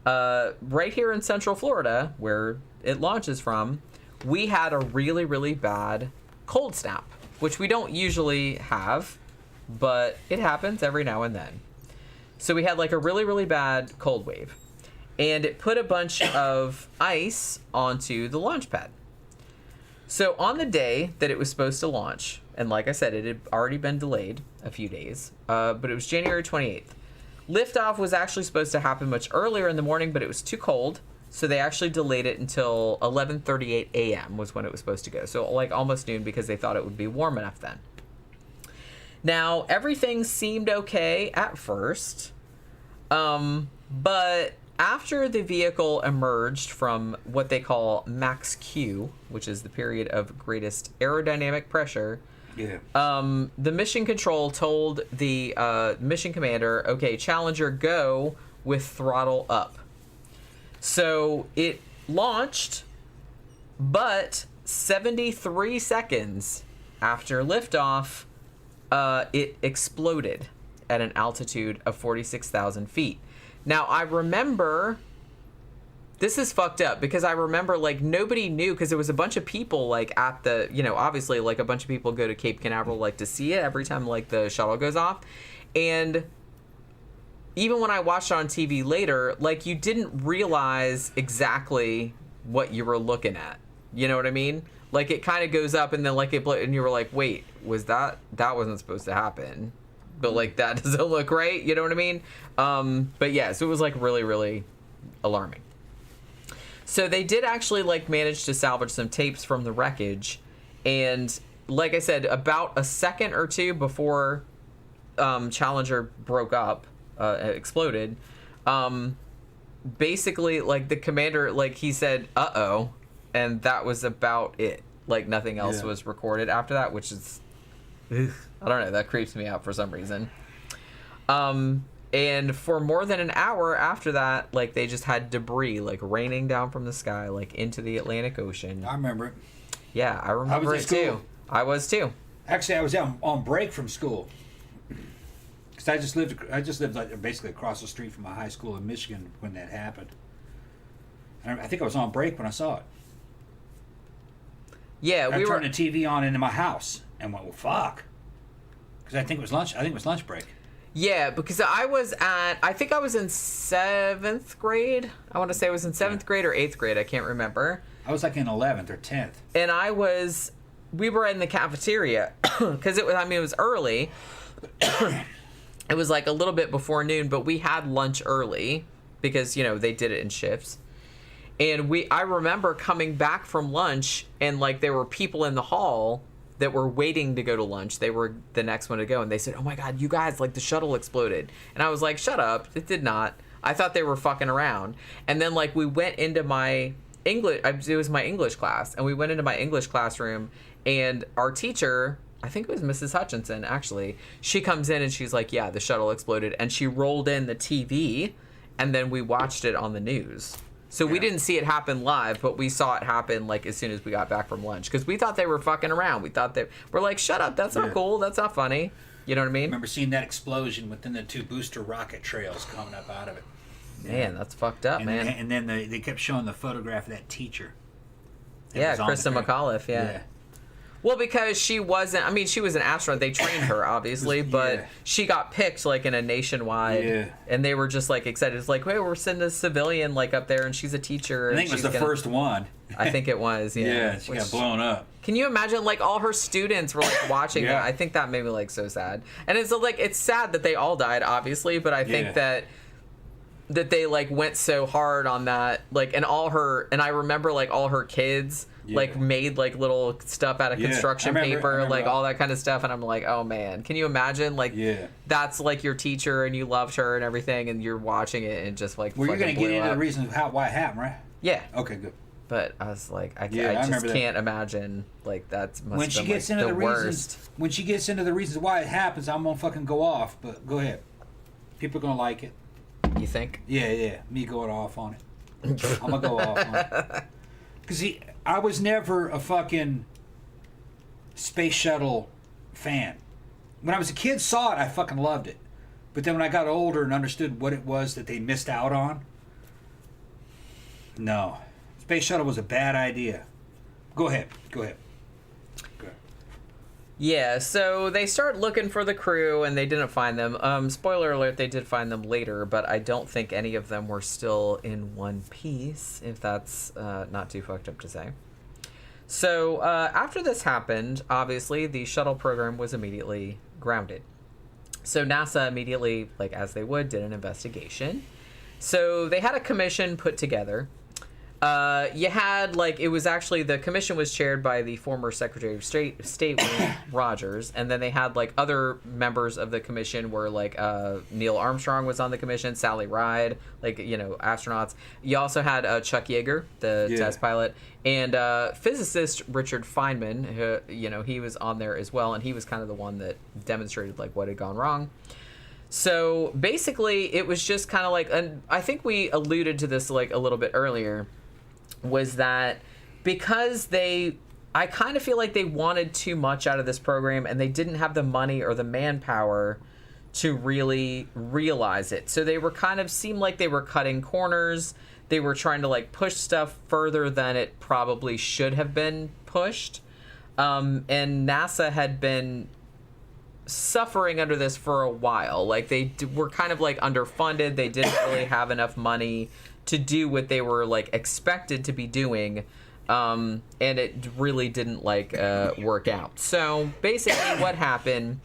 right here in Central Florida, where it launches from, we had a really, really bad cold snap, which we don't usually have, but it happens every now and then. So we had like a really, really bad cold wave, and it put a bunch of ice onto the launch pad. So on the day that it was supposed to launch, and like I said, it had already been delayed a few days, but it was January 28th. Liftoff was actually supposed to happen much earlier in the morning, but it was too cold, so they actually delayed it until 11:38 a.m. was when it was supposed to go. So like almost noon, because they thought it would be warm enough then. Now, everything seemed okay at first, but after the vehicle emerged from what they call max Q, which is the period of greatest aerodynamic pressure, the mission control told the mission commander, okay, Challenger, go with throttle up. So it launched, but 73 seconds after liftoff, it exploded at an altitude of 46,000 feet. Now, I remember, this is fucked up, because I remember, like, nobody knew, because there was a bunch of people, like, at the, obviously, like, a bunch of people go to Cape Canaveral, like, to see it every time, like, the shuttle goes off. And even when I watched it on TV later, like, you didn't realize exactly what you were looking at. You know what I mean? Like, it kind of goes up, and then, like, and you were like, wait, that wasn't supposed to happen. But, like, that doesn't look right. You know what I mean? But, yeah, so it was, like, really, really alarming. So they did actually, like, manage to salvage some tapes from the wreckage. And, like I said, about a second or two before Challenger broke up, exploded, basically, like, the commander, like, he said, uh-oh, and that was about it. Like, nothing else was recorded after that, which is, I don't know, that creeps me out for some reason. And for more than an hour after that, like, they just had debris, like, raining down from the sky, like, into the Atlantic Ocean. I remember it. Yeah, I remember it too. I was too. Actually, I was on break from school. Because I just lived like basically across the street from a high school in Michigan when that happened. And I think I was on break when I saw it. Yeah, I turned the TV on into my house and went, well, fuck. Because I think it was lunch. I think it was lunch break. Yeah, because I think I was in 7th grade. I want to say I was in 7th grade or 8th grade. I can't remember. I was like in 11th or 10th. And we were in the cafeteria because it was early. It was like a little bit before noon, but we had lunch early because, they did it in shifts. And I remember coming back from lunch and like there were people in the hall that were waiting to go to lunch. They were the next one to go, and they said, "Oh my God, you guys, like the shuttle exploded." And I was like, "Shut up, it did not." I thought they were fucking around. And then like we went into my English, it was my English class, and we went into my English classroom, and our teacher, I think it was Mrs. Hutchinson actually, she comes in and she's like, "Yeah, the shuttle exploded," and she rolled in the TV, and then we watched it on the news. So we didn't see it happen live, but we saw it happen like as soon as we got back from lunch because we thought they were fucking around. We thought we're like, "Shut up, that's not cool, that's not funny." You know what I mean? I remember seeing that explosion within the 2 booster rocket trails coming up out of it. Man, that's fucked up, man. And then they kept showing the photograph of that teacher. Yeah, Krista McAuliffe, yeah. Well, because she was an astronaut. They trained her, obviously, but she got picked, like, in a nationwide, and they were just, like, excited. It's like, wait, we're sending a civilian, like, up there, and she's a teacher. I think it was the first one. I think it was, yeah. Yeah, she got blown up. Can you imagine, like, all her students were, like, watching that? I think that made me, like, so sad. And it's, like, it's sad that they all died, obviously, but I think that they, like, went so hard on that, like, and I remember, like, all her kids... like made like little stuff out of construction paper, like all that kind of stuff, and I'm like, oh man, can you imagine, like, that's like your teacher and you loved her and everything, and you're watching it and just like, well, you're gonna get into the reason why it happened, right? Yeah. Okay, good. But I was like, I just can't imagine, like, that's when she gets into the reasons. When she gets into the reasons why it happens, I'm gonna fucking go off. But go ahead, people are gonna like it. You think? Yeah, me going off on it. I'm gonna go off on it. Because I was never a fucking space shuttle fan. When I was a kid, saw it, I fucking loved it. But then when I got older and understood what it was that they missed out on, no. Space shuttle was a bad idea. Go ahead. Yeah, so they start looking for the crew, and they didn't find them. Spoiler alert, they did find them later, but I don't think any of them were still in one piece, if that's not too fucked up to say. So after this happened, obviously, the shuttle program was immediately grounded. So NASA immediately, like as they would, did an investigation. So they had a commission put together. You had, like, it was actually, the commission was chaired by the former Secretary of State William Rogers, and then they had, like, other members of the commission were, like, Neil Armstrong was on the commission, Sally Ride, like, astronauts. You also had Chuck Yeager, the test pilot, and physicist Richard Feynman, who, he was on there as well, and he was kind of the one that demonstrated, like, what had gone wrong. So, basically, it was just kind of like, and I think we alluded to this, like, a little bit earlier, was that because I kind of feel like they wanted too much out of this program and they didn't have the money or the manpower to really realize it. So they were seemed like they were cutting corners. They were trying to, like, push stuff further than it probably should have been pushed. And NASA had been suffering under this for a while. Like, they were kind of, like, underfunded. They didn't really have enough money to do what they were, like, expected to be doing, and it really didn't, like, work out. So basically what happened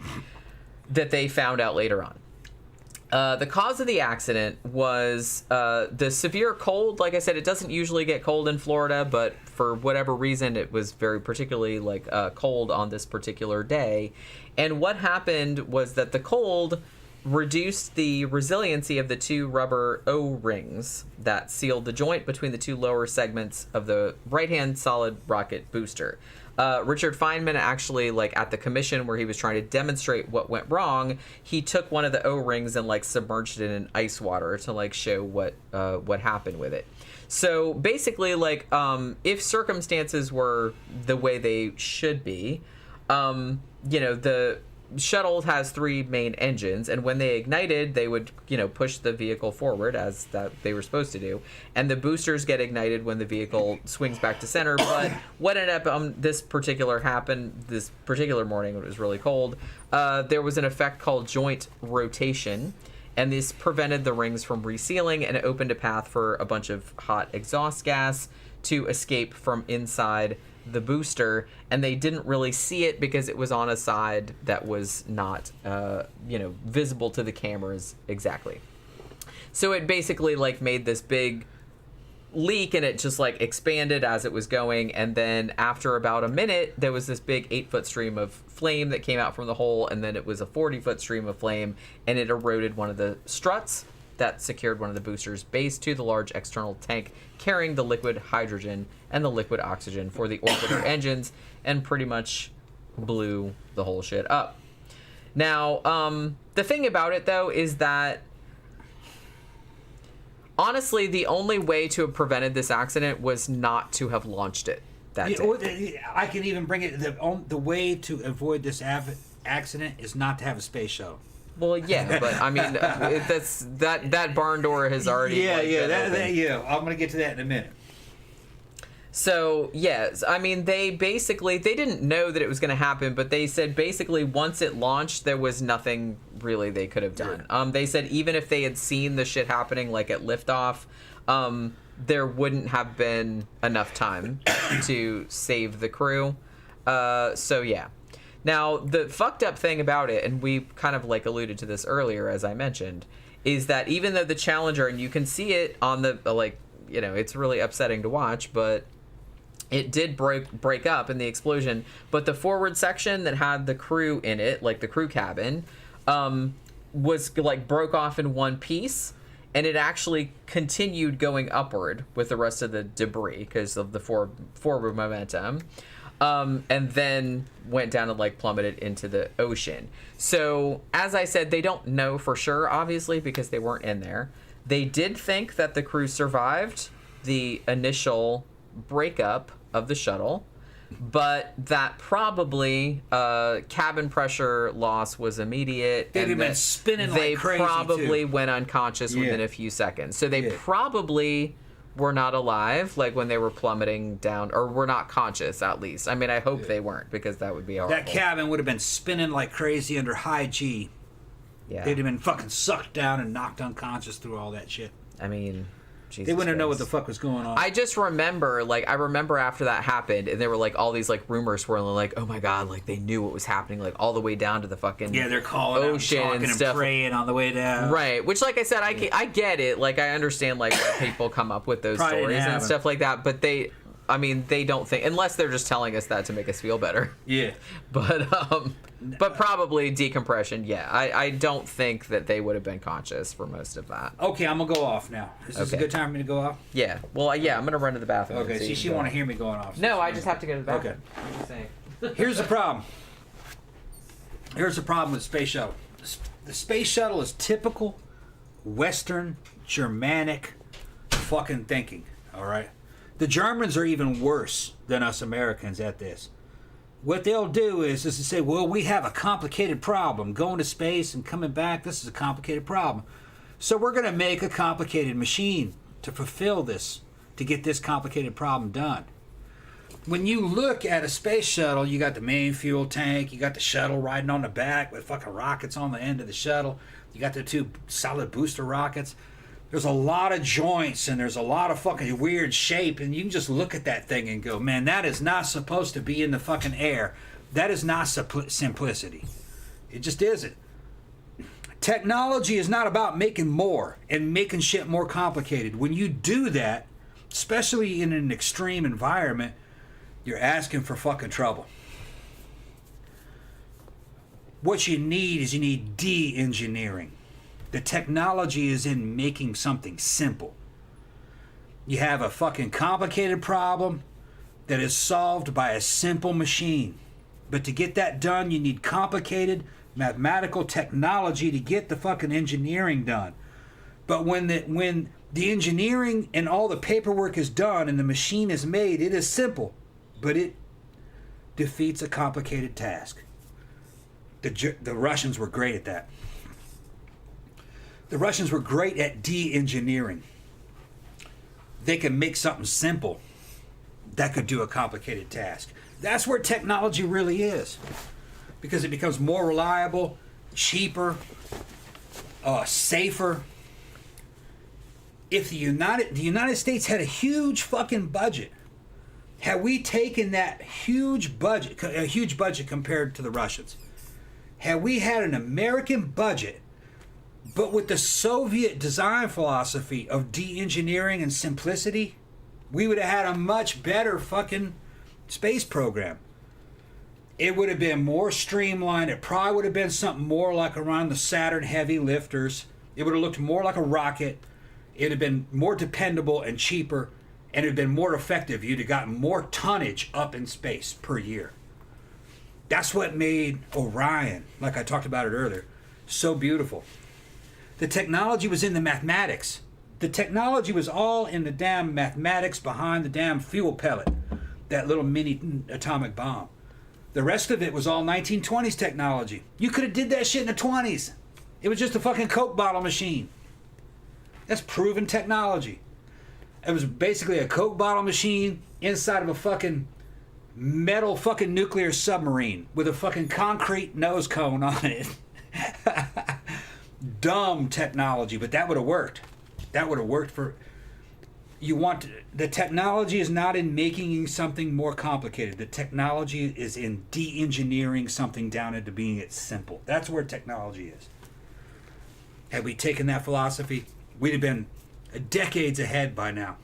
that they found out later on, the cause of the accident was the severe cold. Like I said, it doesn't usually get cold in Florida, but for whatever reason it was very particularly, like, cold on this particular day. And what happened was that the cold reduced the resiliency of the 2 rubber O-rings that sealed the joint between the 2 lower segments of the right-hand solid rocket booster. Richard Feynman actually, like, at the commission where he was trying to demonstrate what went wrong, he took one of the O-rings and, like, submerged it in ice water to, like, show what happened with it. So basically, like, if circumstances were the way they should be, the shuttle has 3 main engines, and when they ignited, they would, push the vehicle forward as that they were supposed to do, and the boosters get ignited when the vehicle swings back to center. But what ended up this particular morning, when it was really cold, there was an effect called joint rotation, and this prevented the rings from resealing, and it opened a path for a bunch of hot exhaust gas to escape from inside the booster, and they didn't really see it because it was on a side that was not visible to the cameras exactly. So it basically, like, made this big leak, and it just, like, expanded as it was going, and then after about a minute there was this big 8-foot stream of flame that came out from the hole, and then it was a 40-foot stream of flame, and it eroded one of the struts that secured one of the booster's base to the large external tank carrying the liquid hydrogen and the liquid oxygen for the orbiter engines, and pretty much blew the whole shit up. Now, the thing about it, though, is that honestly, the only way to have prevented this accident was not to have launched it that day. I can even bring it, the way to avoid this accident is not to have a space shuttle. Well, yeah, but I mean, that barn door has already. I'm gonna get to that in a minute. So yes, I mean, they didn't know that it was going to happen, but they said basically once it launched, there was nothing really they could have done. They said even if they had seen the shit happening, like at liftoff, there wouldn't have been enough time to save the crew. So yeah. Now, the fucked up thing about it, and we kind of like alluded to this earlier, as I mentioned, is that even though the Challenger, and you can see it on the, it's really upsetting to watch, but it did break up in the explosion. But the forward section that had the crew in it, like the crew cabin, was like broke off in one piece, and it actually continued going upward with the rest of the debris because of the forward momentum. And then went down and like plummeted into the ocean. So as I said, they don't know for sure, obviously, because they weren't in there. They did think that the crew survived the initial breakup of the shuttle, but that probably cabin pressure loss was immediate. They'd have been spinning like crazy. They probably went unconscious within a few seconds. So they probably were not alive, like when they were plummeting down, or were not conscious at least. I mean, I hope they weren't, because that would be horrible. That cabin would have been spinning like crazy under high G. Yeah. They'd have been fucking sucked down and knocked unconscious through all that shit. I mean, Jesus they wouldn't Christ. know what the fuck was going on. I just remember, after that happened, and there were like all these like rumors swirling, like, oh my god, like they knew what was happening, like all the way down to the fucking they're calling ocean out and talking and praying on the way down. Right, which, like I said, I get it. Like I understand like why people come up with those stories and stuff like that, but they don't think, unless they're just telling us that to make us feel better. Yeah. But probably decompression, yeah. I don't think that they would have been conscious for most of that. Okay, I'm going to go off now. Is this a good time for me to go off? Yeah. Well, yeah, I'm going to run to the bathroom. Okay, see, she want to hear me going off. No, I just have to go to the bathroom. Okay. I'm just saying. Here's the problem. Here's the problem with the space shuttle. The space shuttle is typical Western, Germanic fucking thinking, all right? The Germans are even worse than us Americans at this. What they'll do is to say, well, we have a complicated problem. Going to space and coming back, this is a complicated problem. So we're going to make a complicated machine to fulfill this, to get this complicated problem done. When you look at a space shuttle, you got the main fuel tank, you got the shuttle riding on the back with fucking rockets on the end of the shuttle, you got the 2 solid booster rockets. There's a lot of joints and there's a lot of fucking weird shape, and you can just look at that thing and go, man, that is not supposed to be in the fucking air. That is not simplicity. It just isn't. Technology is not about making more and making shit more complicated. When you do that, especially in an extreme environment, you're asking for fucking trouble. What you need de-engineering. The technology is in making something simple. You have a fucking complicated problem, that is solved by a simple machine. But to get that done, you need complicated mathematical technology to get the fucking engineering done. But when the engineering and all the paperwork is done and the machine is made, it is simple, but it defeats a complicated task. The Russians were great at that. The Russians were great at de-engineering. They could make something simple that could do a complicated task. That's where technology really is, because it becomes more reliable, cheaper, safer. If the United States had a huge fucking budget, had we taken that huge budget, a huge budget compared to the Russians, had we had an American budget, but with the Soviet design philosophy of de-engineering and simplicity, we would have had a much better fucking space program. It would have been more streamlined. It probably would have been something more like around the Saturn heavy lifters. It would have looked more like a rocket. It would have been more dependable and cheaper, and it would have been more effective. You'd have gotten more tonnage up in space per year. That's what made Orion, like I talked about it earlier, so beautiful. The technology was in the mathematics. The technology was all in the damn mathematics behind the damn fuel pellet, that little mini atomic bomb. The rest of it was all 1920s technology. You could have did that shit in the 20s. It was just a fucking Coke bottle machine. That's proven technology. It was basically a Coke bottle machine inside of a fucking metal fucking nuclear submarine with a fucking concrete nose cone on it. Dumb technology, but that would have worked. That would have worked for... The technology is not in making something more complicated. The technology is in de-engineering something down into being it simple. That's where technology is. Had we taken that philosophy, we'd have been decades ahead by now.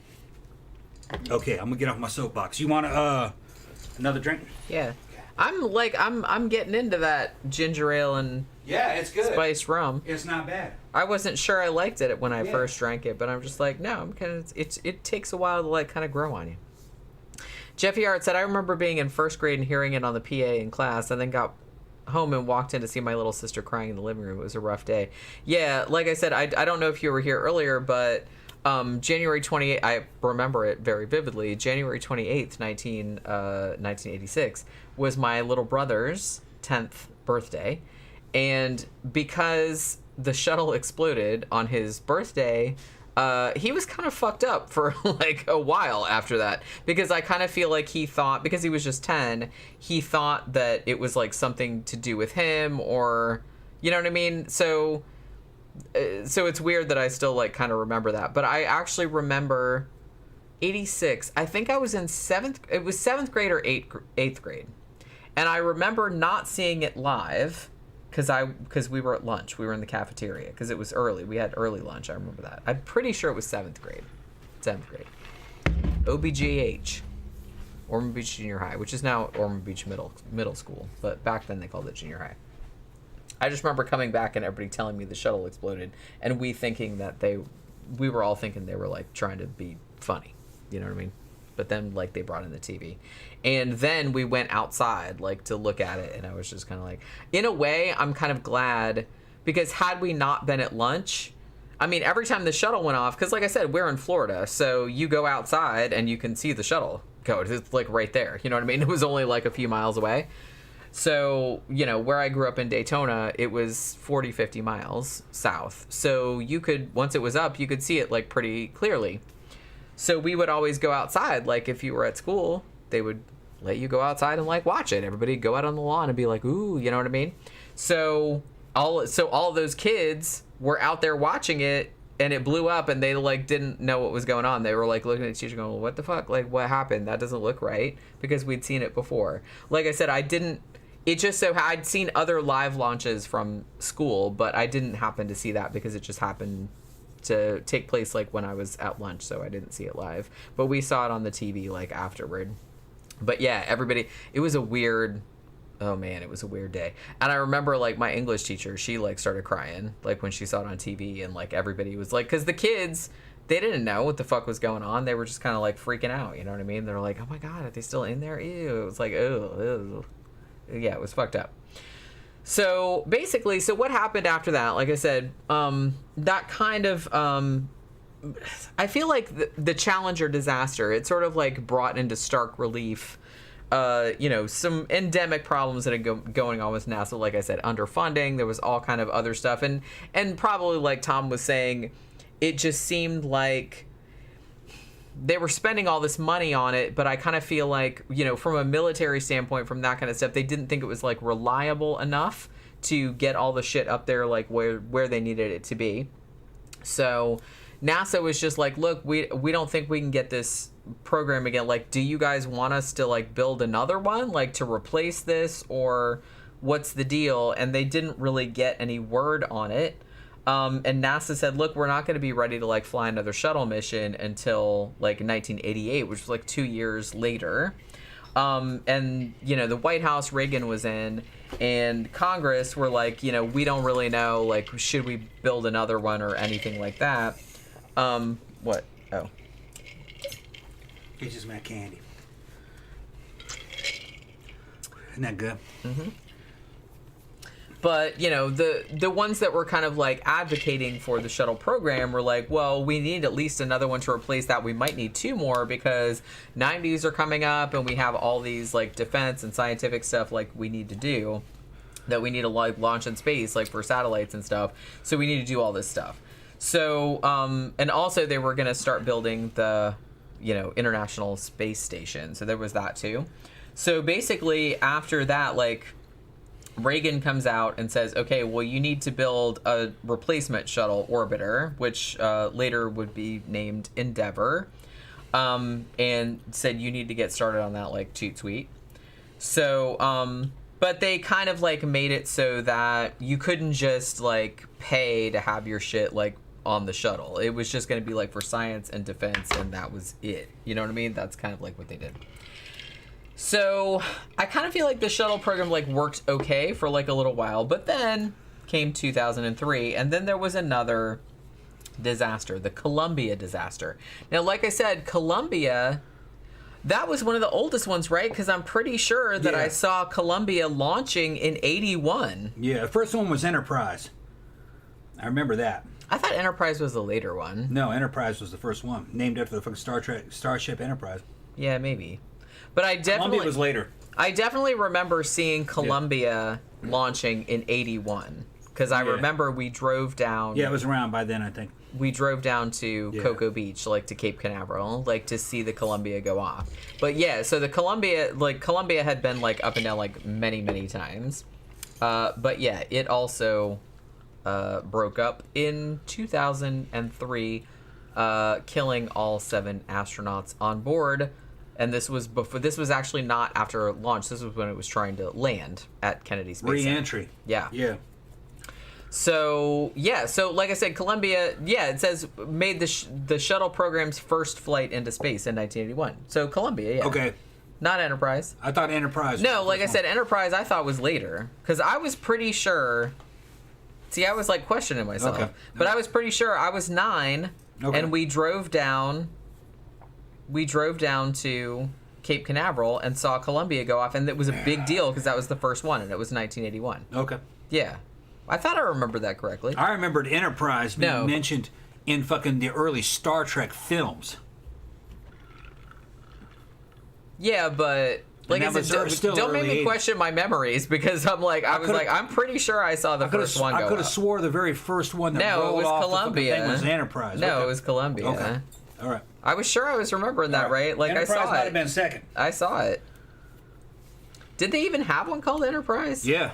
Okay, I'm gonna get off my soapbox. You want another drink? Yeah. I'm getting into that ginger ale and it's good. Spiced rum. It's not bad. I wasn't sure I liked it when I first drank it, but I'm just like, no, I'm kind of. It takes a while to like kind of grow on you. Jeffy Art said, I remember being in first grade and hearing it on the PA in class, and then got home and walked in to see my little sister crying in the living room. It was a rough day. Yeah, like I said, I don't know if you were here earlier, but January 28th, I remember it very vividly. January 28th, 1986 was my little brother's 10th birthday. And because the shuttle exploded on his birthday, he was kind of fucked up for like a while after that, because I kind of feel like he thought, because he was just 10, he thought that it was like something to do with him, or you know what I mean? So it's weird that I still like kind of remember that, but I actually remember 86. I think I was in it was 7th grade or 8th grade. And I remember not seeing it live because we were at lunch. We were in the cafeteria because it was early. We had early lunch. I remember that. I'm pretty sure it was 7th grade. 7th grade. OBGH. Ormond Beach Junior High, which is now Ormond Beach Middle School. But back then they called it Junior High. I just remember coming back and everybody telling me the shuttle exploded, and we thinking that we were all thinking they were like trying to be funny. You know what I mean? But then like they brought in the TV. And then we went outside like to look at it, and I was just kind of like, in a way, I'm kind of glad, because had we not been at lunch, I mean, every time the shuttle went off, because like I said, we're in Florida, so you go outside and you can see the shuttle go. It's like right there. You know what I mean? It was only like a few miles away. So, you know, where I grew up in Daytona, it was 40, 50 miles south. So you could, once it was up, you could see it like pretty clearly. So we would always go outside. Like if you were at school, they would let you go outside and like watch it. Everybody'd go out on the lawn and be like, ooh, you know what I mean? So all of those kids were out there watching it, and it blew up, and they like didn't know what was going on. They were like looking at the teacher going, well, what the fuck? Like, what happened? That doesn't look right, because we'd seen it before. Like I said, it just so I'd seen other live launches from school, but I didn't happen to see that because it just happened to take place like when I was at lunch, so I didn't see it live. But we saw it on the TV like afterward. But yeah, everybody, it was a weird day. And I remember like my English teacher, she like started crying like when she saw it on TV, and like everybody was like, because the kids, they didn't know what the fuck was going on. They were just kind of like freaking out. You know what I mean? They're like, oh my God, are they still in there? Ew. It was like, ew. Yeah, it was fucked up. So basically, so what happened after that? Like I said, that kind of, I feel like the Challenger disaster, it sort of like brought into stark relief, some endemic problems that are going on with NASA. Like I said, underfunding, there was all kind of other stuff. And probably like Tom was saying, it just seemed like they were spending all this money on it, but I kind of feel like, from a military standpoint, from that kind of stuff, they didn't think it was like reliable enough to get all the shit up there like where they needed it to be. So NASA was just like, look, we don't think we can get this program again. Like, do you guys want us to like build another one, like to replace this, or what's the deal? And they didn't really get any word on it. And NASA said, look, we're not going to be ready to like fly another shuttle mission until like 1988, which was like 2 years later. And the White House, Reagan was in, and Congress were like, we don't really know, like, should we build another one or anything like that? What? Oh. It's just my candy. Isn't that good? Mm-hmm. But, the ones that were kind of like advocating for the shuttle program were like, well, we need at least another one to replace that. We might need 2 more because 90s are coming up and we have all these like defense and scientific stuff like we need to do that we need to like launch in space, like for satellites and stuff. So we need to do all this stuff. So, and also they were going to start building the, International Space Station. So there was that too. So basically after that, like, Reagan comes out and says, okay, well, you need to build a replacement shuttle orbiter, which later would be named Endeavour, and said you need to get started on that, like, toot sweet. So, but they kind of, like, made it so that you couldn't just, like, pay to have your shit, like, on the shuttle. It was just going to be, like, for science and defense, and that was it. You know what I mean? That's kind of, like, what they did. So I kind of feel like the shuttle program like worked okay for like a little while, but then came 2003, and then there was another disaster, the Columbia disaster. Now, like I said, Columbia, that was one of the oldest ones, right? Because I'm pretty sure that I saw Columbia launching in 81. Yeah, the first one was Enterprise. I remember that. I thought Enterprise was the later one. No, Enterprise was the first one, named after the fucking Starship Enterprise. Yeah, maybe. But I definitely... Columbia was later. I definitely remember seeing Columbia launching in 81. Because I remember we drove down... Yeah, it was around by then, I think. We drove down to Cocoa Beach, like to Cape Canaveral, like to see the Columbia go off. But yeah, so the Columbia had been like up and down like many, many times. But yeah, it also broke up in 2003, killing all 7 astronauts on board. And this was before. This was actually not after launch. This was when it was trying to land at Kennedy Space Center. Re-entry. Yeah. Yeah. So like I said, Columbia. Yeah, it says made the shuttle program's first flight into space in 1981. So Columbia. Yeah. Okay. Not Enterprise. I thought Enterprise. No, like I said, Enterprise. I thought was later because I was pretty sure. See, I was like questioning myself, but I was pretty sure I was 9, and we drove down. We drove down to Cape Canaveral and saw Columbia go off, and it was a big deal because that was the first one, and it was 1981. Okay. Yeah. I thought I remembered that correctly. I remembered Enterprise being mentioned in fucking the early Star Trek films. Yeah, but... Like I said, don't make me question my memories because I'm like, I'm pretty sure I saw the first one go I could have swore the very first one that rolled off Columbia. The thing was Enterprise. No, it was Columbia. Okay. All right. I was sure I was remembering that right. Like Enterprise I saw it. Might have been second. I saw it. Did they even have one called Enterprise? Yeah.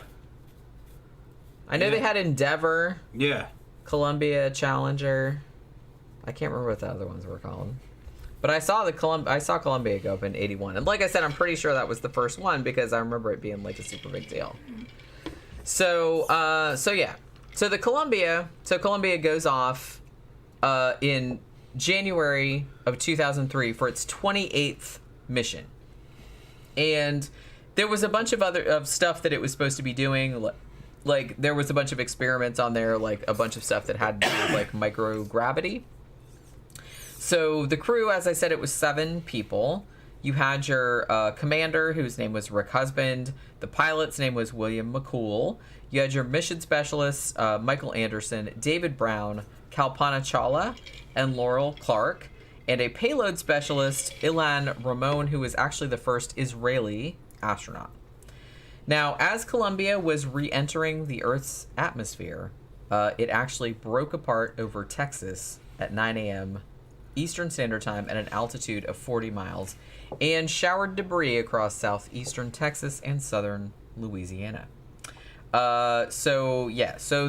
I know they had Endeavour. Yeah. Columbia, Challenger. I can't remember what the other ones were called. But I saw Columbia go up in 81. And like I said, I'm pretty sure that was the first one because I remember it being like a super big deal. So yeah. So Columbia goes off in January of 2003 for its 28th mission. And there was a bunch of stuff that it was supposed to be doing. Like there was a bunch of experiments on there, like a bunch of stuff that had to do with like microgravity. So the crew, as I said, it was 7 people. You had your commander, whose name was Rick Husband. The pilot's name was William McCool. You had your mission specialists, Michael Anderson, David Brown, Kalpana Chawla, and Laurel Clark. And a payload specialist, Ilan Ramon, who was actually the first Israeli astronaut. Now, as Columbia was re-entering the Earth's atmosphere, it actually broke apart over Texas at 9 a.m. Eastern Standard Time at an altitude of 40 miles and showered debris across southeastern Texas and southern Louisiana. So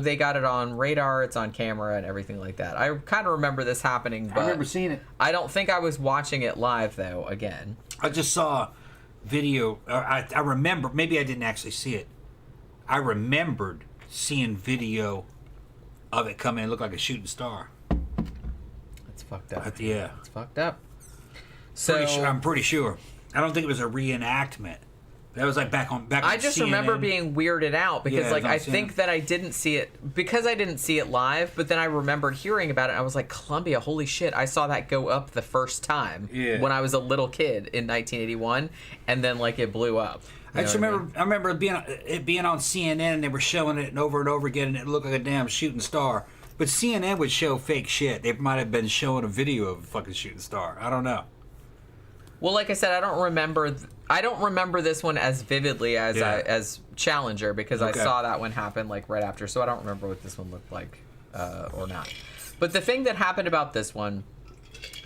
they got it on radar, it's on camera and everything like that. I kind of remember this happening, but I remember seeing it. I don't think I was watching it live, though, again. I just saw video. I remember, maybe I didn't actually see it. I remembered seeing video of it come in. It looked like a shooting star. That's fucked up. Yeah. It's fucked up. So I'm pretty sure. I don't think it was a reenactment. That was like back on I just CNN. remember being weirded out because I think that I didn't see it because I didn't see it live, but then I remembered hearing about it and I was like, Columbia, holy shit, I saw that go up the first time when I was a little kid in 1981 and then like it blew up. I remember it being on CNN and they were showing it over and over again and it looked like a damn shooting star. But CNN would show fake shit. They might have been showing a video of a fucking shooting star. I don't know. Well, like I said, I don't remember this one as vividly as Challenger because I saw that one happen like right after, so I don't remember what this one looked like or not. But the thing that happened about this one,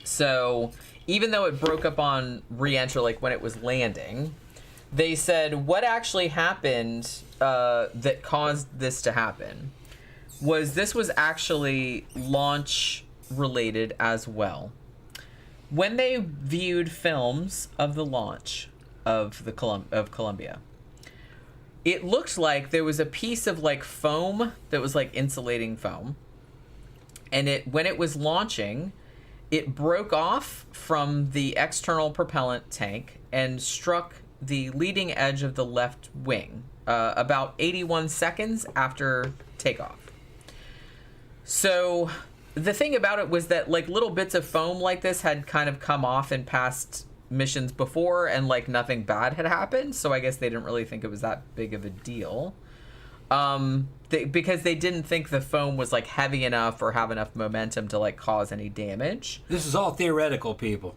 so even though it broke up on re-enter, like when it was landing, they said what actually happened that caused this to happen was this was actually launch related as well. When they viewed films of the launch of Columbia, it looked like there was a piece of like foam that was like insulating foam, and when it was launching, it broke off from the external propellant tank and struck the leading edge of the left wing about 81 seconds after takeoff. So the thing about it was that like little bits of foam like this had kind of come off in past missions before and like nothing bad had happened, so I guess they didn't really think it was that big of a deal because they didn't think the foam was like heavy enough or have enough momentum to like cause any damage. This is all theoretical, people.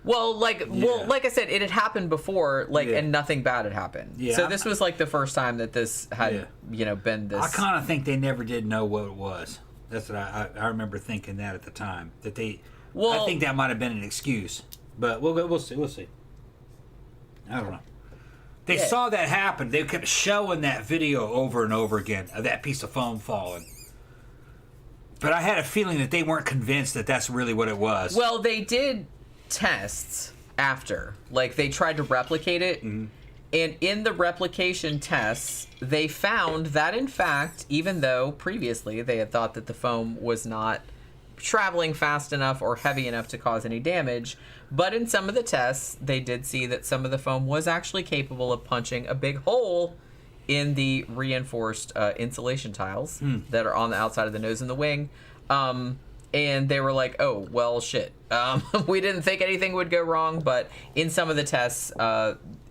Well, like I said, it had happened before, and nothing bad had happened. Yeah. So this was like the first time that this had been this. I kind of think they never did know what it was. That's what I remember thinking that at the time. That they, I think that might have been an excuse, but we'll see. I don't know. They saw that happen. They kept showing that video over and over again of that piece of foam falling. But I had a feeling that they weren't convinced that that's really what it was. Well, they did tests after, like they tried to replicate it. Mm-hmm. And in the replication tests, they found that, in fact, even though previously they had thought that the foam was not traveling fast enough or heavy enough to cause any damage, but in some of the tests, they did see that some of the foam was actually capable of punching a big hole in the reinforced insulation tiles that are on the outside of the nose and the wing. And they were like, oh, well, shit. We didn't think anything would go wrong, but in some of the tests,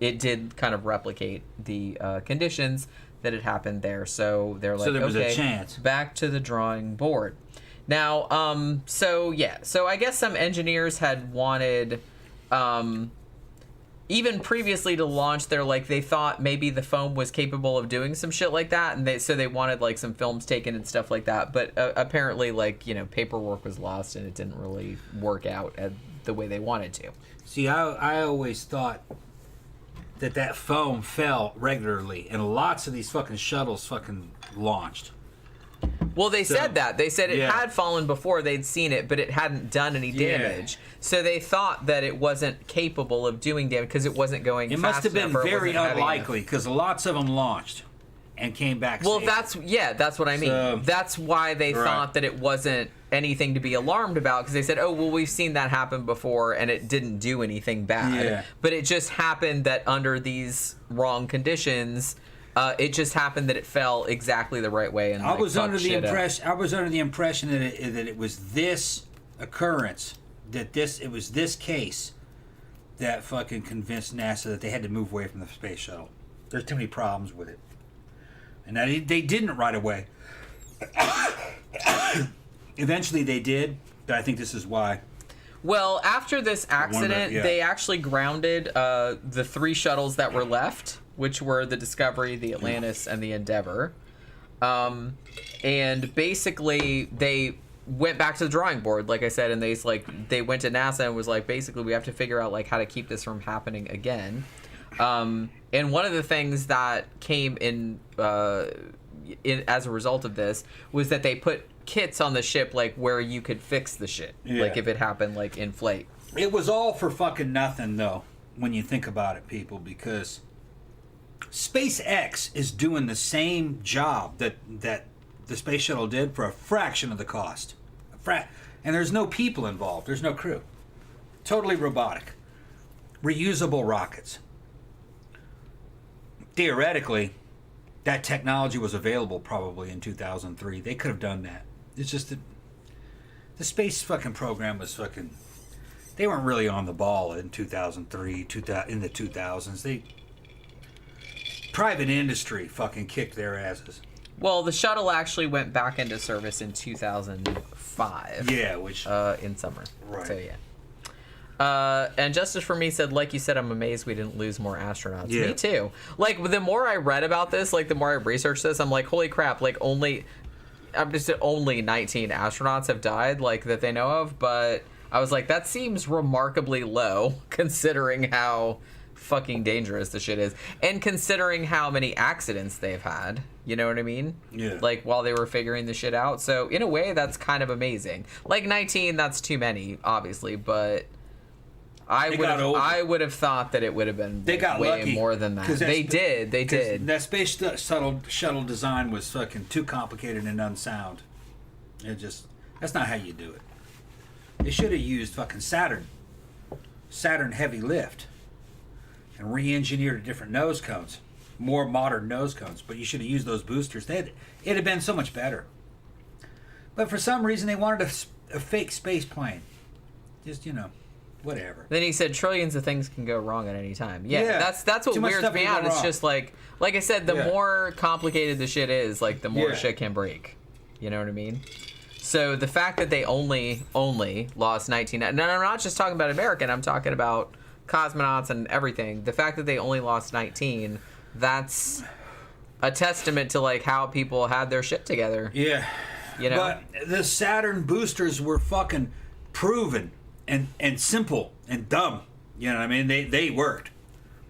it did kind of replicate the conditions that had happened there. So they're like, there was okay, a chance. Back to the drawing board. Now, so I guess some engineers had wanted, even previously to launch, they thought maybe the foam was capable of doing some shit like that, and they wanted like some films taken and stuff like that. But apparently, paperwork was lost and it didn't really work out the way they wanted to. See, I always thought that foam fell regularly, and lots of these fucking shuttles fucking launched. Well, they said that. They said it had fallen before. They'd seen it, but it hadn't done any damage. So they thought that it wasn't capable of doing damage because it wasn't going fast enough. It must have been very unlikely because lots of them launched and came back Well, safe. that's what I mean. So, that's why they thought that it wasn't anything to be alarmed about, because they said, oh, well, we've seen that happen before and it didn't do anything bad. Yeah. But it just happened that under these wrong conditions... it just happened that it fell exactly the right way, and I was under the impression that it was this occurrence it was this case that fucking convinced NASA that they had to move away from the space shuttle. There's too many problems with it. And that they didn't right away. Eventually they did, but I think this is why. Well, after this accident, yeah. they actually grounded the 3 shuttles that were left, which were the Discovery, the Atlantis, and the Endeavour. And basically, they went back to the drawing board, like I said, and they went to NASA and was like, basically, we have to figure out like how to keep this from happening again. And one of the things that came in as a result of this was that they put kits on the ship like where you could fix the shit, like if it happened like in flight. It was all for fucking nothing though, when you think about it, people, because SpaceX is doing the same job that the space shuttle did for a fraction of the cost. And there's no people involved. There's no crew. Totally robotic. Reusable rockets. Theoretically, that technology was available probably in 2003. They could have done that. It's just that the space fucking program was fucking... They weren't really on the ball in 2003, in the 2000s. Private industry fucking kicked their asses. Well, the shuttle actually went back into service in 2005. Yeah, which... in summer. Right. So, yeah. And Justice for Me said, like you said, I'm amazed we didn't lose more astronauts. Yeah. Me too. Like, the more I read about this, like, the more I researched this, I'm like, holy crap, like, only 19 astronauts have died, like, that they know of, but I was like, that seems remarkably low, considering how fucking dangerous the shit is, and considering how many accidents they've had, you know what I mean? Yeah. Like, while they were figuring the shit out. So, in a way, that's kind of amazing. Like, 19, that's too many, obviously, but... I would have thought that it would have been way lucky, more than that. They did. That space shuttle design was fucking too complicated and unsound. That's not how you do it. They should have used fucking Saturn heavy lift, and re-engineered different nose cones, more modern nose cones. But you should have used those boosters. It'd have been so much better. But for some reason, they wanted a fake space plane. Just, whatever. Then he said trillions of things can go wrong at any time. Yeah. That's what weirds me out. It's just like I said, the more complicated the shit is, like the more shit can break. You know what I mean? So the fact that they only lost 19, and I'm not just talking about American, I'm talking about cosmonauts and everything. The fact that they only lost 19, that's a testament to like how people had their shit together. Yeah. But the Saturn boosters were fucking proven. And simple and dumb, you know what I mean? They worked.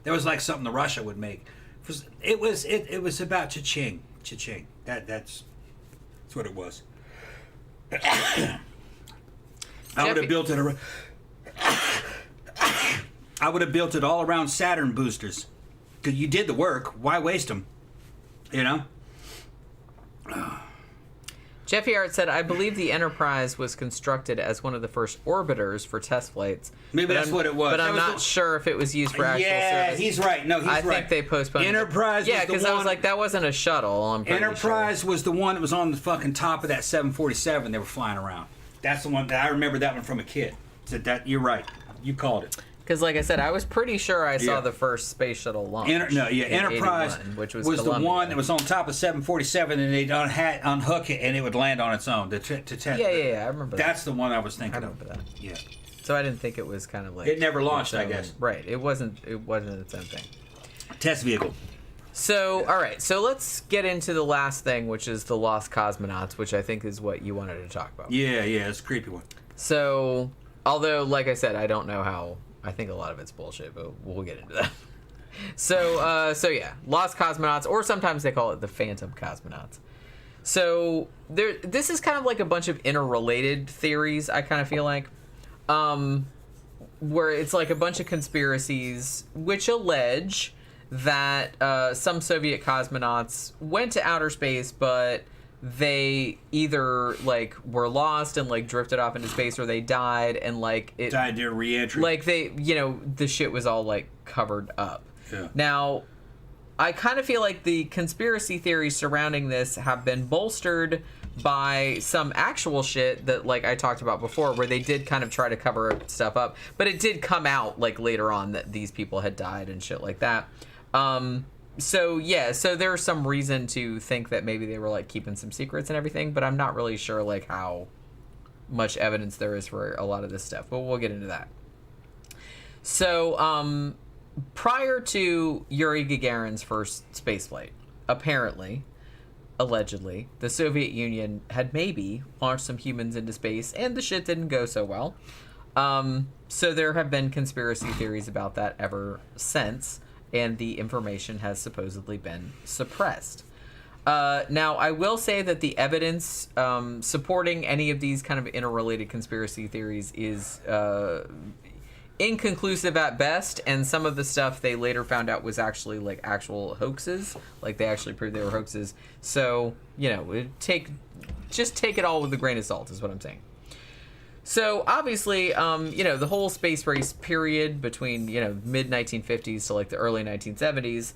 That was like something the Russia would make. It was about cha-ching. That's what it was. I would have built it. I would have built it all around Saturn boosters. Because you did the work. Why waste them? You know. Jeffy Art said, I believe the Enterprise was constructed as one of the first orbiters for test flights. Maybe that's what it was. But I'm not sure if it was used for actual service. Yeah, he's right. No, he's right. I think they postponed Enterprise it. Yeah, because I was like, that wasn't a shuttle, I'm pretty Enterprise sure. was the one that was on the fucking top of that 747 they were flying around. That's the one that I remember that one from a kid. So that you're right. You called it. Because, like I said, I was pretty sure I saw the first space shuttle launch. Enterprise 81, which was the one that was on top of 747, and they'd unhook it, and it would land on its own to test. Yeah, I remember that. That's the one I was thinking of. I remember that. Yeah. So I didn't think it was kind of like... It never launched, I guess. Right. It wasn't its own thing. Test vehicle. So, all right. So let's get into the last thing, which is the Lost Cosmonauts, which I think is what you wanted to talk about. Yeah, it's a creepy one. So, although, like I said, I don't know how... I think a lot of it's bullshit, but we'll get into that. So yeah, Lost Cosmonauts, or sometimes they call it the Phantom Cosmonauts. So this is kind of like a bunch of interrelated theories, I kind of feel like, where it's like a bunch of conspiracies which allege that some Soviet cosmonauts went to outer space, but they either like were lost and like drifted off into space, or they died and like it died during re-entry. Like they, the shit was all like covered up. Yeah. Now, I kind of feel like the conspiracy theories surrounding this have been bolstered by some actual shit that, like, I talked about before, where they did kind of try to cover stuff up, but it did come out, like, later on that these people had died and shit like that. So there's some reason to think that maybe they were, like, keeping some secrets and everything, but I'm not really sure, like, how much evidence there is for a lot of this stuff, but we'll get into that. So, prior to Yuri Gagarin's first spaceflight, apparently, allegedly, the Soviet Union had maybe launched some humans into space, and the shit didn't go so well. So there have been conspiracy theories about that ever since, and the information has supposedly been suppressed. Now, I will say that the evidence supporting any of these kind of interrelated conspiracy theories is inconclusive at best, and some of the stuff they later found out was actually, like, actual hoaxes. Like, they actually proved they were hoaxes. So, you know, just take it all with a grain of salt is what I'm saying. So, obviously, you know, the whole space race period between, you know, mid-1950s to, like, the early 1970s,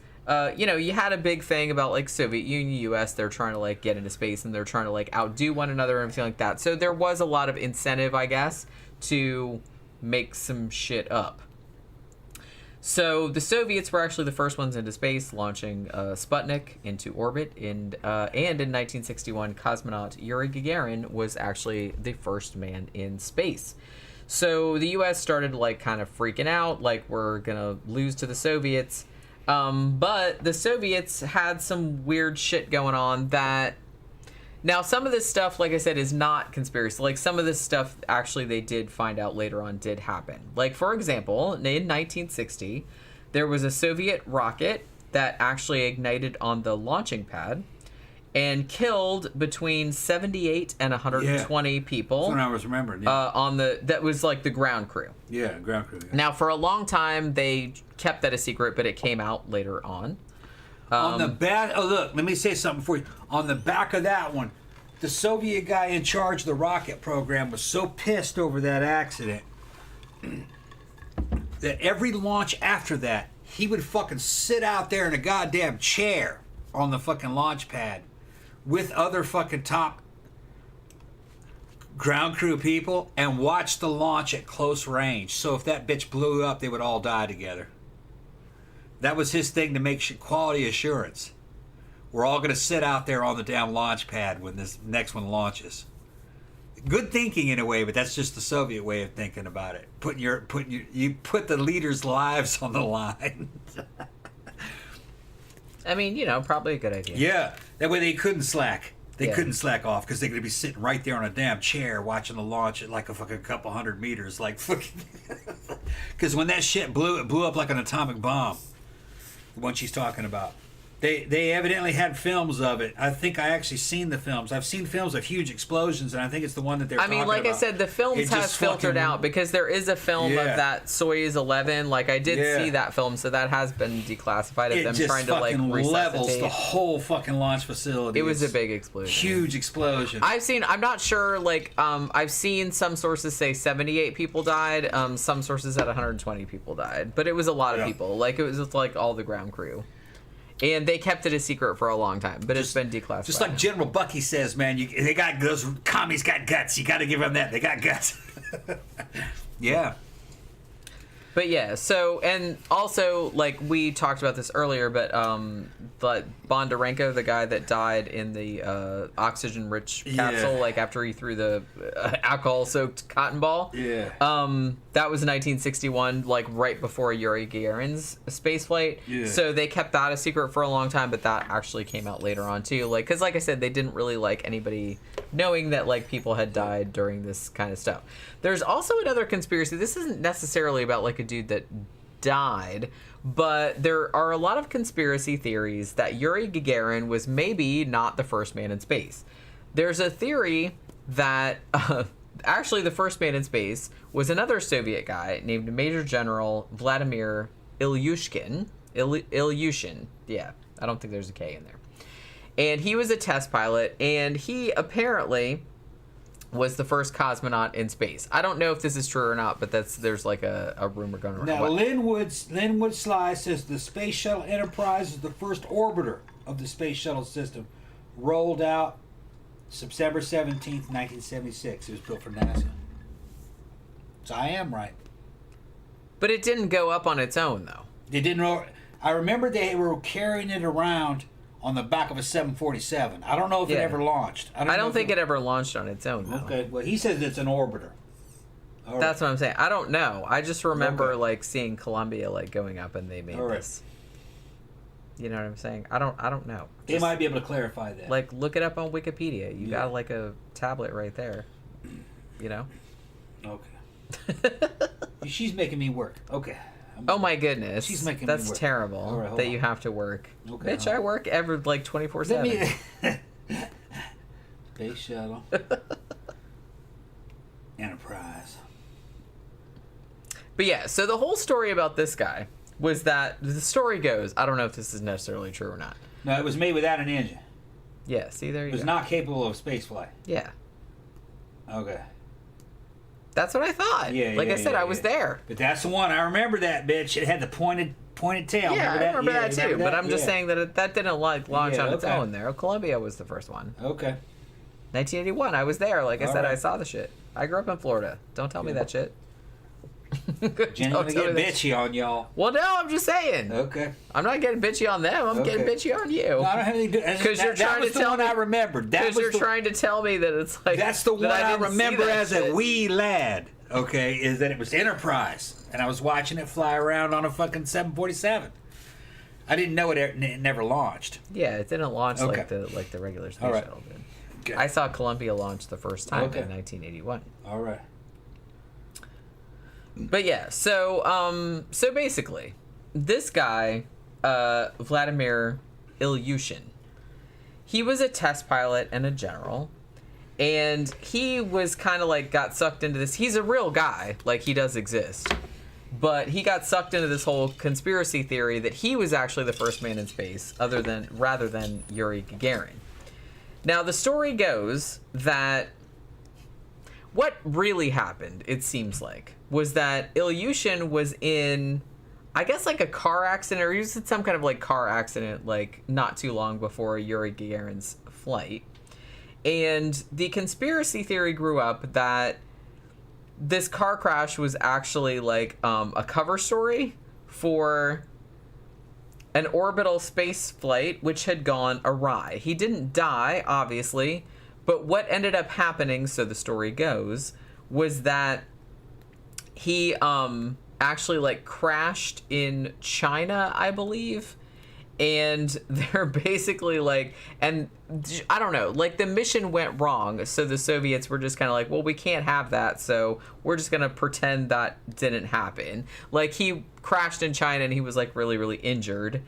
you know, you had a big thing about, like, Soviet Union, U.S., they're trying to, like, get into space, and they're trying to, like, outdo one another and everything like that. So there was a lot of incentive, I guess, to make some shit up. So the Soviets were actually the first ones into space, launching Sputnik into orbit, and in 1961, cosmonaut Yuri Gagarin was actually the first man in space. So the U.S. started, like, kind of freaking out, like, we're gonna lose to the Soviets. But the Soviets had some weird shit going on that... Now, some of this stuff, like I said, is not conspiracy. Like, some of this stuff, actually, they did find out later on did happen. Like, for example, in 1960, there was a Soviet rocket that actually ignited on the launching pad and killed between 78 and 120 people. That's what I was remembering. Yeah. That was, like, the ground crew. Yeah, ground crew. Yeah. Now, for a long time, they kept that a secret, but it came out later on. On the back, oh look, let me say something for you. On the back of that one, the Soviet guy in charge of the rocket program was so pissed over that accident that every launch after that, he would fucking sit out there in a goddamn chair on the fucking launch pad with other fucking top ground crew people and watch the launch at close range. So if that bitch blew up, they would all die together. That was his thing to make quality assurance. We're all going to sit out there on the damn launch pad when this next one launches. Good thinking in a way, but that's just the Soviet way of thinking about it. You put the leaders' lives on the line. I mean, you know, probably a good idea. Yeah, that way they couldn't slack. They couldn't slack off because they're going to be sitting right there on a damn chair watching the launch at like a fucking couple hundred meters. Like fucking. Because when that shit blew, it blew up like an atomic bomb. The one she's talking about. They evidently had films of it. I think I actually seen the films. I've seen films of huge explosions, and I think it's the one that they're talking about. I mean, like I said, the films have filtered out because there is a film of that Soyuz 11. Like, I did see that film, so that has been declassified of them trying to, like, resuscitate. It just levels the whole fucking launch facility. It was a big explosion. Huge explosion. I'm not sure, like, I've seen some sources say 78 people died. Some sources said 120 people died. But it was a lot of people. Like, it was just, like, all the ground crew. And they kept it a secret for a long time, but it's been declassified. Just like General Bucky says, man, they got those commies got guts. You got to give them that. They got guts. Yeah. But yeah, so, and also, like, we talked about this earlier, but Bondarenko, the guy that died in the oxygen-rich capsule, like, after he threw the alcohol-soaked cotton ball. Yeah. That was 1961, like, right before Yuri Gagarin's spaceflight. Yeah. So they kept that a secret for a long time, but that actually came out later on, too. Like, because, like I said, they didn't really like anybody knowing that, like, people had died during this kind of stuff. There's also another conspiracy. This isn't necessarily about, like, a dude that died, but there are a lot of conspiracy theories that Yuri Gagarin was maybe not the first man in space. There's a theory that actually the first man in space was another Soviet guy named Major General Vladimir Ilyushin. Ilyushin. Yeah, I don't think there's a K in there. And he was a test pilot, and he apparently was the first cosmonaut in space. I don't know if this is true or not, but there's like a rumor going around. Now, Linwood Sly says the Space Shuttle Enterprise is the first orbiter of the Space Shuttle system, rolled out September 17th, 1976. It was built for NASA. So I am right. But it didn't go up on its own, though. They didn't. I remember they were carrying it around on the back of a 747. I don't know if it ever launched. I don't think it ever launched on its own, though. Okay. Well, he says it's an orbiter. All That's what I'm saying. I don't know. I just remember like seeing Columbia like going up, and they made this. You know what I'm saying? I don't know. They might be able to clarify that. Like, look it up on Wikipedia. You got like a tablet right there. You know? Okay. She's making me work. Okay. Oh my goodness. She's making That's me work. terrible that you have to work. Okay, Bitch, I work every like 24/7. Space shuttle. Enterprise. But yeah, so the whole story about this guy was that the story goes, I don't know if this is necessarily true or not. No, it was made without an engine. Yeah, see, there you go. It was not capable of spaceflight. Yeah. Okay. That's what I thought. Yeah, like I said, I was there. But that's the one. I remember that bitch. It had the pointed tail. Yeah, I remember that too. But I'm just saying that that didn't like launch on its own there. Columbia was the first one. Okay. 1981. I was there. Like I said, I saw the shit. I grew up in Florida. Don't tell me that shit. Jenny's gonna get bitchy on y'all. Well, no, I'm just saying. Okay. I'm not getting bitchy on them. I'm getting bitchy on you. No, I don't have anything to do. Because you're trying to tell me. I remembered. Because you're trying to tell me that it's like. That's the one I remember as a wee lad. Okay, is that it was Enterprise, and I was watching it fly around on a fucking 747. I didn't know it never launched. Yeah, it didn't launch like the regular space shuttle did. Okay. I saw Columbia launch the first time in 1981. All right. But yeah, so basically, this guy, Vladimir Ilyushin, he was a test pilot and a general, and he was kind of like got sucked into this. He's a real guy, like he does exist, but he got sucked into this whole conspiracy theory that he was actually the first man in space, rather than Yuri Gagarin. Now the story goes that what really happened, it seems like, was that Ilyushin was in, I guess, like a car accident, or he was in some kind of like car accident, like not too long before Yuri Gagarin's flight. And the conspiracy theory grew up that this car crash was actually like a cover story for an orbital space flight which had gone awry. He didn't die, obviously, but what ended up happening, so the story goes, was that he actually like crashed in China, I believe, and they're basically like, and I don't know, like the mission went wrong, so the Soviets were just kind of like, well, we can't have that, so we're just gonna pretend that didn't happen. Like he crashed in China and he was like really, really injured.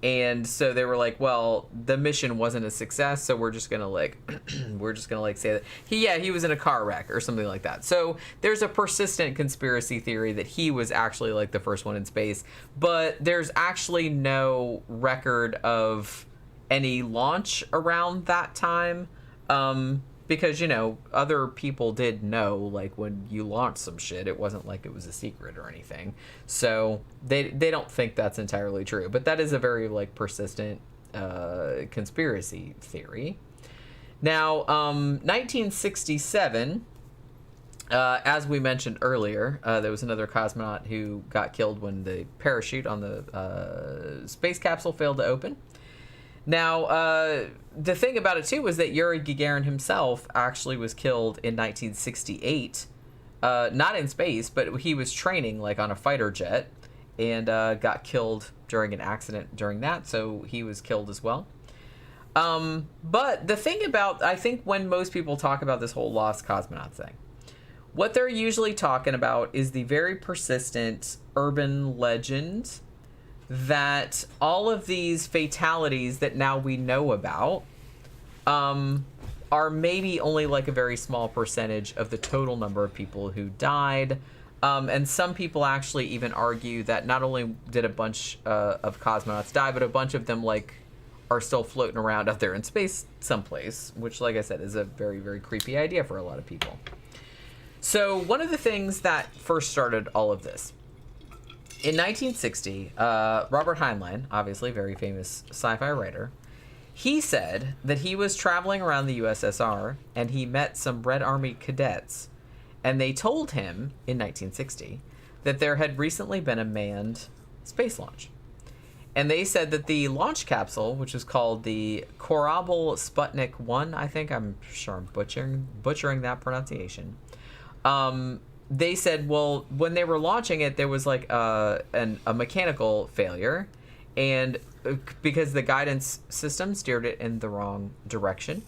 And so they were like, well, the mission wasn't a success, so we're just gonna like say that he was in a car wreck or something like that. So there's a persistent conspiracy theory that he was actually like the first one in space, but there's actually no record of any launch around that time, because other people did know, like when you launch some shit, it wasn't like it was a secret or anything. So they don't think that's entirely true, but that is a very like persistent conspiracy theory. Now, 1967, as we mentioned earlier, there was another cosmonaut who got killed when the parachute on the space capsule failed to open. Now, the thing about it, too, was that Yuri Gagarin himself actually was killed in 1968. Not in space, but he was training, like, on a fighter jet, and got killed during an accident during that, so he was killed as well. But the thing about, I think when most people talk about this whole lost cosmonaut thing, what they're usually talking about is the very persistent urban legend that all of these fatalities that now we know about are maybe only like a very small percentage of the total number of people who died. And some people actually even argue that not only did a bunch of cosmonauts die, but a bunch of them like are still floating around out there in space someplace, which, like I said, is a very, very creepy idea for a lot of people. So one of the things that first started all of this, in 1960, Robert Heinlein, obviously very famous sci-fi writer, He said that he was traveling around the USSR and he met some Red Army cadets, and they told him in 1960 that there had recently been a manned space launch. And they said that the launch capsule, which is called the Korabl Sputnik 1, I think, I'm sure I'm butchering that pronunciation. They said, well, when they were launching it, there was like a mechanical failure, and because the guidance system steered it in the wrong direction,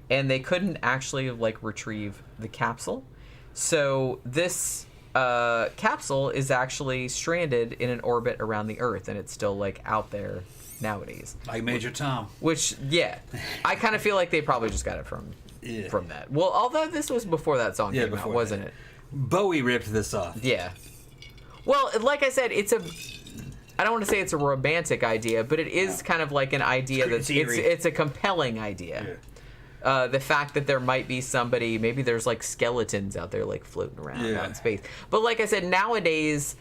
and they couldn't actually like retrieve the capsule. So this capsule is actually stranded in an orbit around the Earth, and it's still like out there nowadays. Like Major Tom. Which, yeah, I kind of feel like they probably just got it from that. Well, although this was before that song came out, wasn't it? Bowie ripped this off. Yeah. Well, like I said, I don't want to say it's a romantic idea, but it is kind of like an idea it's a compelling idea. Yeah. The fact that there might be somebody, maybe there's like skeletons out there like floating around out in space. But like I said, nowadays,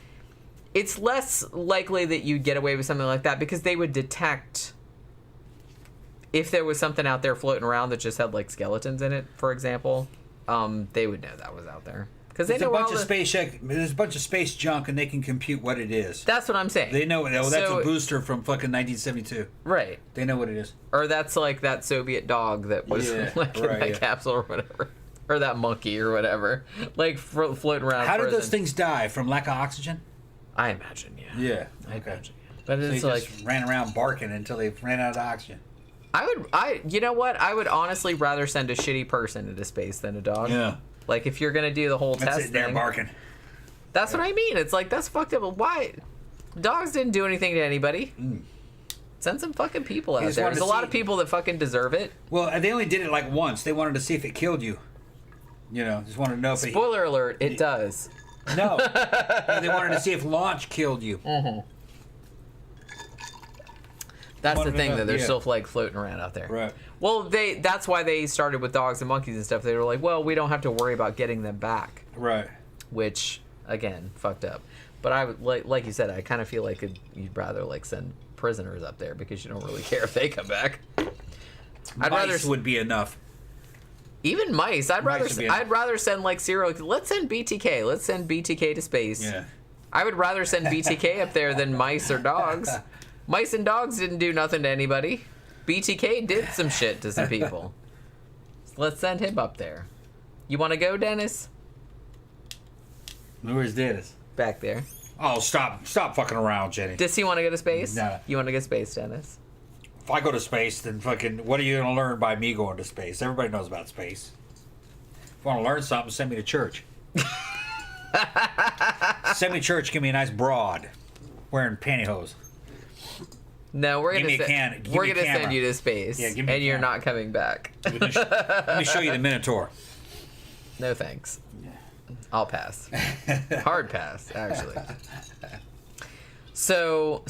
it's less likely that you get away with something like that because they would detect if there was something out there floating around that just had like skeletons in it, for example. They would know that was out there. Because there's a bunch of space junk, and they can compute what it is. That's what I'm saying. They know it. Oh, that's a booster from fucking 1972. Right. They know what it is. Or that's like that Soviet dog that was in that capsule or whatever. Or that monkey or whatever. Like floating around. How did those things die? From lack of oxygen? I imagine, yeah. Yeah. I imagine. But so it's they like just ran around barking until they ran out of oxygen. You know what? I would honestly rather send a shitty person into space than a dog. Yeah. Like, if you're going to do the whole test thing. They're barking. That's what I mean. It's like, that's fucked up. Why? Dogs didn't do anything to anybody. Send some fucking people out there. There's a lot of people that fucking deserve it. Well, they only did it like once. They wanted to see if it killed you. You know, just wanted to know if Spoiler alert, it does. No. They wanted to see if launch killed you. Mm-hmm. That's the thing, that they're still like floating around out there. Right. Well, that's why they started with dogs and monkeys and stuff. They were like, well, we don't have to worry about getting them back. Right. Which, again, fucked up. But I would, like you said, I kind of feel like you'd rather like send prisoners up there because you don't really care if they come back. Mice would be enough. Even mice. I'd rather send like serial. Let's send BTK. Let's send BTK to space. Yeah. I would rather send BTK up there than mice or dogs. Mice and dogs didn't do nothing to anybody. BTK did some shit to some people. So let's send him up there. You want to go, Dennis? Where's Dennis? Back there. Oh, stop fucking around, Jenny. Does he want to go to space? No. You want to go to space, Dennis? If I go to space, then fucking, what are you going to learn by me going to space? Everybody knows about space. If you want to learn something, send me to church. Send me to church, give me a nice broad. Wearing pantyhose. No, we're gonna send you to space, and you're not coming back. Let me show you the Minotaur. No thanks. I'll pass. Hard pass, actually. So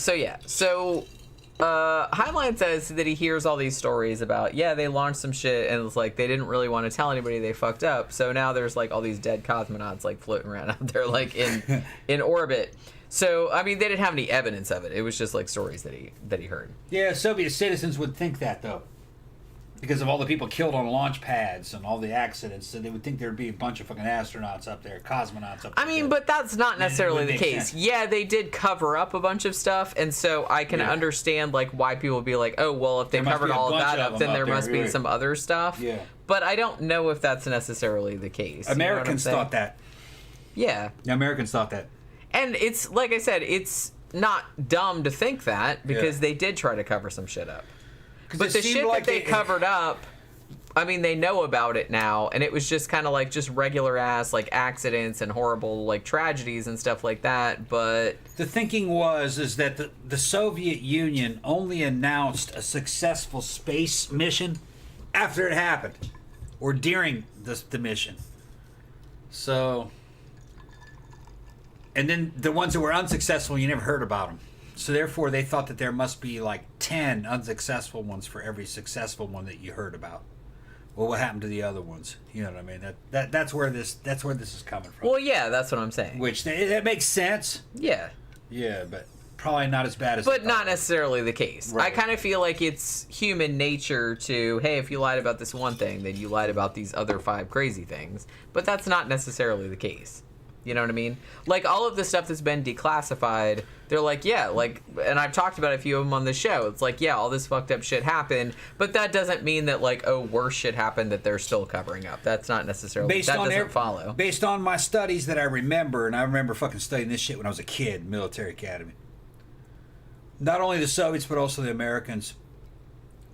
Highline says that he hears all these stories about they launched some shit and it's like they didn't really want to tell anybody they fucked up. So now there's like all these dead cosmonauts like floating around out there like in orbit. So, I mean, they didn't have any evidence of it. It was just, like, stories that he heard. Yeah, Soviet citizens would think that, though. Because of all the people killed on launch pads and all the accidents, so they would think there'd be a bunch of fucking astronauts up there, cosmonauts up there. I mean, but that's not necessarily the case. Yeah, they did cover up a bunch of stuff, and so I can understand, like, why people would be like, oh, well, if they covered all of that up, then there must be some other stuff. Yeah. But I don't know if that's necessarily the case. Americans thought that. Yeah. The Americans thought that. And it's, like I said, it's not dumb to think that, because they did try to cover some shit up. But the shit that they covered up, I mean, they know about it now, and it was just kind of like just regular ass, like, accidents and horrible, like, tragedies and stuff like that, but... The thinking is that the Soviet Union only announced a successful space mission after it happened, or during the mission. So... And then the ones that were unsuccessful, you never heard about them. So therefore, they thought that there must be like 10 unsuccessful ones for every successful one that you heard about. Well, what happened to the other ones? You know what I mean? That's where this is coming from. Well, yeah, that's what I'm saying. Which that makes sense. Yeah. Yeah, but probably not as bad as. But not necessarily the case. Right. I kind of feel like it's human nature to, hey, if you lied about this one thing, then you lied about these other 5 crazy things. But that's not necessarily the case. You know what I mean? Like, all of the stuff that's been declassified, they're like, yeah, like, and I've talked about a few of them on the show. It's like, yeah, all this fucked up shit happened, but that doesn't mean that, like, oh, worse shit happened that they're still covering up. That's not necessarily, that doesn't follow. Based on my studies that I remember, and I remember fucking studying this shit when I was a kid, military academy. Not only the Soviets, but also the Americans.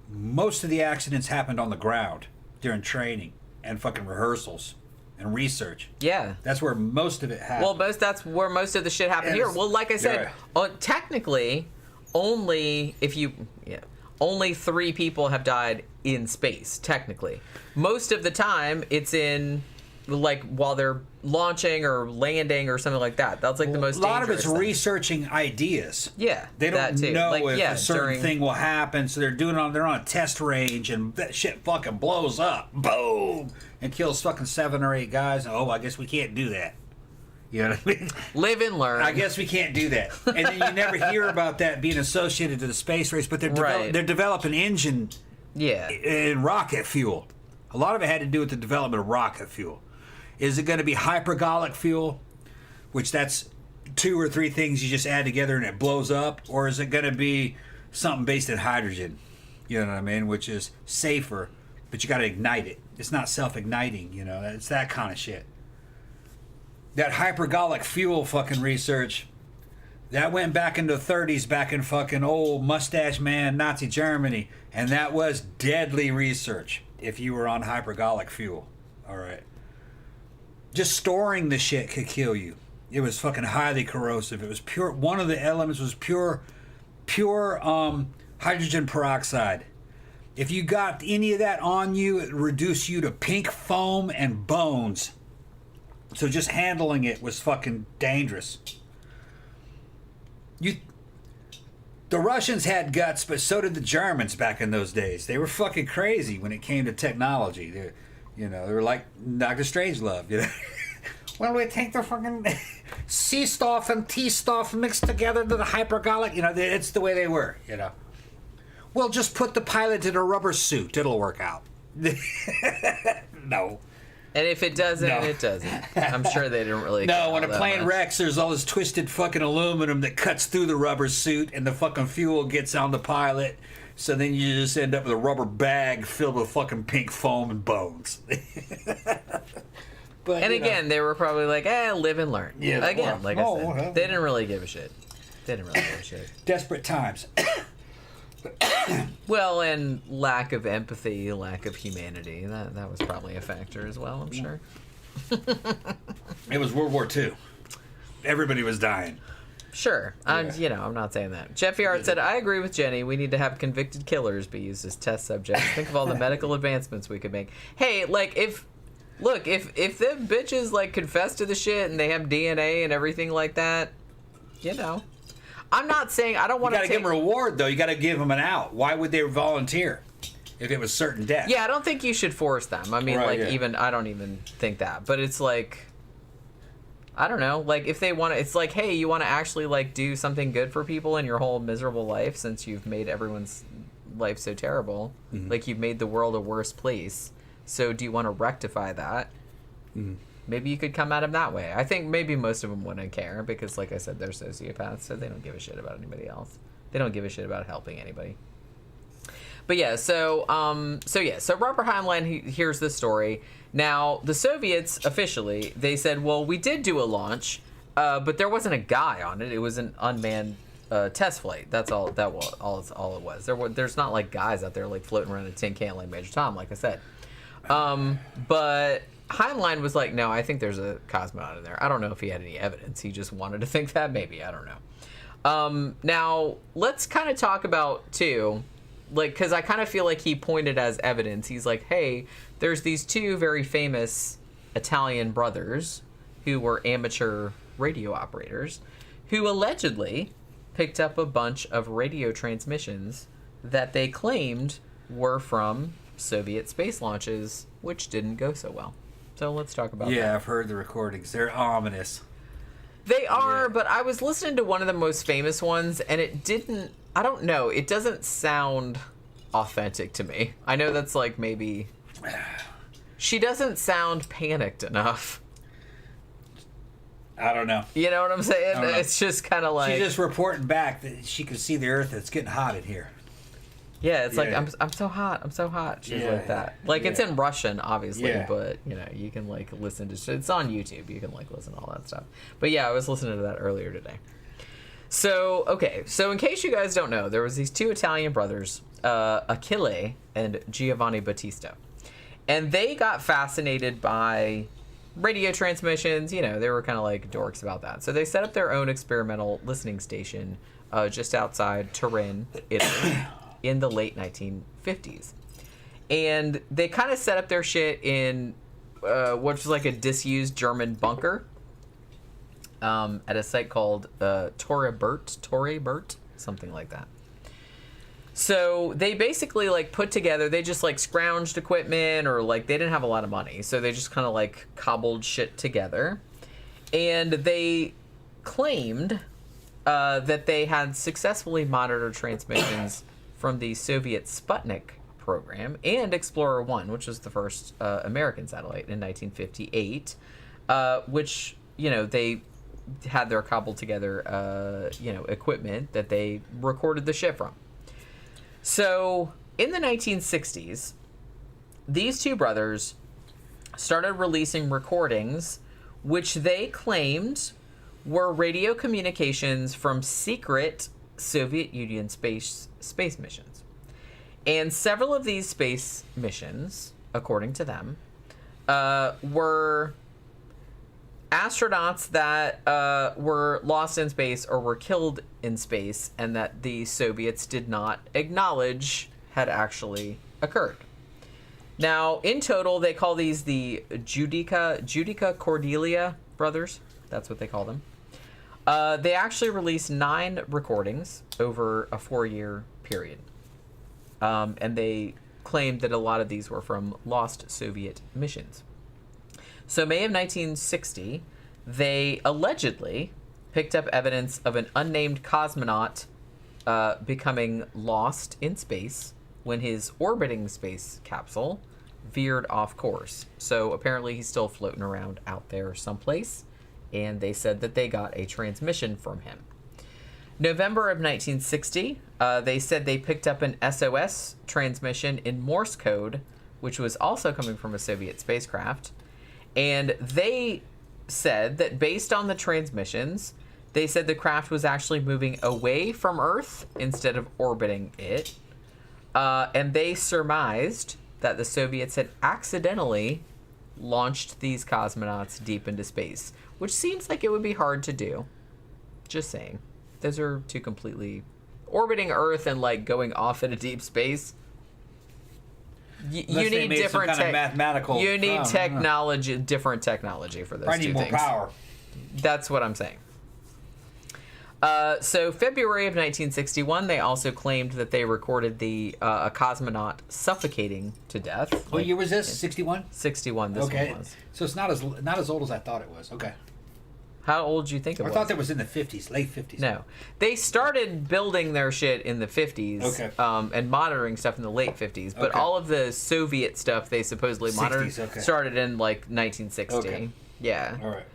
Most of the accidents happened on the ground during training and fucking rehearsals. And research. Yeah. That's where most of it happened. Well, that's where most of the shit happened here. Well, like I said, technically, only 3 people have died in space, technically. Most of the time, it's in, like, while they're launching or landing or something like that. That's, like, the most dangerous A lot of it's thing. researching ideas. Yeah, They don't know like, if a certain thing will happen, so they're on a test range, and that shit fucking blows up. Boom! And kills fucking 7 or 8 guys. Oh, I guess we can't do that. You know what I mean? Live and learn. I guess we can't do that. And then you never hear about that being associated to the space race, but they're developing engine and rocket fuel. A lot of it had to do with the development of rocket fuel. Is it going to be hypergolic fuel, which that's 2 or 3 things you just add together and it blows up? Or is it going to be something based in hydrogen? You know what I mean? Which is safer, but you got to ignite it. It's not self-igniting, you know. It's that kind of shit. That hypergolic fuel fucking research, that went back into the 30s, back in fucking old mustache man Nazi Germany. And that was deadly research if you were on hypergolic fuel. All right. Just storing the shit could kill you. It was fucking highly corrosive. It was pure. One of the elements was pure hydrogen peroxide. If you got any of that on you, it reduced you to pink foam and bones. So just handling it was fucking dangerous. The Russians had guts, but so did the Germans back in those days. They were fucking crazy when it came to technology. They were like Dr. Strangelove, you know. Well, we take the fucking C stuff and T stuff mixed together to the hypergolic. You know, it's the way they were, you know. Well, just put the pilot in a rubber suit. It'll work out. No. And if it doesn't, it doesn't. I'm sure they didn't really care when a plane wrecks, there's all this twisted fucking aluminum that cuts through the rubber suit, and the fucking fuel gets on the pilot. So then you just end up with a rubber bag filled with fucking pink foam and bones. But, and again, they were probably like, live and learn. Yeah, again, like I said, they didn't really give a shit. Desperate times. Well, and lack of empathy, lack of humanity. That was probably a factor as well, I'm sure. It was World War II. Everybody was dying. Sure. I'm not saying that. Jeffy Art said, I agree with Jenny. We need to have convicted killers be used as test subjects. Think of all the medical advancements we could make. Hey, like, if them bitches, like, confess to the shit and they have DNA and everything like that, you know. I'm not saying I don't want to. You got to give them a reward, though. You got to give them an out. Why would they volunteer if it was certain death? Yeah, I don't think you should force them. I mean, I don't even think that. But it's like, I don't know. Like, if they want to, it's like, hey, you want to actually, like, do something good for people in your whole miserable life since you've made everyone's life so terrible. Mm-hmm. Like, you've made the world a worse place. So do you want to rectify that? Mm-hmm. Maybe you could come at them that way. I think maybe most of them wouldn't care because, like I said, they're sociopaths, so they don't give a shit about anybody else. They don't give a shit about helping anybody. But yeah, so Robert Heinlein here's the story. Now, the Soviets officially, they said, well, we did do a launch, but there wasn't a guy on it. It was an unmanned test flight. That's all. All it was. There's not like guys out there like floating around in a tin can like Major Tom, like I said. But Heinlein was like, no, I think there's a cosmonaut in there. I don't know if he had any evidence. He just wanted to think that, maybe. I don't know. Now, let's kind of talk about, too, like, because I kind of feel like he pointed as evidence. He's like, hey, there's these 2 very famous Italian brothers who were amateur radio operators who allegedly picked up a bunch of radio transmissions that they claimed were from Soviet space launches, which didn't go so well. So let's talk about that. Yeah, I've heard the recordings. They're ominous. They are, Yeah. but I was listening to one of the most famous ones, and it didn't. I don't know. It doesn't sound authentic to me. I know that's like maybe. She doesn't sound panicked enough. I don't know. You know what I'm saying? I don't know. It's just kind of like. She's just reporting back that she can see the Earth. It's getting hot in here. Yeah, it's like Yeah. I'm so hot. I'm so hot. She's Yeah. like that. Like it's Yeah. in Russian, obviously, Yeah. but you know you can like listen to. It's on YouTube. You can like listen to all that stuff. But yeah, I was listening to that earlier today. So okay, so in case you guys don't know, there was these two Italian brothers, Achille and Giovanni Battista, and they got fascinated by radio transmissions. You know, they were kind of like dorks about that. So they set up their own experimental listening station just outside Turin, Italy, in the late 1950s. And they kind of set up their shit in what was like a disused German bunker at a site called Torrebert, something like that. So they basically like put together, they just like scrounged equipment, or like they didn't have a lot of money. So they just kind of like cobbled shit together. And they claimed that they had successfully monitored transmissions from the Soviet Sputnik program and Explorer 1, which was the first American satellite in 1958, which, you know, they had their cobbled together, you know, equipment that they recorded the shit from. So in the 1960s, these two brothers started releasing recordings which they claimed were radio communications from secret Soviet Union space missions. And several of these space missions, according to them, were astronauts that were lost in space or were killed in space, and that the Soviets did not acknowledge had actually occurred. Now, in total, they call these the Judica-Cordiglia brothers. That's what they call them. They actually released 9 recordings over a 4-year period. And they claimed that a lot of these were from lost Soviet missions. So May of 1960, they allegedly picked up evidence of an unnamed cosmonaut becoming lost in space when his orbiting space capsule veered off course. So apparently he's still floating around out there someplace, and they said that they got a transmission from him. November of 1960, they said they picked up an SOS transmission in Morse code, which was also coming from a Soviet spacecraft. And they said that based on the transmissions, they said the craft was actually moving away from Earth instead of orbiting it. And they surmised that the Soviets had accidentally launched these cosmonauts deep into space, which seems like it would be hard to do. Just saying. Those are two completely... Orbiting Earth and, like, going off into deep space. You need different mathematical. You need technology, different technology for those I need two more things. power. That's what I'm saying. So February of 1961, they also claimed that they recorded a cosmonaut suffocating to death. What year was this? 61. 61. This Okay, one was. so it's not as old as I thought it was. Okay, How old do you think it I was? thought that was in the 50s, late 50s. No, they started building their shit in the 50s. Okay. And monitoring stuff in the late 50s. But Okay. all of the Soviet stuff they supposedly monitored 60s, okay. started in like 1960. Okay. Yeah. All right.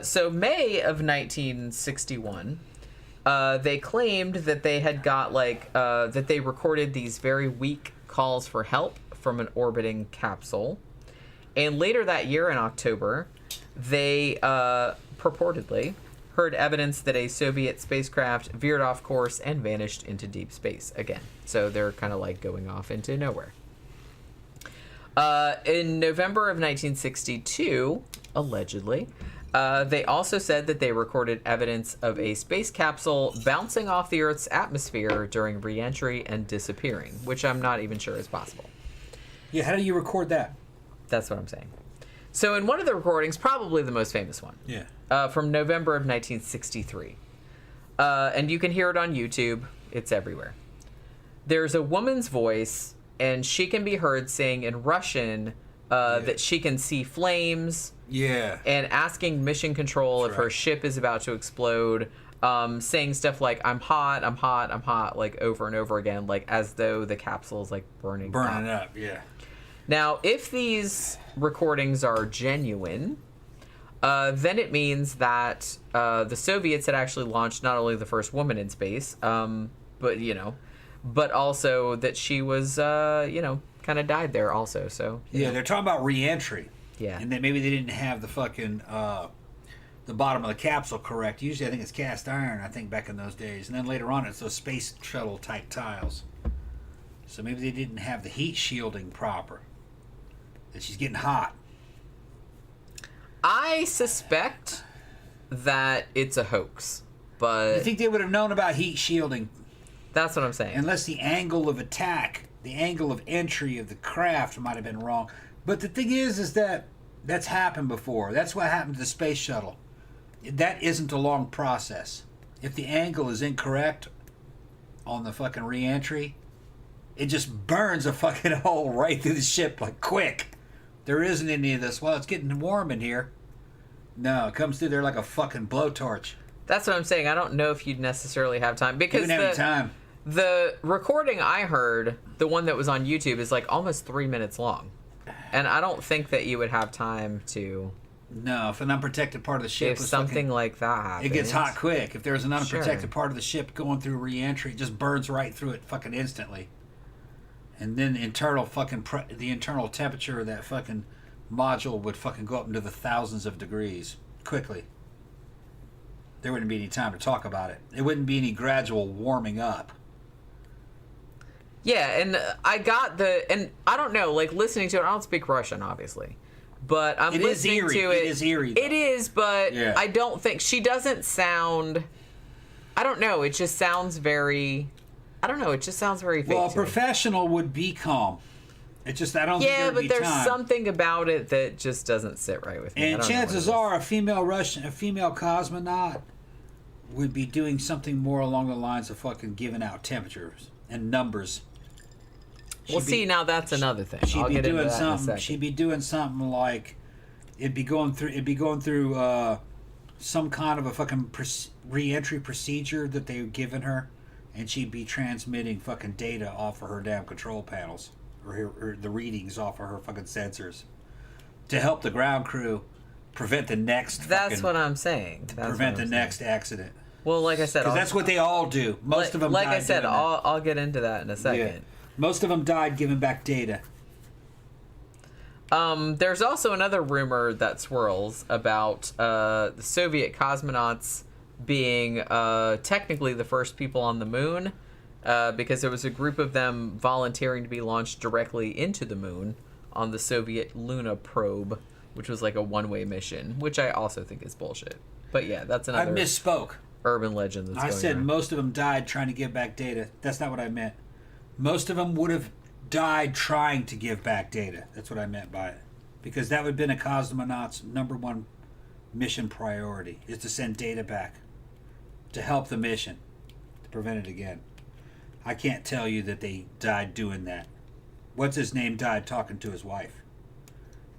So May of 1961, they claimed that they had got that they recorded these very weak calls for help from an orbiting capsule, and later that year in October, they purportedly heard evidence that a Soviet spacecraft veered off course and vanished into deep space again. So they're kind of like going off into nowhere. In November of 1962, allegedly, they also said that they recorded evidence of a space capsule bouncing off the Earth's atmosphere during re-entry and disappearing, which I'm not even sure is possible. Yeah, how do you record that? That's what I'm saying. So in one of the recordings, probably the most famous one, Yeah. from November of 1963, and you can hear it on YouTube. It's everywhere. There's a woman's voice, and she can be heard saying in Russian, that she can see flames. Yeah. And asking mission control That's if her right. ship is about to explode. Saying stuff like, I'm hot, I'm hot, I'm hot, like over and over again, like as though the capsule is like burning up, yeah. Now, if these recordings are genuine, then it means that the Soviets had actually launched not only the first woman in space, but also that she was, kind of died there also. So Yeah, they're talking about re-entry. Yeah. And that maybe they didn't have the fucking, the bottom of the capsule correct. Usually I think it's cast iron, I think, back in those days. And then later on it's those space shuttle type tiles. So maybe they didn't have the heat shielding proper. That she's getting hot. I suspect that it's a hoax, but You think they would have known about heat shielding that's what I'm saying. unless the angle of attack, the angle of entry of the craft might have been wrong. But the thing is that that's happened before. That's what happened to the space shuttle. That isn't a long process. If the angle is incorrect on the fucking re-entry, it just burns a fucking hole right through the ship like quick. There isn't any of this. Well, it's getting warm in here. No, it comes through there like a fucking blowtorch. That's what I'm saying. I don't know if you'd necessarily have time You because didn't have any time. the recording I heard, the one that was on YouTube, is like almost 3 minutes long. And I don't think that you would have time to... No, if an unprotected part of the ship If was something fucking, like that happens... it gets hot quick. If there's an unprotected Sure. part of the ship going through re-entry, it just burns right through it fucking instantly. And then the internal temperature of that fucking module would fucking go up into the thousands of degrees quickly. There wouldn't be any time to talk about it. It wouldn't be any gradual warming up. Yeah, and I got and I don't know, like listening to it, I don't speak Russian, obviously. But I'm It is listening eerie. to it. It is eerie, though. It is, but Yeah. I don't think, she doesn't sound, I don't know, it just sounds very, I don't know, it just sounds very fake Well, a to me. professional would be calm. It just, I don't think Yeah, there would but be there's time. something about it that just doesn't sit right with me. I And don't know what chances it is. are a female cosmonaut would be doing something more along the lines of fucking giving out temperatures and numbers. Well, She'd be- see, now that's another thing. She'd I'll be get into doing that in a something. second. She'd be doing something like it'd be going through some kind of a fucking re-entry procedure that they've given her, and she'd be transmitting fucking data off of her damn control panels or the readings off of her fucking sensors to help the ground crew prevent the next. That's what I'm saying. That's prevent what the I'm next saying. accident. Well, like I said, Because that's what they all do. Most of them. Like died I said, doing that. I'll get into that in a second. Yeah. Most of them died giving back data. There's also another rumor that swirls about the Soviet cosmonauts being technically the first people on the moon, because there was a group of them volunteering to be launched directly into the moon on the Soviet Luna probe, which was like a one-way mission, which I also think is bullshit. But yeah, that's I another misspoke. urban legend that's I going said around. most of them died trying to give back data. That's not what I meant. Most of them would have died trying to give back data. That's what I meant by it. Because that would have been a cosmonaut's number one mission priority, is to send data back to help the mission, to prevent it again. I can't tell you that they died doing that. What's his name died talking to his wife.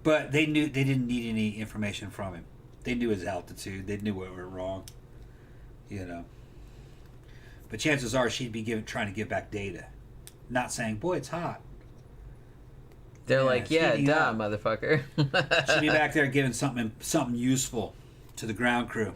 But they knew they didn't need any information from him. They knew his altitude. They knew what went wrong. You know. But chances are she'd be trying to give back data. Not saying, boy, it's hot. They're Yeah, like, it's yeah, heating duh, up. motherfucker. She'd be back there giving something useful to the ground crew.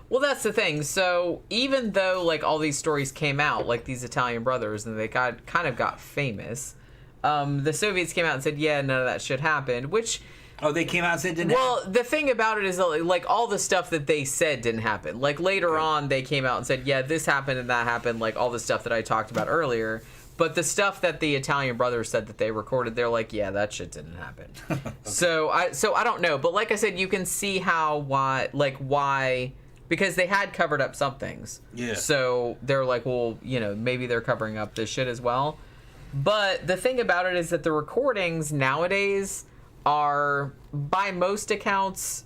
Well, that's the thing. So even though like all these stories came out, like these Italian brothers, and they kind of got famous, the Soviets came out and said, yeah, none of that shit happened, which... Oh, they came out and said it didn't Well, the thing about it is, like, all the stuff that they said didn't happen. Like, later on, they came out and said, yeah, this happened and that happened, like, all the stuff that I talked about earlier. But the stuff that the Italian brothers said that they recorded, they're like, yeah, that shit didn't happen. Okay. So I don't know. But like I said, you can see why... Because they had covered up some things. Yeah. So they're like, well, you know, maybe they're covering up this shit as well. But the thing about it is that the recordings nowadays... are, by most accounts,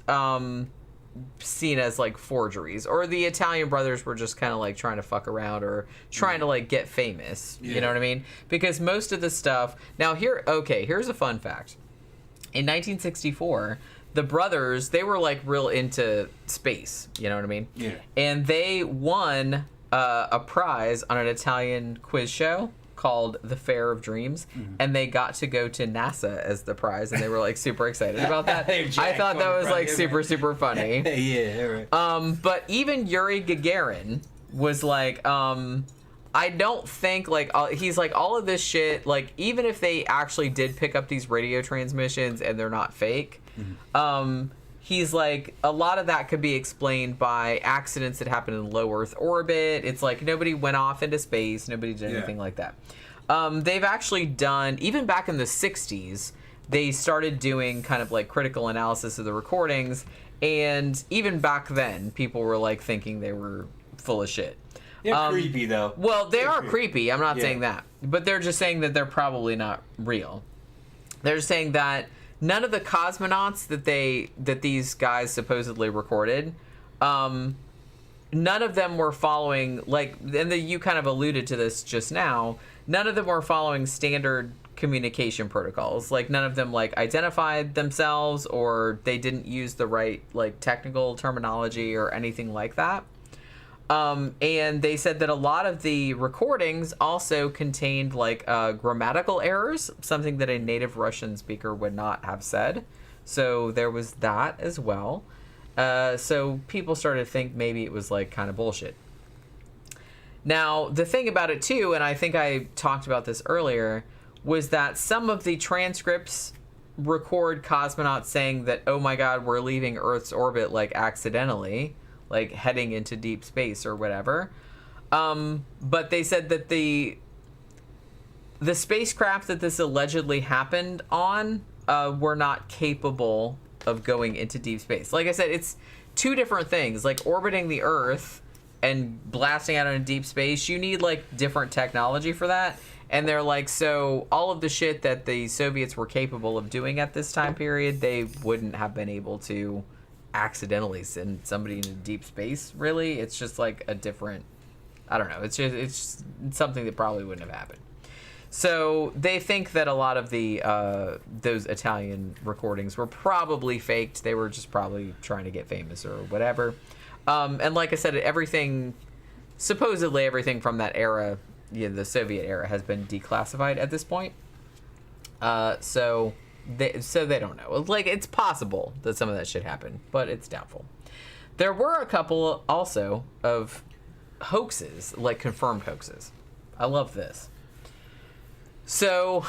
seen as like forgeries, or the Italian brothers were just kind of like trying to fuck around or trying to like get famous. You know what I mean? Because most of the stuff now here's a fun fact. In 1964, the brothers, they were like real into space. You know what I mean? Yeah. And they won a prize on an Italian quiz show called The Fair of Dreams, and they got to go to NASA as the prize, and they were like super excited about that. I thought that was like super funny. Yeah, right. But even Yuri Gagarin was like, I don't think like he's like all of this shit. Like even if they actually did pick up these radio transmissions and they're not fake, he's like a lot of that could be explained by accidents that happen in low Earth orbit. It's like nobody went off into space, nobody did anything like that. They've actually done, even back in the 60s, they started doing kind of like critical analysis of the recordings, and even back then people were like thinking they were full of shit. They're creepy though. Well, they are creepy. I'm not saying that, but they're just saying that they're probably not real. They're saying that none of the cosmonauts that these guys supposedly recorded, none of them were following and you kind of alluded to this just now. None of them were following standard communication protocols. Like none of them like identified themselves, or they didn't use the right like technical terminology or anything like that. And they said that a lot of the recordings also contained like grammatical errors, something that a native Russian speaker would not have said. So there was that as well. So people started to think maybe it was like kind of bullshit. Now, the thing about it too, and I think I talked about this earlier, was that some of the transcripts record cosmonauts saying that, oh my God, we're leaving Earth's orbit like accidentally, like heading into deep space or whatever. But they said that the spacecraft that this allegedly happened on were not capable of going into deep space. Like I said, it's two different things. Like orbiting the Earth and blasting out into deep space, you need like different technology for that. And they're like, so all of the shit that the Soviets were capable of doing at this time period, they wouldn't have been able to accidentally send somebody into deep space. Really, it's just like a different, I don't know, it's something that probably wouldn't have happened. So they think that a lot of the those Italian recordings were probably faked. They were just probably trying to get famous or whatever. And like I said, supposedly everything from that era, the Soviet era, has been declassified at this point. So they don't know. Like, it's possible that some of that shit happened, but it's doubtful. There were a couple also of hoaxes, like confirmed hoaxes. I love this. So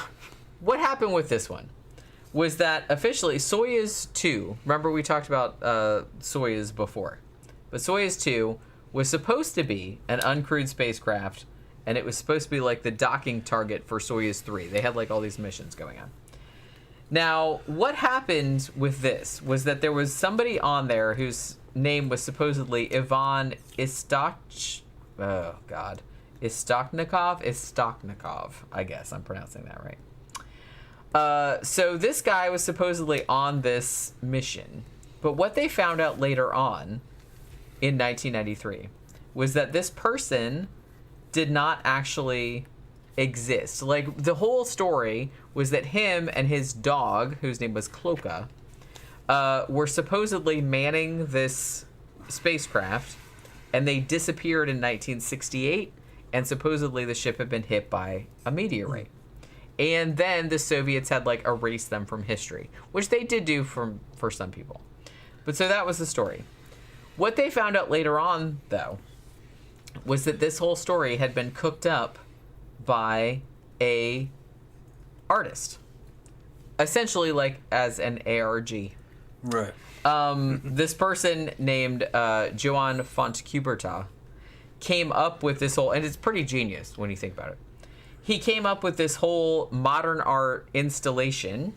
what happened with this one was that officially Soyuz 2, remember we talked about Soyuz before, but Soyuz 2 was supposed to be an uncrewed spacecraft, and it was supposed to be like the docking target for Soyuz 3. They had like all these missions going on. Now, what happened with this was that there was somebody on there whose name was supposedly Ivan Istoknikov, I guess I'm pronouncing that right. So this guy was supposedly on this mission, but what they found out later on in 1993 was that this person did not actually exist. Like, the whole story was that him and his dog, whose name was Cloca, were supposedly manning this spacecraft, and they disappeared in 1968, and supposedly the ship had been hit by a meteorite. And then the Soviets had like erased them from history, which they did do for some people. But so that was the story. What they found out later on, though, was that this whole story had been cooked up by a artist, essentially like as an ARG. Right. This person named Joan Fontcuberta came up with this whole, and it's pretty genius when you think about it. He came up with this whole modern art installation,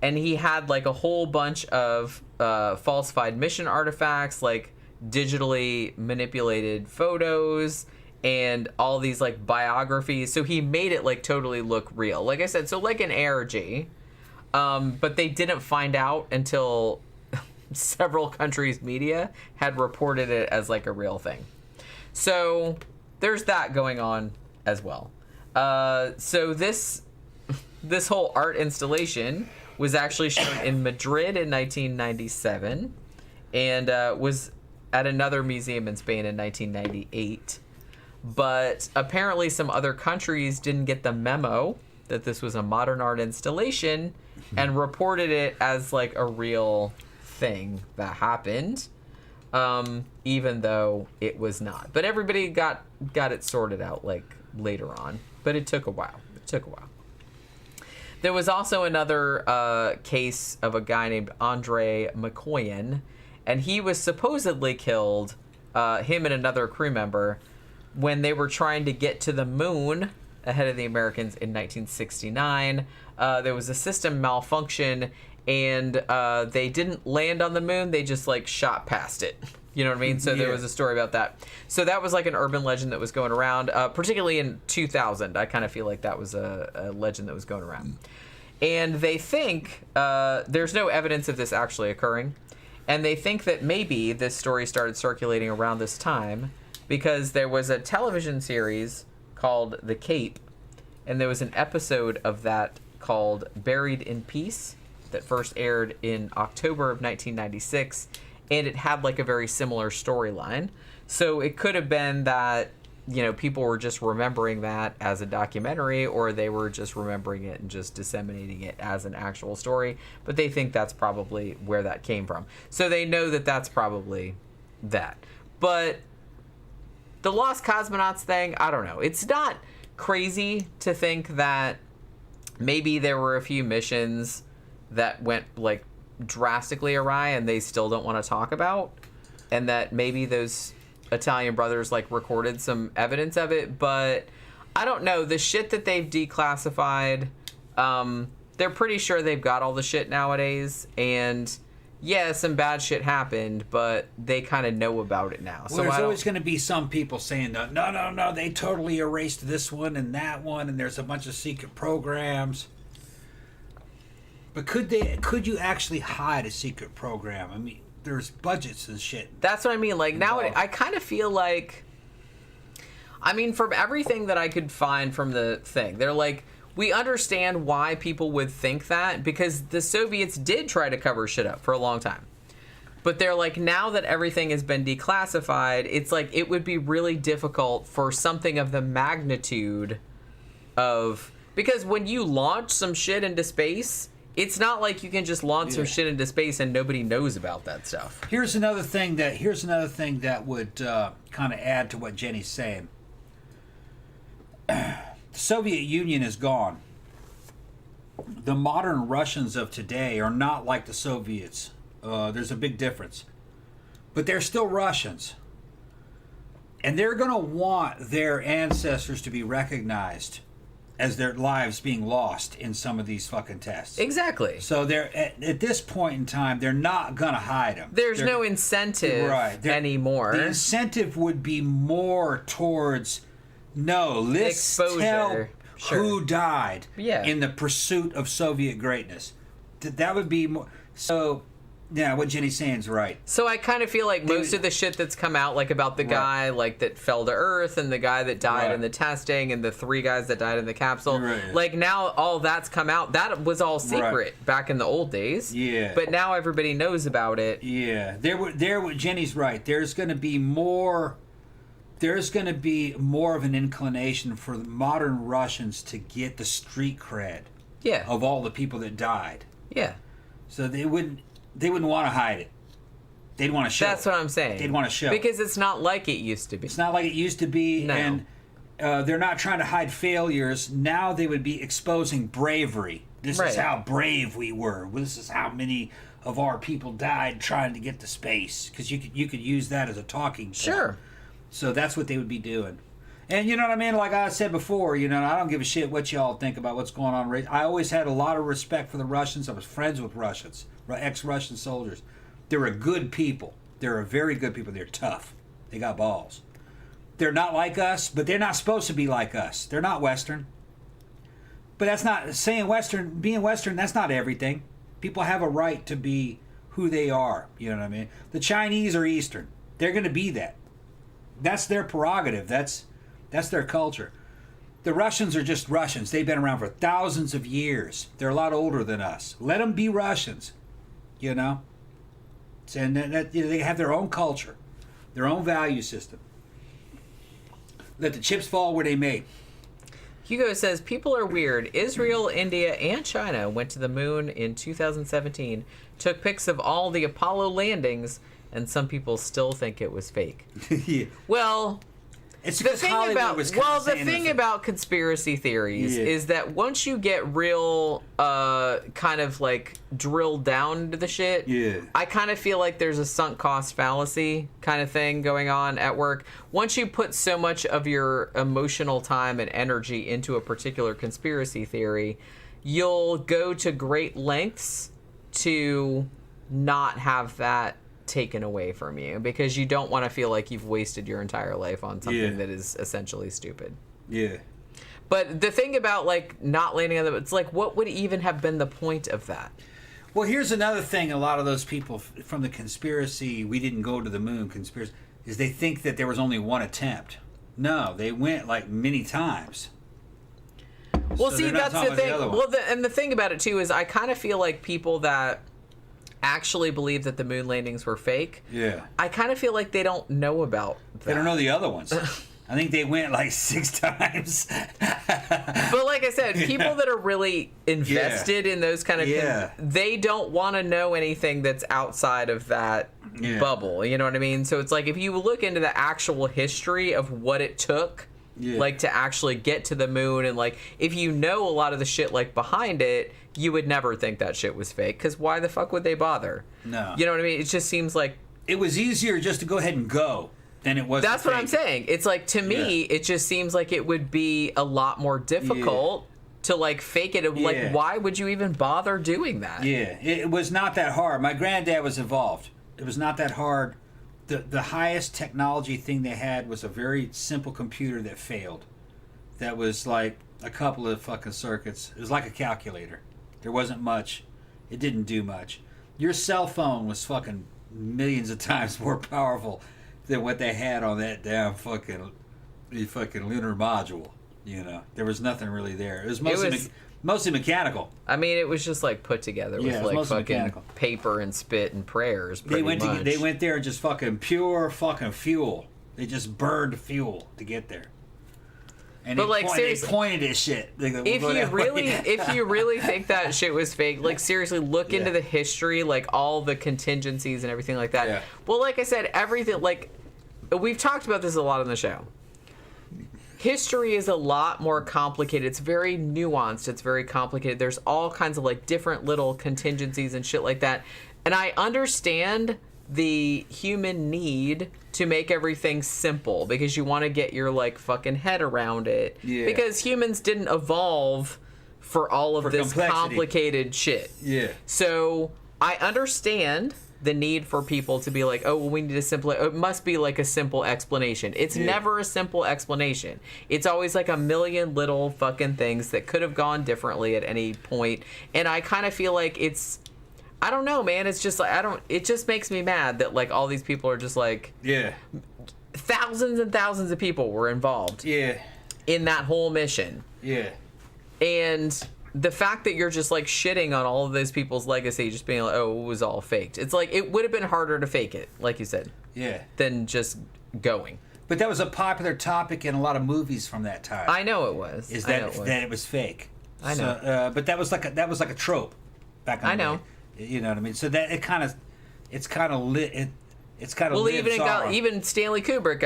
and he had like a whole bunch of falsified mission artifacts, like digitally manipulated photos, and all these like biographies. So he made it like totally look real. Like I said, so like an ARG, but they didn't find out until several countries' media had reported it as like a real thing. So there's that going on as well. So this whole art installation was actually shown in Madrid in 1997 and was at another museum in Spain in 1998. But apparently some other countries didn't get the memo that this was a modern art installation and reported it as like a real thing that happened, even though it was not. But everybody got it sorted out like later on. But it took a while. There was also another case of a guy named Andre McCoyan, and he was supposedly killed, him and another crew member, when they were trying to get to the moon ahead of the Americans in 1969. There was a system malfunction, and they didn't land on the moon. They just like shot past it. You know what I mean? So there was a story about that. So that was like an urban legend that was going around, particularly in 2000. I kind of feel like that was a legend that was going around. And they think there's no evidence of this actually occurring. And they think that maybe this story started circulating around this time because there was a television series called The Cape, and there was an episode of that called Buried in Peace that first aired in October of 1996, and it had like a very similar storyline. So it could have been that, you know, people were just remembering that as a documentary, or they were just remembering it and just disseminating it as an actual story, but they think that's probably where that came from. So they know that that's probably that. But the Lost Cosmonauts thing, I don't know. It's not crazy to think that maybe there were a few missions that went like drastically awry and they still don't want to talk about, and that maybe those Italian brothers like recorded some evidence of it. But I don't know, the shit that they've declassified, they're pretty sure they've got all the shit nowadays, and yeah, some bad shit happened, but they kind of know about it now. Well, so there's always going to be some people saying, no, they totally erased this one and that one, and there's a bunch of secret programs. But could you actually hide a secret program? I mean, there's budgets and shit. That's what I mean. Like, now I kind of feel like, I mean, from everything that I could find from the thing, they're like, we understand why people would think that, because the Soviets did try to cover shit up for a long time. But they're like, now that everything has been declassified, it's like it would be really difficult for something of the magnitude of, because when you launch some shit into space, it's not like you can just launch some shit into space and nobody knows about that stuff. Here's another thing that would kind of add to what Jenny's saying. The Soviet Union is gone. The modern Russians of today are not like the Soviets. There's a big difference. But they're still Russians. And they're going to want their ancestors to be recognized as their lives being lost in some of these fucking tests. Exactly. So they're at this point in time, they're not going to hide them. There's no incentive anymore. The incentive would be more towards, let's tell who died in the pursuit of Soviet greatness. That would be more. So, yeah, what Jenny's saying is right. So I kind of feel like most of the shit that's come out, like about the guy like that fell to Earth and the guy that died in the testing and the 3 guys that died in the capsule, like now all that's come out. That was all secret back in the old days. Yeah. But now everybody knows about it. Yeah. Jenny's right. There's going to be more of an inclination for the modern Russians to get the street cred of all the people that died. Yeah. So they wouldn't want to hide it. They'd want to show. That's what I'm saying. They'd want to show. Because it's not like it used to be. It's not like it used to be, no. And they're not trying to hide failures. Now they would be exposing bravery. This is how brave we were. This is how many of our people died trying to get to space. Because you could use that as a talking point. Sure. So that's what they would be doing. And you know what I mean? Like I said before, I don't give a shit what y'all think about what's going on. I always had a lot of respect for the Russians. I was friends with Russians, ex-Russian soldiers. They're a good people. They're a very good people. They're tough. They got balls. They're not like us, but they're not supposed to be like us. They're not Western. But that's not saying Western. Being Western, that's not everything. People have a right to be who they are. You know what I mean? The Chinese are Eastern. They're going to be that. That's their prerogative. That's their culture. The Russians are just Russians. They've been around for thousands of years. They're a lot older than us. Let them be Russians. You know? And they have their own culture, their own value system. Let the chips fall where they may. Hugo says, people are weird. Israel, India, and China went to the moon in 2017, took pics of all the Apollo landings, and some people still think it was fake. Yeah. Well, It's the because thing Hollywood about was kind of saying it. about conspiracy theories Yeah. is that once you get real kind of like drilled down into the shit, Yeah. I kind of feel like there's a sunk cost fallacy kind of thing going on at work. Once you put so much of your emotional time and energy into a particular conspiracy theory, you'll go to great lengths to not have that taken away from you, because you don't want to feel like you've wasted your entire life on something that is essentially stupid. Yeah. But the thing about like not landing on the, it's like, what would even have been the point of that? Well, here's another thing. A lot of those people from the conspiracy, we didn't go to the moon conspiracy, is they think that there was only one attempt. No, they went like many times. Well, So see, they're not that's talking the about the thing. other one. Well, and the thing about it too is I kind of feel like people that actually believe that the moon landings were fake, Yeah. I kind of feel like they don't know about that. They don't know the other ones. I think they went like 6 times. But like I said, people that are really invested in those kind of they don't want to know anything that's outside of that bubble. You know what I mean? So it's like if you look into the actual history of what it took, like to actually get to the moon, and like if you know a lot of the shit like behind it, you would never think that shit was fake, because why the fuck would they bother? No. You know what I mean? It just seems like It was easier just to go ahead and go than it was that's to what fake I'm it. saying. It's like, to me, it just seems like it would be a lot more difficult to like fake it. Like, why would you even bother doing that? Yeah, it was not that hard. My granddad was involved. It was not that hard. The highest technology thing they had was a very simple computer that failed. That was like a couple of fucking circuits. It was like a calculator. There wasn't much. It didn't do much. Your cell phone was fucking millions of times more powerful than what they had on that damn fucking lunar module. You know, there was nothing really there. It was mostly mechanical. I mean, it was just like put together with it was like mostly fucking mechanical. paper and spit and prayers. They Pretty much. they went there and just fucking pure fucking fuel. They just burned fuel to get there. And But, they like, seriously, they pointed at shit. They go, If "We'll go you that way." really, if you really think that shit was fake, like seriously, look into the history, like all the contingencies and everything like that. Yeah. Well, like I said, everything, like we've talked about this a lot on the show. History is a lot more complicated. It's very nuanced. It's very complicated. There's all kinds of like different little contingencies and shit like that. And I understand the human need to make everything simple because you want to get your like fucking head around it. Yeah. Because humans didn't evolve for all of this complexity. complicated shit. Yeah. So I understand the need for people to be like, oh, well, we need a simple, it must be like a simple explanation. It's never a simple explanation. It's always like a million little fucking things that could have gone differently at any point. And I kind of feel like it's, I don't know, man. It's just like, it just makes me mad that like all these people are just like, thousands and thousands of people were involved in that whole mission. And the fact that you're just like shitting on all of those people's legacy, just being like, oh, it was all faked. It's like, it would have been harder to fake it, like you said, than just going. But that was a popular topic in a lot of movies from that time. I know it was. Is that that it was fake? I know. So, but that was like a trope back in the I know. day. You know what I mean? So that it's kind of lit. It's kind of well, even Stanley Kubrick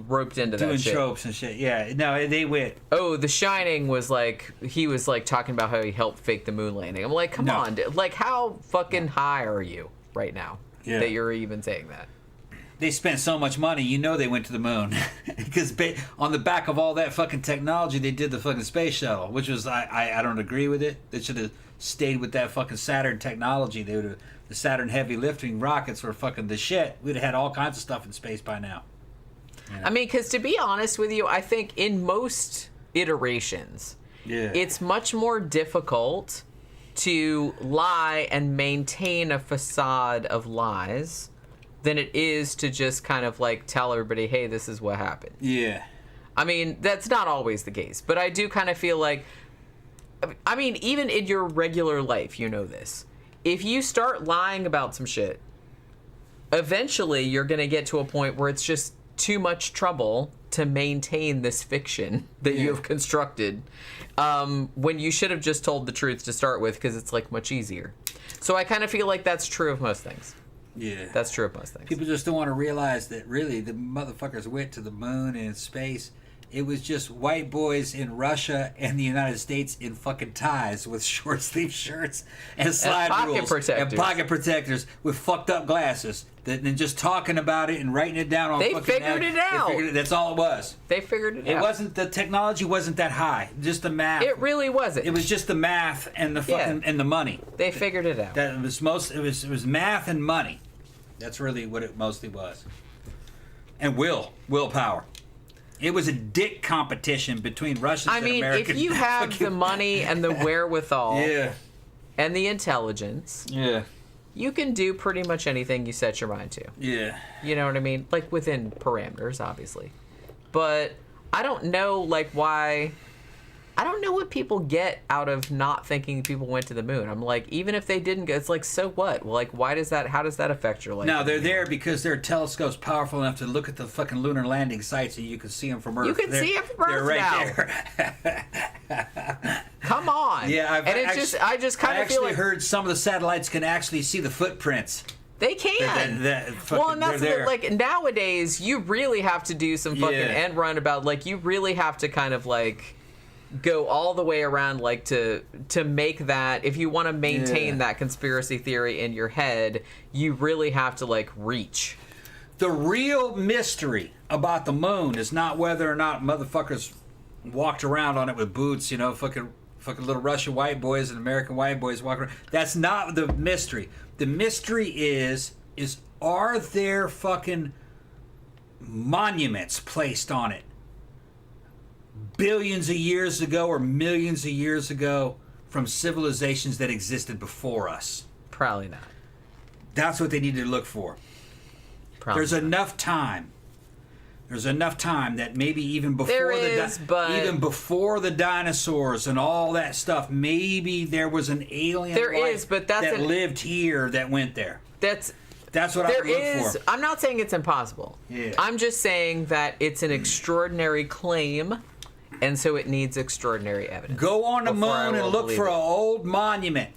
roped into doing that shit. tropes and shit. Yeah, no, they went. Oh, The Shining was like, he was like talking about how he helped fake the moon landing. I'm like, come on, dude. Like, how fucking high are you right now that you're even saying that? They spent so much money, you know they went to the moon. Because on the back of all that fucking technology, they did the fucking space shuttle, which was, I don't agree with it. They should have stayed with that fucking Saturn technology. They would have, the Saturn heavy lifting rockets were fucking the shit. We'd have had all kinds of stuff in space by now. You know? I mean, because to be honest with you, I think in most iterations, it's much more difficult to lie and maintain a facade of lies than it is to just kind of like tell everybody, hey, this is what happened. Yeah. I mean, that's not always the case, but I do kind of feel like, I mean, even in your regular life, you know this. If you start lying about some shit, eventually you're going to get to a point where it's just too much trouble to maintain this fiction that you have constructed, when you should have just told the truth to start with, because it's like much easier. So I kind of feel like that's true of most things. Yeah. That's true of most things. People just don't want to realize that really the motherfuckers went to the moon and space. It was just white boys in Russia and the United States in fucking ties with short sleeve shirts and slide rules and pocket protectors with fucked up glasses. And just talking about it and writing it down on They fucking figured it out. That's all it was. They figured it out. It wasn't, the technology wasn't that high. Just the math. It really wasn't. It was just the math and the fucking and the money. They figured it out. That was it was math and money. That's really what it mostly was. And willpower. It was a dick competition between Russians and Americans. If you have the money and the wherewithal yeah. and the intelligence, Yeah. you can do pretty much anything you set your mind to. Yeah. You know what I mean? Like within parameters, obviously. But I don't know like why I don't know what people get out of not thinking people went to the moon. I'm like, even if they didn't go, it's like, so what? Well, like, how does that affect your life? No, they're there because their telescope's powerful enough to look at the fucking lunar landing sites and you can see them from Earth. You can see them from Earth right now. Come on. Yeah, I just kind of feel like heard some of the satellites can actually see the footprints. They can. Well, and that's like nowadays you really have to do some fucking end run about like you really have to kind of like go all the way around like to make that, if you want to maintain that conspiracy theory in your head, you really have to like reach. The real mystery about the moon is not whether or not motherfuckers walked around on it with boots, you know, fucking little Russian white boys and American white boys walking around. That's not the mystery. The mystery is are there fucking monuments placed on it billions of years ago or millions of years ago from civilizations that existed before us? Probably not. That's what they need to look for. Probably There's enough time. There's enough time that maybe even before even before the dinosaurs and all that stuff, maybe there was an alien life that lived here that went there. That's what I would look for. I'm not saying it's impossible. Yeah. I'm just saying that it's an extraordinary claim, and so it needs extraordinary evidence. Go on the moon and look for an old monument,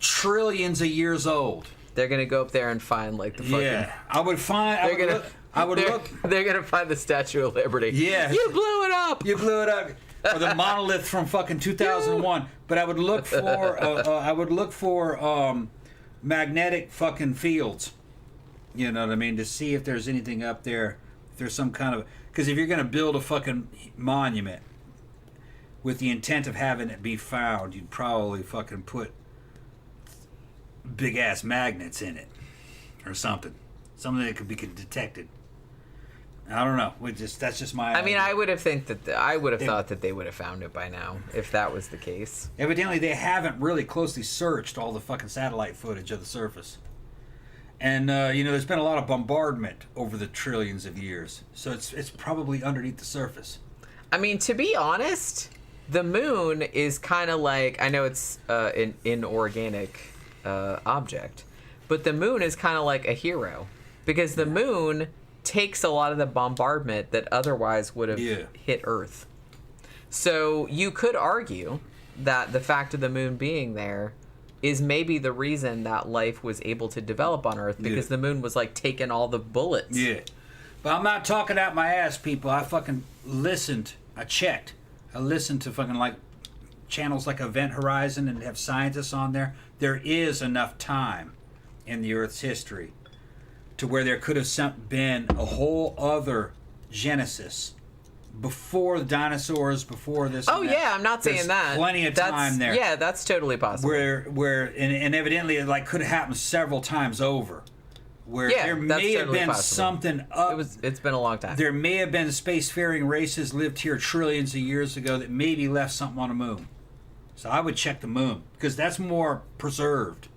trillions of years old. They're gonna go up there and find like the fucking. Yeah, I would find. They're gonna find the Statue of Liberty. Yeah, you blew it up. You blew it up. Or the monolith from fucking 2001. But I would look for. Magnetic fucking fields. You know what I mean? To see if there's anything up there. If there's some kind of. Because if you're gonna build a fucking monument with the intent of having it be found, you'd probably fucking put big ass magnets in it or something that could be detected. I don't know. That's just my. I mean, I would have thought that they would have found it by now if that was the case. Evidently, they haven't really closely searched all the fucking satellite footage of the surface, and there's been a lot of bombardment over the trillions of years, so it's probably underneath the surface. I mean, to be honest, the moon is kind of like, I know it's an inorganic object, but the moon is kind of like a hero because the moon takes a lot of the bombardment that otherwise would have hit Earth. So you could argue that the fact of the moon being there is maybe the reason that life was able to develop on Earth, because the moon was like taking all the bullets. Yeah. But I'm not talking out my ass, people. I fucking listened. I checked. I listened to fucking like channels like Event Horizon and have scientists on there. There is enough time in the Earth's history to where there could have been a whole other genesis before the dinosaurs, before this. Oh yeah, I'm not saying that. Plenty of time there. Yeah, that's totally possible. And evidently it like could have happened several times over. Where there may have been something up. It's been a long time. There may have been spacefaring races lived here trillions of years ago that maybe left something on the moon. So I would check the moon because that's more preserved.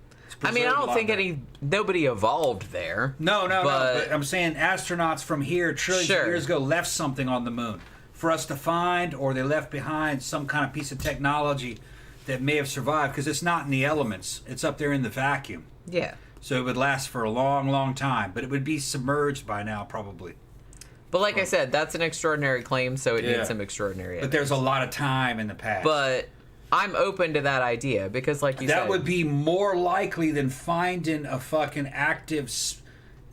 I mean, I don't think nobody evolved there. No. But I'm saying astronauts from here trillions of years ago left something on the moon for us to find, or they left behind some kind of piece of technology that may have survived because it's not in the elements. It's up there in the vacuum. Yeah. So it would last for a long, long time, but it would be submerged by now probably. But like I said, that's an extraordinary claim, so it needs some extraordinary evidence. But there's a lot of time in the past. But I'm open to that idea because, like you said... That would be more likely than finding a fucking active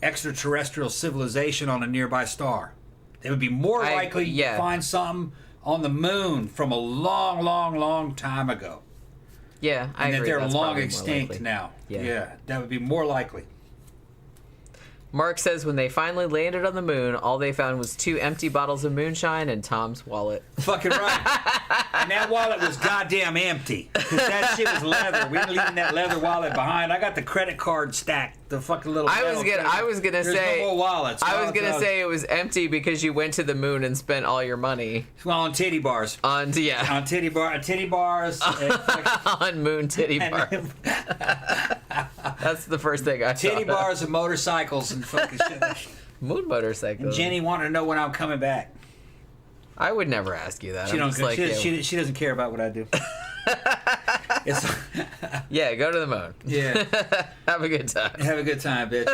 extraterrestrial civilization on a nearby star. It would be more likely to find something on the moon from a long, long, long time ago. Yeah, I agree. And that they're That's long extinct now. Yeah, that would be more likely. Mark says when they finally landed on the moon, all they found was 2 empty bottles of moonshine and Tom's wallet. Fucking right. And that wallet was goddamn empty. Because that shit was leather. We were leaving that leather wallet behind. I got the credit card stacked. The fucking little... I was gonna say... There's no more wallets. I was gonna say it was empty because you went to the moon and spent all your money. Well, on titty bars. On titty bars. On moon titty bars. That's the first thing I saw. Titty bars and motorcycles and fucking shit. Moon motorcycles. And Jenny wanted to know when I'm coming back. I would never ask you that. She doesn't care about what I do. Yeah, go to the moon. Yeah. Have a good time. Have a good time, bitch.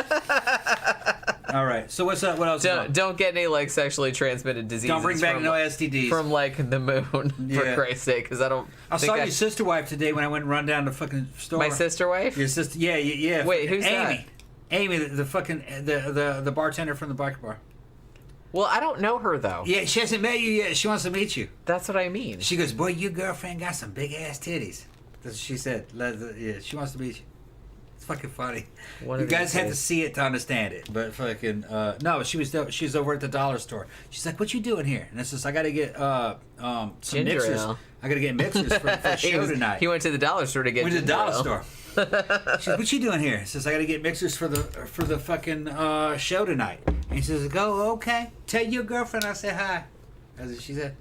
All right. So what's up? What else? Don't get any like sexually transmitted diseases. Don't bring back no STDs from like the moon for Christ's sake, because I don't. I saw your sister wife today when I went and run down to the fucking store. My sister wife? Your sister? Yeah. Wait, who's Amy? that? Amy, the fucking the bartender from the biker bar. Well, I don't know her though. Yeah, she hasn't met you yet. She wants to meet you. That's what I mean. She goes, "Boy, your girlfriend got some big ass titties." That's what she said. Yeah, she wants to meet you. It's fucking funny. You guys have to see it to understand it. But fucking no, she was over at the dollar store. She's like, "What you doing here?" And I says, "I got to get some ginger mixers. ale. I got to get mixers for a show tonight." He went to the dollar store to get. Went to the dollar store. She says, "What you doing here?" He says, "I got to get mixers for the fucking show tonight." And he says, "Go, okay. Tell your girlfriend I said hi." That's what she said.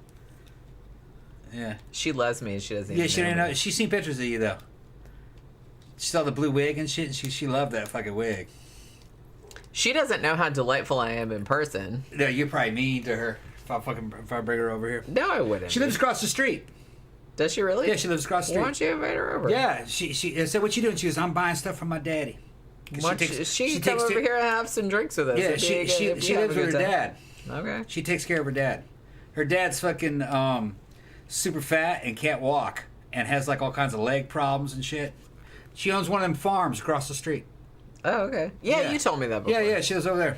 Yeah. She loves me and she doesn't. Yeah, she didn't know. She's seen pictures of you though. She saw the blue wig and shit. And she loved that fucking wig. She doesn't know how delightful I am in person. No, you're probably mean to her. If I bring her over here. No, I wouldn't. She lives across the street. Does she really? Yeah, she lives across the street. Why don't you invite her over? Yeah, she said, "What you doing?" She goes, "I'm buying stuff for my daddy." She come over here and have some drinks with us. Yeah, she lives with her dad. Okay. She takes care of her dad. Her dad's fucking super fat and can't walk and has like all kinds of leg problems and shit. She owns one of them farms across the street. Oh, okay. Yeah, you told me that before. Yeah, she was over there.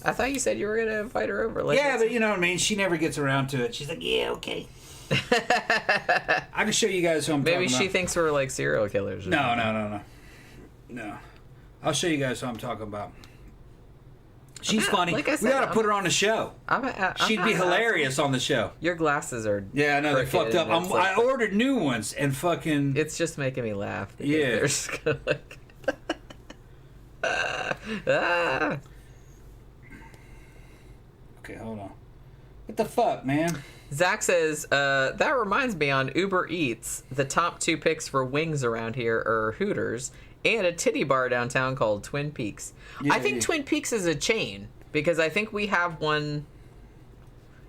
I thought you said you were gonna invite her over. Yeah, but you know what I mean. She never gets around to it. She's like, "Yeah, okay." I can show you guys who I'm talking about. Maybe she thinks we're like serial killers. No. I'll show you guys who I'm talking about. She's funny. Like I said, we ought to put her on the show. She'd be hilarious on the show. Your glasses are. Yeah, I know they're fucked up. I ordered new ones and fucking. It's just making me laugh. Yeah. They're just gonna like. Okay, hold on. What the fuck, man? Zach says, that reminds me, on Uber Eats, the top 2 picks for wings around here are Hooters and a titty bar downtown called Twin Peaks. Yeah, I think Twin Peaks is a chain because I think we have one.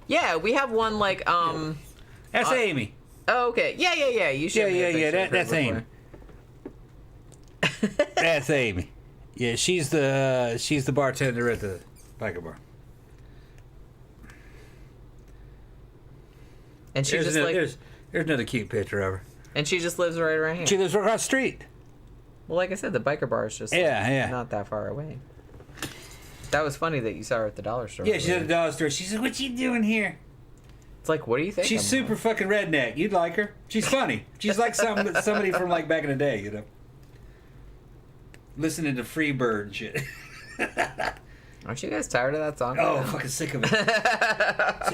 Yeah, we have one like That's Amy. Oh, okay. Yeah. You should. That's Amy. That's Amy. Yeah, she's the bartender at the biker bar. And she there's another cute picture of her. And she just lives right around here. She lives right across the street. Well, like I said, the biker bar is just not that far away. That was funny that you saw her at the dollar store. Yeah, she's at the dollar store. She said, "What you doing here?" It's like, what do you think? She's super fucking redneck. You'd like her. She's funny. She's like somebody from like back in the day, you know. Listening to Freebird and shit. Aren't you guys tired of that song? Oh, I'm fucking sick of it.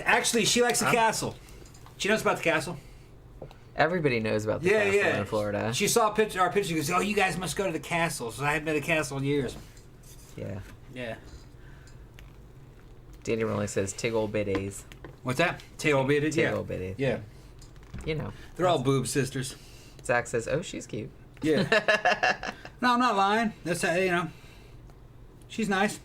Actually, she likes the castle. She knows about the castle. Everybody knows about the castle in Florida. She saw our picture. She goes, "Oh, you guys must go to the castle." So I haven't been to the castle in years. Yeah. Danny Rolling says, "Tig old biddies." What's that? Tig old biddies? Tig old biddies. Yeah. you know. They're all boob sisters. Zach says, "Oh, she's cute." Yeah. No, I'm not lying. That's how, you know. She's nice.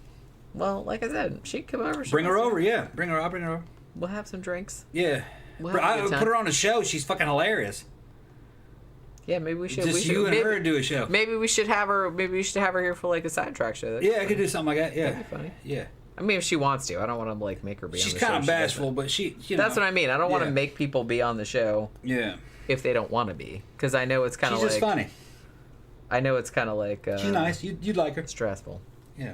Well, like I said, she can come over. Bring her over, yeah. Bring her over. We'll have some drinks. Yeah. We'll have a good time. Put her on a show. She's fucking hilarious. Yeah, maybe we should. Just you and her do a show. Maybe we should have her. Maybe we should have her here for like a sidetrack show. Yeah, I could do something like that. Yeah. That'd be funny. Yeah. I mean, if she wants to, I don't want to like make her be. She's on the show. kind of bashful, but she. You know. That's what I mean. I don't want to make people be on the show. Yeah. If they don't want to be, because I know it's kind of She's like. just funny. I know it's kind of like. She's nice. You'd like her. Stressful. Yeah.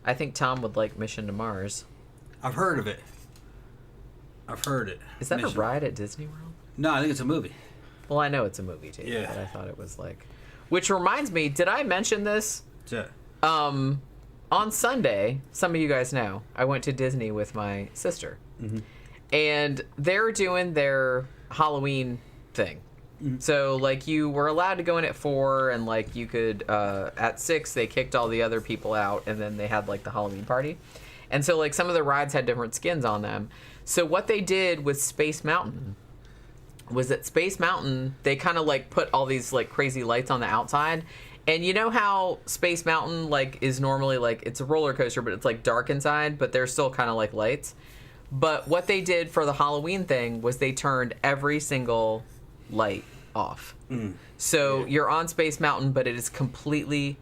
I think Tom would like Mission to Mars. I've heard of it. I've heard it. Is that Mission. a ride at Disney World? No, I think it's a movie. Well, I know it's a movie too. Yeah. But I thought it was like. Which reminds me, did I mention this? Yeah. On Sunday, some of you guys know, I went to Disney with my sister. Mm-hmm. And they're doing their Halloween thing. Mm-hmm. So, like, you were allowed to go in at 4, and, like, you could, at 6, they kicked all the other people out, and then they had, like, the Halloween party. And so, like, some of the rides had different skins on them. So what they did with Space Mountain was at Space Mountain, they kind of, like, put all these, like, crazy lights on the outside. And you know how Space Mountain, like, is normally, like, it's a roller coaster, but it's, like, dark inside, but there's still kind of, like, lights. But what they did for the Halloween thing was they turned every single light off. So you're on Space Mountain, but it is completely,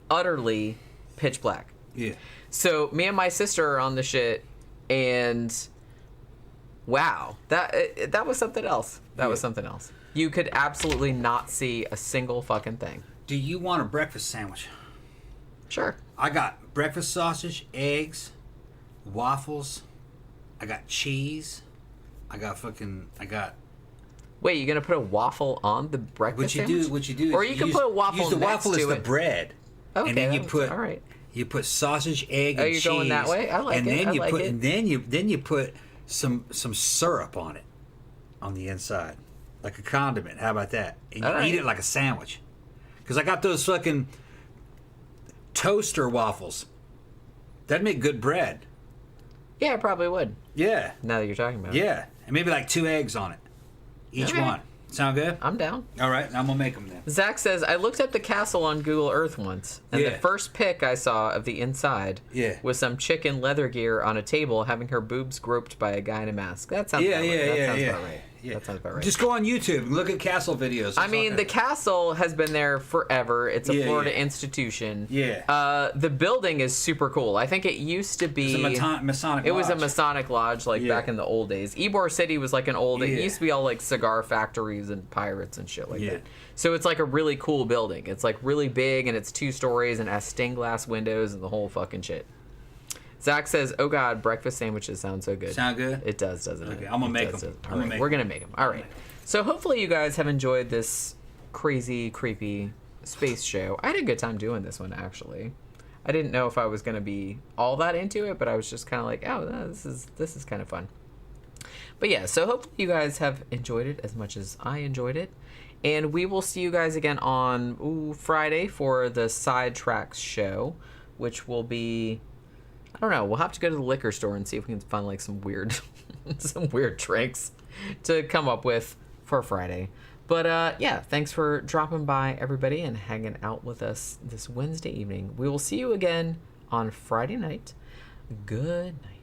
utterly pitch black. Yeah. So me and my sister are on the shit, and wow, that was something else. That was something else. You could absolutely not see a single fucking thing. Do you want a breakfast sandwich? Sure. I got breakfast sausage, eggs, waffles. I got cheese. I got. Wait, you gonna put a waffle on the breakfast sandwich? What you do? Or you can put a waffle use the next waffle to as the it. bread. Okay, and then you that's put. all right. You put sausage, egg, and cheese. Oh, you're going that way? I like and it. Then I you like put, it. And then you put some syrup on it, on the inside, like a condiment. How about that? And you All right. eat it like a sandwich. Because I got those fucking toaster waffles. That'd make good bread. Yeah, I probably would. Yeah. Now that you're talking about it. Yeah. And maybe like 2 eggs on it. Each Okay. one. Sound good? I'm down. All right. I'm going to make them then. Zach says, I looked up the castle on Google Earth once, and the Yeah. first pic I saw of the inside Yeah. was some chick in leather gear on a table having her boobs groped by a guy in a mask. That sounds about right. That sounds about right. Yeah. That sounds about right. Just go on YouTube and look at castle videos. I mean, the castle has been there forever. It's a Yeah, Florida yeah. institution. Yeah. The building is super cool. I think it used to be... It was a Masonic It was a lodge. Masonic lodge, like, Yeah. back in the old days. Ybor City was like an old... It Yeah. used to be all, like, cigar factories and pirates and shit like Yeah. that. So it's, like, a really cool building. It's, like, really big, and it's 2 stories, and has stained glass windows and the whole fucking shit. Zach says, oh, God, breakfast sandwiches sound so good. Sound good? It does, doesn't it? Okay, I'm gonna It make does, 'em. doesn't it? I'm All gonna right, make we're 'em. going to make them. All right. So hopefully you guys have enjoyed this crazy, creepy space show. I had a good time doing this one, actually. I didn't know if I was going to be all that into it, but I was just kind of like, oh, this is kind of fun. But yeah, so hopefully you guys have enjoyed it as much as I enjoyed it. And we will see you guys again on Friday for the Sidetracks show, which will be... I don't know. We'll have to go to the liquor store and see if we can find like some weird drinks to come up with for Friday. But yeah, thanks for dropping by, everybody, and hanging out with us this Wednesday evening. We will see you again on Friday night. Good night.